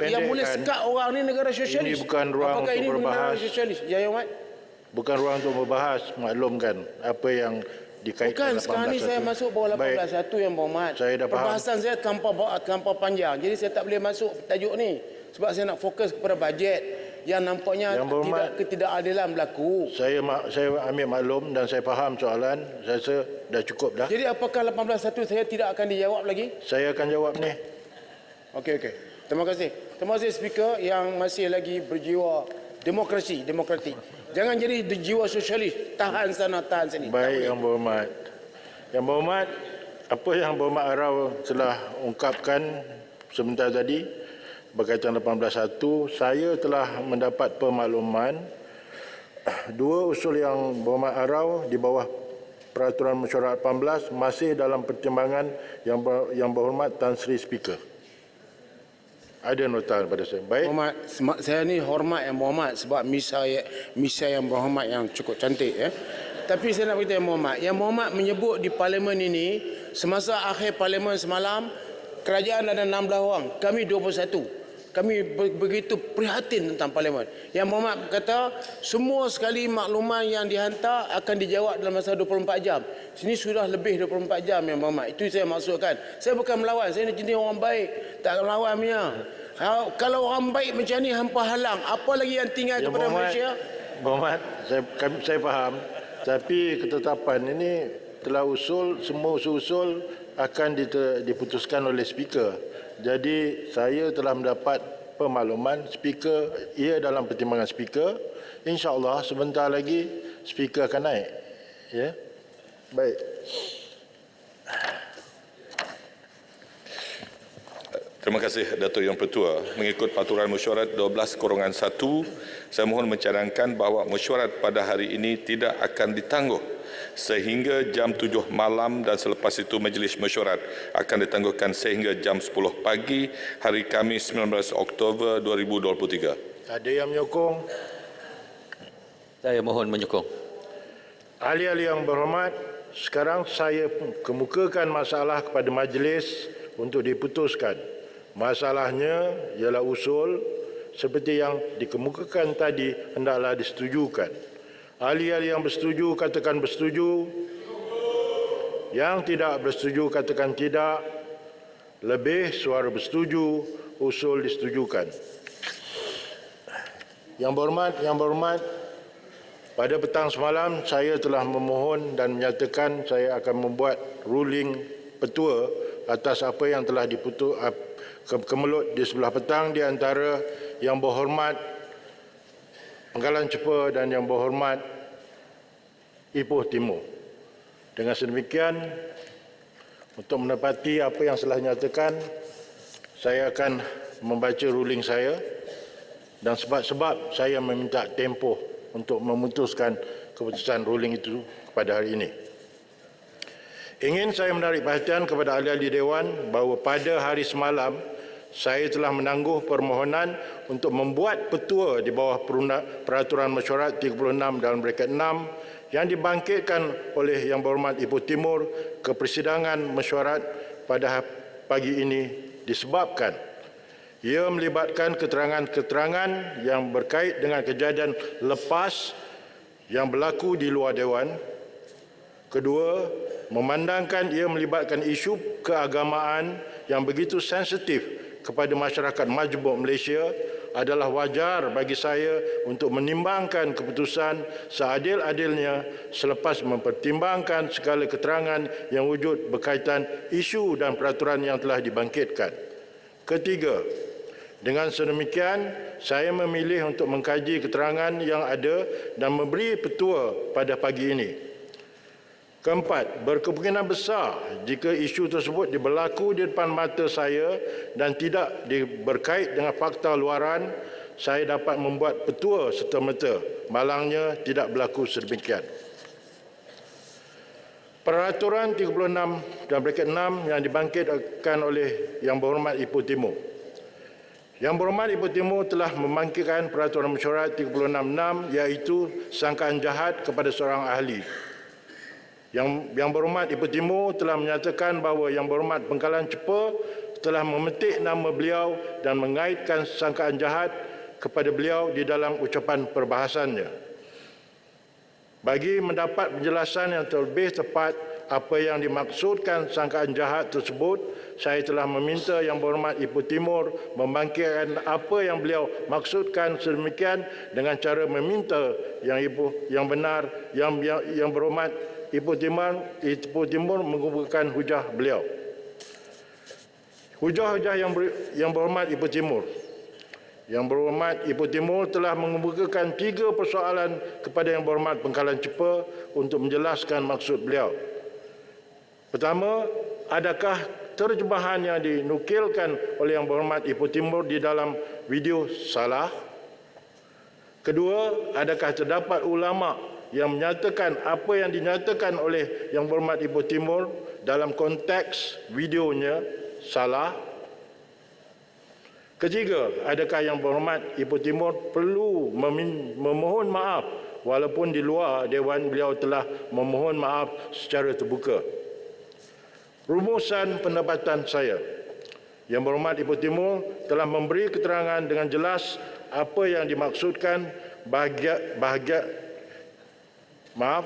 yang boleh sekat orang ni negara sosialis. Ini bukan ruang Apakah untuk ini berbahas. sosialis? Ya, Yang Bukan ruang untuk berbahas, maklumkan apa yang dikaitkan. Bukan, sekarang ni saya masuk bawah 18.1 yang berhormat. Saya dah faham. Perbahasan saya terlampau panjang. Jadi saya tak boleh masuk tajuk ni. Sebab saya nak fokus kepada bajet yang nampaknya ketidakadilan berlaku. Saya ambil maklum dan saya faham soalan. Saya rasa dah cukup dah. Jadi apakah 18.1 saya tidak akan dijawab lagi? Saya akan jawab ni. Okey. Terima kasih. Terima kasih Speaker yang masih lagi berjiwa demokratik. Jangan jadi jiwa sosialis, tahan sana, tahan sini. Baik, Yang Berhormat. Yang Berhormat, apa yang Berhormat Arau telah ungkapkan sebentar tadi berkaitan 18.1, saya telah mendapat pemakluman dua usul yang Berhormat Arau di bawah Peraturan Mesyuarat 18 masih dalam pertimbangan yang Berhormat Tan Sri Speaker. Ada nota pada saya. Baik. Berhormat, saya ni hormat Yang Berhormat sebab misa Yang Berhormat yang cukup cantik ya. Tapi saya nak beritahu Yang Berhormat menyebut di parlimen ini semasa akhir parlimen semalam kerajaan ada 16 orang, kami 21. Kami begitu prihatin tentang parlimen. Yang Berhormat kata semua sekali makluman yang dihantar akan dijawab dalam masa 24 jam. Sini sudah lebih 24 jam Yang Berhormat. Itu saya maksudkan. Saya bukan melawan, saya ni jenis orang baik, tak melawan punya. Kalau orang baik macam ni hampa halang, apa lagi yang tinggal Yang kepada Malaysia? Berhormat, saya faham. Tapi ketetapan ini telah usul, semua usul-usul akan diputuskan oleh speaker. Jadi saya telah mendapat pemakluman speaker, ia dalam pertimbangan speaker. InsyaAllah sebentar lagi speaker akan naik. Ya, baik. Terima kasih Datuk Yang Pertua. Mengikut Peraturan Mesyuarat 12/1, saya mohon mencadangkan bahawa mesyuarat pada hari ini tidak akan ditangguh sehingga jam 7 malam dan selepas itu Majlis Mesyuarat akan ditangguhkan sehingga jam 10 pagi hari Khamis 19 Oktober 2023. Ada yang menyokong? Saya mohon menyokong. Ahli-ahli yang berhormat, sekarang saya kemukakan masalah kepada majlis untuk diputuskan. Masalahnya ialah usul seperti yang dikemukakan tadi hendaklah disetujukan. Ahli-ahli yang bersetuju katakan bersetuju. Yang tidak bersetuju katakan tidak. Lebih suara bersetuju, usul disetujukan. Yang berhormat, pada petang semalam saya telah memohon dan menyatakan saya akan membuat ruling petua atas apa yang telah kemelut di sebelah petang di antara Yang Berhormat Pangkalan Cepa dan Yang Berhormat Ipoh Timur. Dengan sedemikian, untuk menepati apa yang telah nyatakan, saya akan membaca ruling saya dan sebab-sebab saya meminta tempoh untuk memutuskan keputusan ruling itu kepada hari ini. Ingin saya menarik perhatian kepada ahli-ahli Dewan bahawa pada hari semalam saya telah menangguh permohonan untuk membuat petua di bawah Peraturan Mesyuarat 36 dalam braket 6 yang dibangkitkan oleh Yang Berhormat Ipoh Timur ke persidangan mesyuarat pada pagi ini disebabkan ia melibatkan keterangan-keterangan yang berkait dengan kejadian lepas yang berlaku di luar Dewan. Kedua, memandangkan ia melibatkan isu keagamaan yang begitu sensitif kepada masyarakat majmuk Malaysia, adalah wajar bagi saya untuk menimbangkan keputusan seadil-adilnya selepas mempertimbangkan segala keterangan yang wujud berkaitan isu dan peraturan yang telah dibangkitkan. Ketiga, dengan sedemikian saya memilih untuk mengkaji keterangan yang ada dan memberi petua pada pagi ini. Keempat, berkemungkinan besar jika isu tersebut berlaku di depan mata saya dan tidak berkait dengan fakta luaran, saya dapat membuat petua serta-merta. Malangnya tidak berlaku sedemikian. Peraturan 36 dan braket 6 yang dibangkitkan oleh Yang Berhormat Ipoh Timur. Yang Berhormat Ipoh Timur telah membangkitkan Peraturan Mesyuarat 36.6 iaitu sangkaan jahat kepada seorang ahli. Yang Berhormat Ipoh Timur telah menyatakan bahawa Yang Berhormat Pangkalan Cepa telah memetik nama beliau dan mengaitkan sangkaan jahat kepada beliau di dalam ucapan perbahasannya. Bagi mendapat penjelasan yang lebih tepat apa yang dimaksudkan sangkaan jahat tersebut, saya telah meminta Yang Berhormat Ipoh Timur membangkitkan apa yang beliau maksudkan sedemikian dengan cara meminta yang benar yang Berhormat Ipoh Timur mengumpulkan hujah beliau. Hujah-hujah yang Berhormat Ipoh Timur. Yang Berhormat Ipoh Timur telah mengemukakan 3 persoalan kepada Yang Berhormat Pengkalan Cepa untuk menjelaskan maksud beliau. Pertama, adakah terjemahan yang dinukilkan oleh Yang Berhormat Ipoh Timur di dalam video salah? Kedua, adakah terdapat ulama yang menyatakan apa yang dinyatakan oleh Yang Berhormat Ipoh Timur dalam konteks videonya salah? Ketiga, adakah Yang Berhormat Ipoh Timur perlu memohon maaf walaupun di luar Dewan beliau telah memohon maaf secara terbuka? Rumusan pendapatan saya. Yang Berhormat Ipoh Timur telah memberi keterangan dengan jelas apa yang dimaksudkan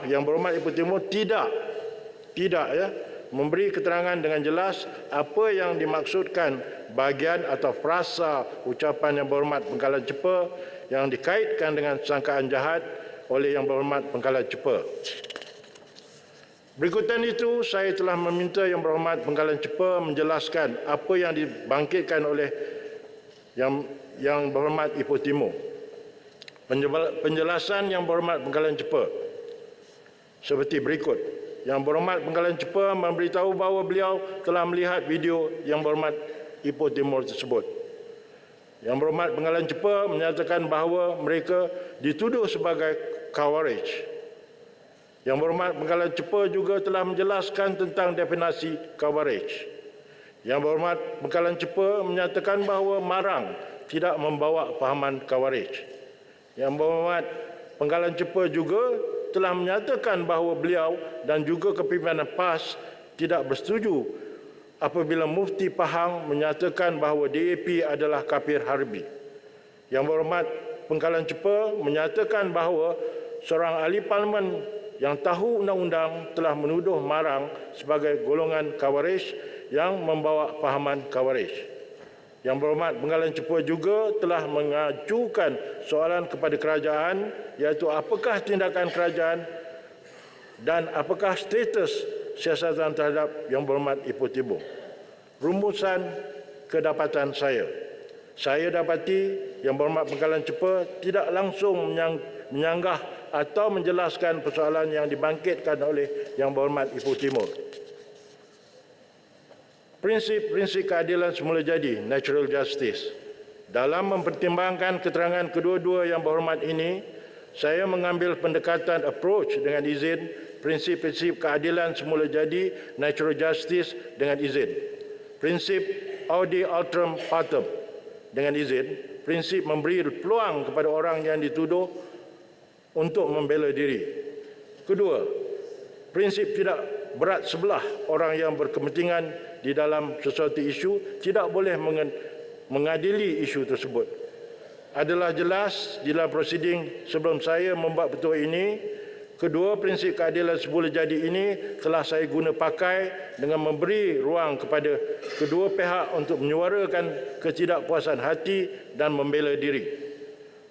Yang Berhormat Ipoh Timur tidak memberi keterangan dengan jelas apa yang dimaksudkan bahagian atau frasa ucapan Yang Berhormat Pengkalan Cepa yang dikaitkan dengan sangkaan jahat oleh Yang Berhormat Pengkalan Cepa. Berikutan itu, saya telah meminta Yang Berhormat Pengkalan Cepa menjelaskan apa yang dibangkitkan oleh Yang Berhormat Ipoh Timur. Penjelasan Yang Berhormat Pengkalan Cepa seperti berikut. Yang Berhormat Pengkalan Cepa memberitahu bahawa beliau telah melihat video Yang Berhormat Ipoh Timur tersebut. Yang Berhormat Pengkalan Cepa menyatakan bahawa mereka dituduh sebagai Khawarij. Yang Berhormat Pengkalan Cepa juga telah menjelaskan tentang definisi Khawarij. Yang Berhormat Pengkalan Cepa menyatakan bahawa marang tidak membawa fahaman Khawarij. Yang Berhormat Pengkalan Cepa juga telah menyatakan bahawa beliau dan juga kepimpinan PAS tidak bersetuju apabila Mufti Pahang menyatakan bahawa DAP adalah kafir harbi. Yang Berhormat Pengkalan Cepa menyatakan bahawa seorang ahli parlimen yang tahu undang-undang telah menuduh marang sebagai golongan Khawarij yang membawa fahaman Khawarij. Yang Berhormat Pengkalan Cepa juga telah mengajukan soalan kepada kerajaan, iaitu apakah tindakan kerajaan dan apakah status siasatan terhadap Yang Berhormat Ipoh Timur. Rumusan kedapatan saya dapati Yang Berhormat Pengkalan Cepa tidak langsung menyanggah atau menjelaskan persoalan yang dibangkitkan oleh Yang Berhormat Ipoh Timur. Prinsip-prinsip keadilan semula jadi, natural justice. Dalam mempertimbangkan keterangan kedua-dua Yang Berhormat ini, saya mengambil pendekatan approach dengan izin, prinsip-prinsip keadilan semula jadi, natural justice dengan izin. Prinsip audi alteram partem dengan izin, prinsip memberi peluang kepada orang yang dituduh untuk membela diri. Kedua, prinsip tidak berat sebelah orang yang berkepentingan di dalam sesuatu isu tidak boleh mengadili isu tersebut. Adalah jelas di dalam prosiding sebelum saya membuat petua ini, kedua prinsip keadilan semula jadi ini telah saya guna pakai dengan memberi ruang kepada kedua pihak untuk menyuarakan ketidakpuasan hati dan membela diri.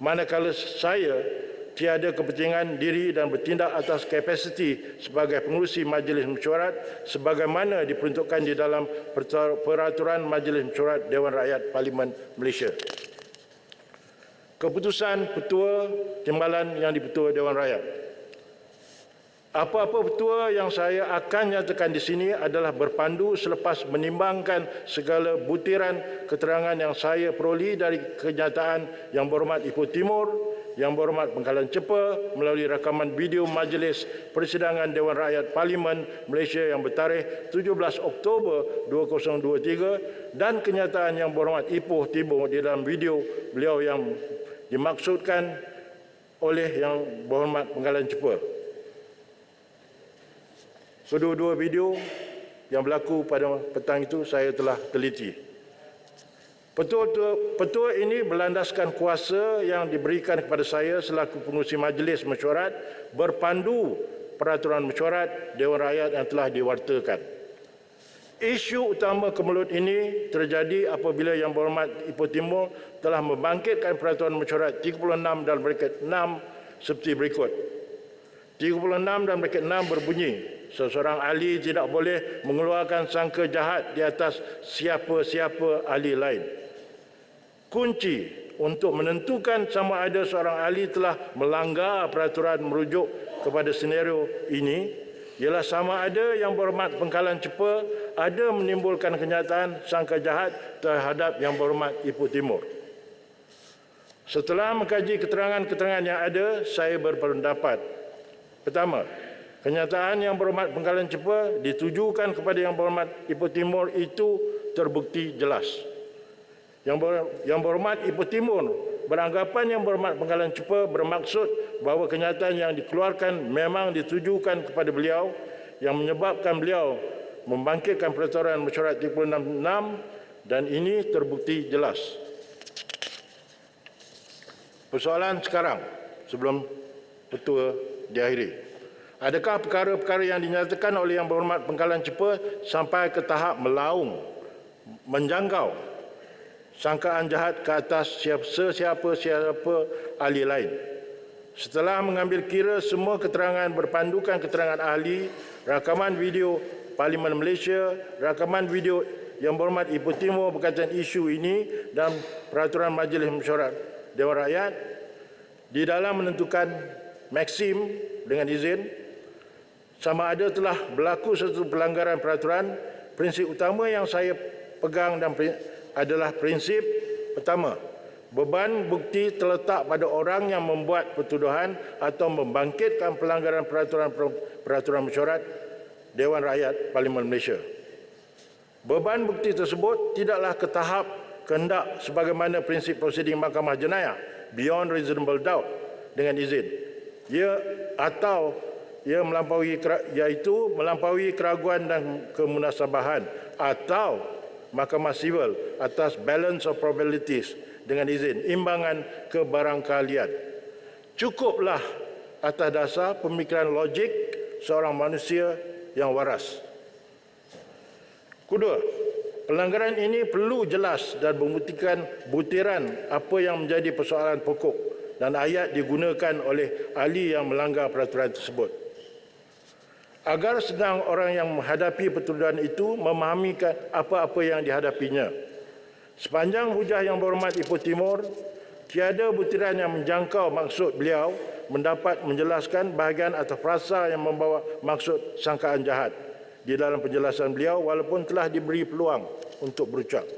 Manakala saya tiada kepentingan diri dan bertindak atas kapasiti sebagai pengerusi Majlis Mesyuarat sebagaimana diperuntukkan di dalam Peraturan Majlis Mesyuarat Dewan Rakyat Parlimen Malaysia. Keputusan Petua Timbalan yang dipetua Dewan Rakyat. Apa-apa petua yang saya akan nyatakan di sini adalah berpandu selepas menimbangkan segala butiran keterangan yang saya peroleh dari kenyataan Yang Berhormat Ipoh Timur, Yang Berhormat Pengkalan Cepa melalui rakaman video Majlis Persidangan Dewan Rakyat Parlimen Malaysia yang bertarikh 17 Oktober 2023 dan kenyataan Yang Berhormat Ipoh Timur di dalam video beliau yang dimaksudkan oleh Yang Berhormat Pengkalan Cepa. Kedua-dua video yang berlaku pada petang itu saya telah teliti. Petua ini berlandaskan kuasa yang diberikan kepada saya selaku pengerusi Majlis Mesyuarat berpandu Peraturan Mesyuarat Dewan Rakyat yang telah diwartakan. Isu utama kemelut ini terjadi apabila Yang Berhormat Ipoh Timur telah membangkitkan Peraturan Mesyuarat 36 dan braket 6 seperti berikut. 36 dan braket 6 berbunyi, seseorang ahli tidak boleh mengeluarkan sangka jahat di atas siapa-siapa ahli lain. Kunci untuk menentukan sama ada seorang ahli telah melanggar peraturan merujuk kepada senario ini ialah sama ada Yang Berhormat Pengkalan Cepa ada menimbulkan kenyataan sangka jahat terhadap Yang Berhormat Ipoh Timur. Setelah mengkaji keterangan-keterangan yang ada, saya berpendapat. Pertama, kenyataan Yang Berhormat Pengkalan Cepa ditujukan kepada Yang Berhormat Ipoh Timur itu terbukti jelas. Yang Berhormat Ipoh Timur beranggapan Yang Berhormat Pengkalan Cepa bermaksud bahawa kenyataan yang dikeluarkan memang ditujukan kepada beliau yang menyebabkan beliau membangkitkan Peraturan Mesyuarat 366 dan ini terbukti jelas. Persoalan sekarang sebelum petua diakhiri. Adakah perkara-perkara yang dinyatakan oleh Yang Berhormat Pengkalan Cepa sampai ke tahap melaung, menjangkau sangkaan jahat ke atas sesiapa ahli lain? Setelah mengambil kira semua keterangan berpandukan keterangan ahli, rakaman video Parlimen Malaysia, rakaman video Yang Berhormat Ipoh Timur berkaitan isu ini dan Peraturan Majlis Mesyuarat Dewan Rakyat, di dalam menentukan maksim dengan izin, sama ada telah berlaku satu pelanggaran peraturan, prinsip utama yang saya pegang dan adalah prinsip pertama, beban bukti terletak pada orang yang membuat pertuduhan atau membangkitkan pelanggaran peraturan mesyuarat Dewan Rakyat Parlimen Malaysia. Beban bukti tersebut tidaklah ke tahap kehendak sebagaimana prinsip prosiding Mahkamah Jenayah beyond reasonable doubt dengan izin. Ia melampaui keraguan dan kemunasabahan atau Mahkamah Sivil atas balance of probabilities dengan izin imbangan kebarangkalian. Cukuplah atas dasar pemikiran logik seorang manusia yang waras. Kedua, pelanggaran ini perlu jelas dan membuktikan butiran apa yang menjadi persoalan pokok dan ayat digunakan oleh ahli yang melanggar peraturan tersebut. Agar senang orang yang menghadapi pertuduhan itu memahami apa-apa yang dihadapinya. Sepanjang hujah Yang Berhormat Ipoh Timur, tiada butiran yang menjangkau maksud beliau mendapat menjelaskan bahagian atau frasa yang membawa maksud sangkaan jahat di dalam penjelasan beliau walaupun telah diberi peluang untuk berucap.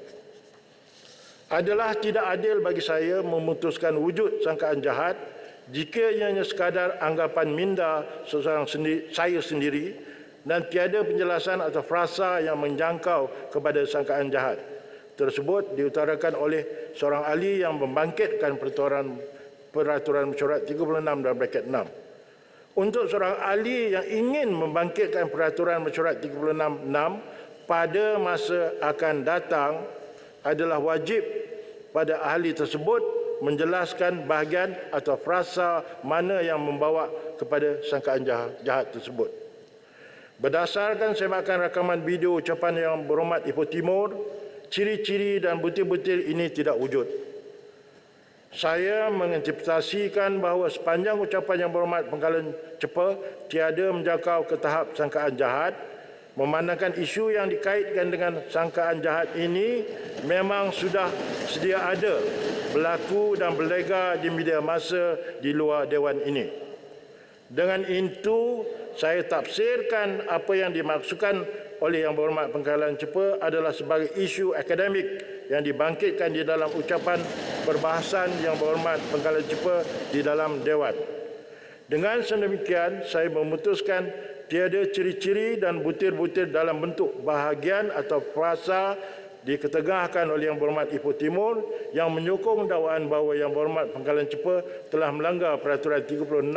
Adalah tidak adil bagi saya memutuskan wujud sangkaan jahat jika ianya sekadar anggapan minda saya sendiri dan tiada penjelasan atau frasa yang menjangkau kepada sangkaan jahat tersebut diutarakan oleh seorang ahli yang membangkitkan Peraturan Mesyuarat 36 dan 6. Untuk seorang ahli yang ingin membangkitkan Peraturan Mesyuarat 36 pada masa akan datang adalah wajib pada ahli tersebut menjelaskan bahagian atau frasa mana yang membawa kepada sangkaan jahat tersebut. Berdasarkan semakan rakaman video ucapan Yang Berhormat Ipoh Timur, ciri-ciri dan butir-butir ini tidak wujud. Saya menginterpretasikan bahawa sepanjang ucapan Yang Berhormat Pengkalan Cepa tiada menjangkau ke tahap sangkaan jahat, memandangkan isu yang dikaitkan dengan sangkaan jahat ini memang sudah sedia ada berlaku dan berlega di media masa di luar Dewan ini. Dengan itu, saya tafsirkan apa yang dimaksudkan oleh Yang Berhormat Pengkalan Cepa adalah sebagai isu akademik yang dibangkitkan di dalam ucapan perbahasan Yang Berhormat Pengkalan Cepa di dalam Dewan. Dengan sedemikian, saya memutuskan tiada ciri-ciri dan butir-butir dalam bentuk bahagian atau frasa diketengahkan oleh Yang Berhormat Ipoh Timur yang menyokong dakwaan bahawa Yang Berhormat Pengkalan Cepa telah melanggar Peraturan 36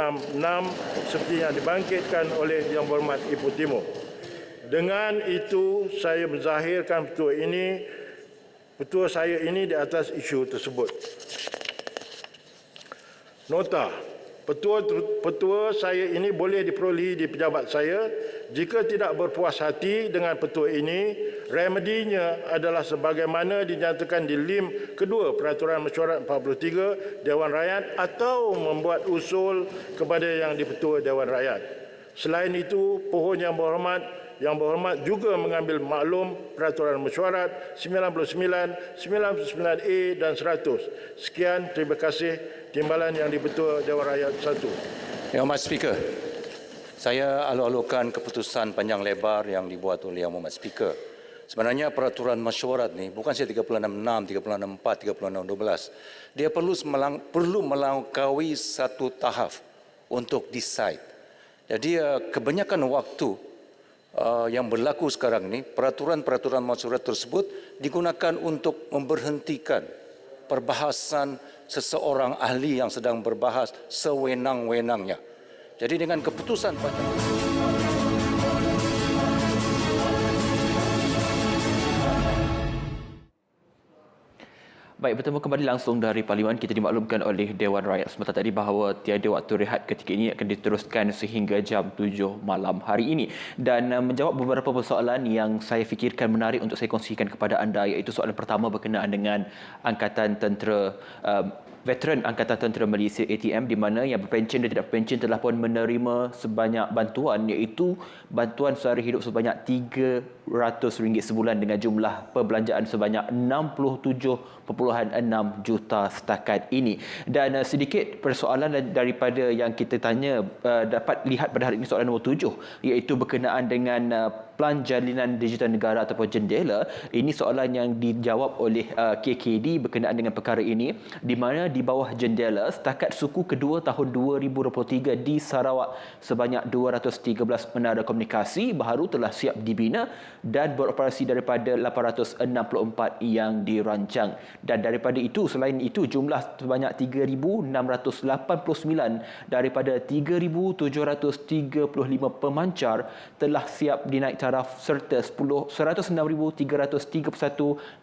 seperti yang dibangkitkan oleh Yang Berhormat Ipoh Timur. Dengan itu, saya menzahirkan petua saya ini di atas isu tersebut. Nota, petua saya ini boleh diperolehi di pejabat saya. Jika tidak berpuas hati dengan petua ini, remedinya adalah sebagaimana dinyatakan di lim kedua Peraturan Mesyuarat 43 Dewan Rakyat atau membuat usul kepada Yang di-Pertua Dewan Rakyat. Selain itu, pohon Yang Berhormat Yang Berhormat juga mengambil maklum Peraturan Mesyuarat 99, 99A dan 100. Sekian, terima kasih Timbalan Yang di-Pertua Dewan Rakyat 1. Yang Hormat Speaker, saya alu-alukan keputusan panjang lebar yang dibuat oleh Yang Hormat Speaker. Sebenarnya peraturan mesyuarat ni bukan saja 36.6, 36.4, 36.12. Dia perlu melangkaui satu tahap untuk decide. Jadi kebanyakan waktu yang berlaku sekarang ini, peraturan-peraturan mesyuarat tersebut digunakan untuk memberhentikan perbahasan seseorang ahli yang sedang berbahas sewenang-wenangnya. Jadi dengan keputusan Baik, bertemu kembali langsung dari Parlimen. Kita dimaklumkan oleh Dewan Rakyat sebentar tadi bahawa tiada waktu rehat ketika ini akan diteruskan sehingga jam 7 malam hari ini. Dan menjawab beberapa persoalan yang saya fikirkan menarik untuk saya kongsikan kepada anda, iaitu soalan pertama berkenaan dengan Angkatan Tentera Veteran Angkatan Tentera Malaysia ATM, di mana yang berpencen dan tidak berpencen telah pun menerima sebanyak bantuan, iaitu bantuan sara hidup sebanyak RM300 sebulan dengan jumlah perbelanjaan sebanyak 67.6 juta setakat ini. Dan sedikit persoalan daripada yang kita tanya dapat lihat pada hari ini, soalan nombor 7, iaitu berkenaan dengan Pelan Jalinan Digital Negara ataupun Jendela. Ini soalan yang dijawab oleh KKD berkenaan dengan perkara ini, di mana di bawah Jendela setakat suku kedua tahun 2023 di Sarawak sebanyak 213 menara komunikasi baru telah siap dibina dan beroperasi daripada 864 yang dirancang. Dan daripada itu, selain itu, jumlah sebanyak 3,689 daripada 3,735 pemancar telah siap dinaik taraf, serta 106,331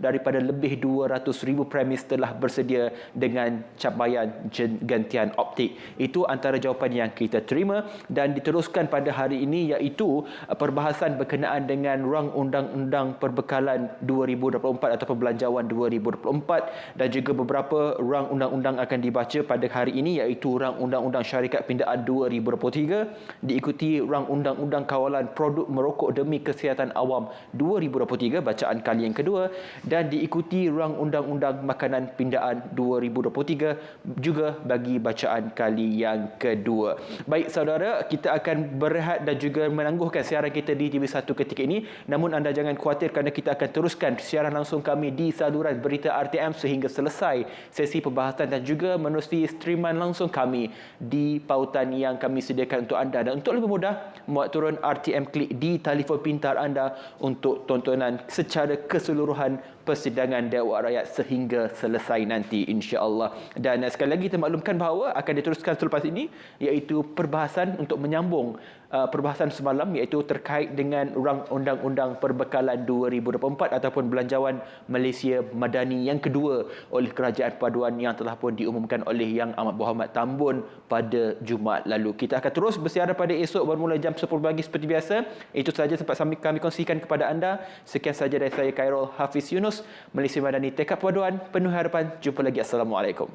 daripada lebih 200,000 premis telah bersedia dengan capaian gantian optik. Itu antara jawapan yang kita terima dan diteruskan pada hari ini, iaitu perbahasan berkenaan dengan Rang Undang-Undang Perbekalan 2024 atau Perbelanjawan 2024, dan juga beberapa rang undang-undang akan dibaca pada hari ini, iaitu Rang Undang-Undang Syarikat Pindaan 2023, diikuti Rang Undang-Undang Kawalan Produk Merokok demi Kesihatan Awam 2023 bacaan kali yang kedua, dan diikuti Rang Undang-Undang Makanan Pindaan 2023 juga bagi bacaan kali yang kedua. Baik saudara, kita akan berehat dan juga menangguhkan siaran kita di TV1 ketika ini. Namun anda jangan khawatir kerana kita akan teruskan siaran langsung kami di saluran berita RTM sehingga selesai sesi perbahasan dan juga menerusi streaman langsung kami di pautan yang kami sediakan untuk anda. Dan untuk lebih mudah, muat turun RTM Klik di telefon pintar anda untuk tontonan secara keseluruhan persidangan Dewan Rakyat sehingga selesai nanti, insya-Allah. Dan sekali lagi kita maklumkan bahawa akan diteruskan selepas ini, iaitu perbahasan untuk menyambung perbahasan semalam, iaitu terkait dengan Rang Undang-Undang Perbekalan 2024 ataupun Belanjawan Malaysia Madani yang kedua oleh Kerajaan Perpaduan yang telah pun diumumkan oleh Yang Amat Berhormat Tambun pada Jumaat lalu. Kita akan terus bersiaran pada esok bermula jam 10 pagi seperti biasa. Itu sahaja sempat kami kongsikan kepada anda. Sekian sahaja dari saya, Khairul Hafiz Yunus, Malaysia Madani Tekad Perpaduan, penuh harapan. Jumpa lagi. Assalamualaikum.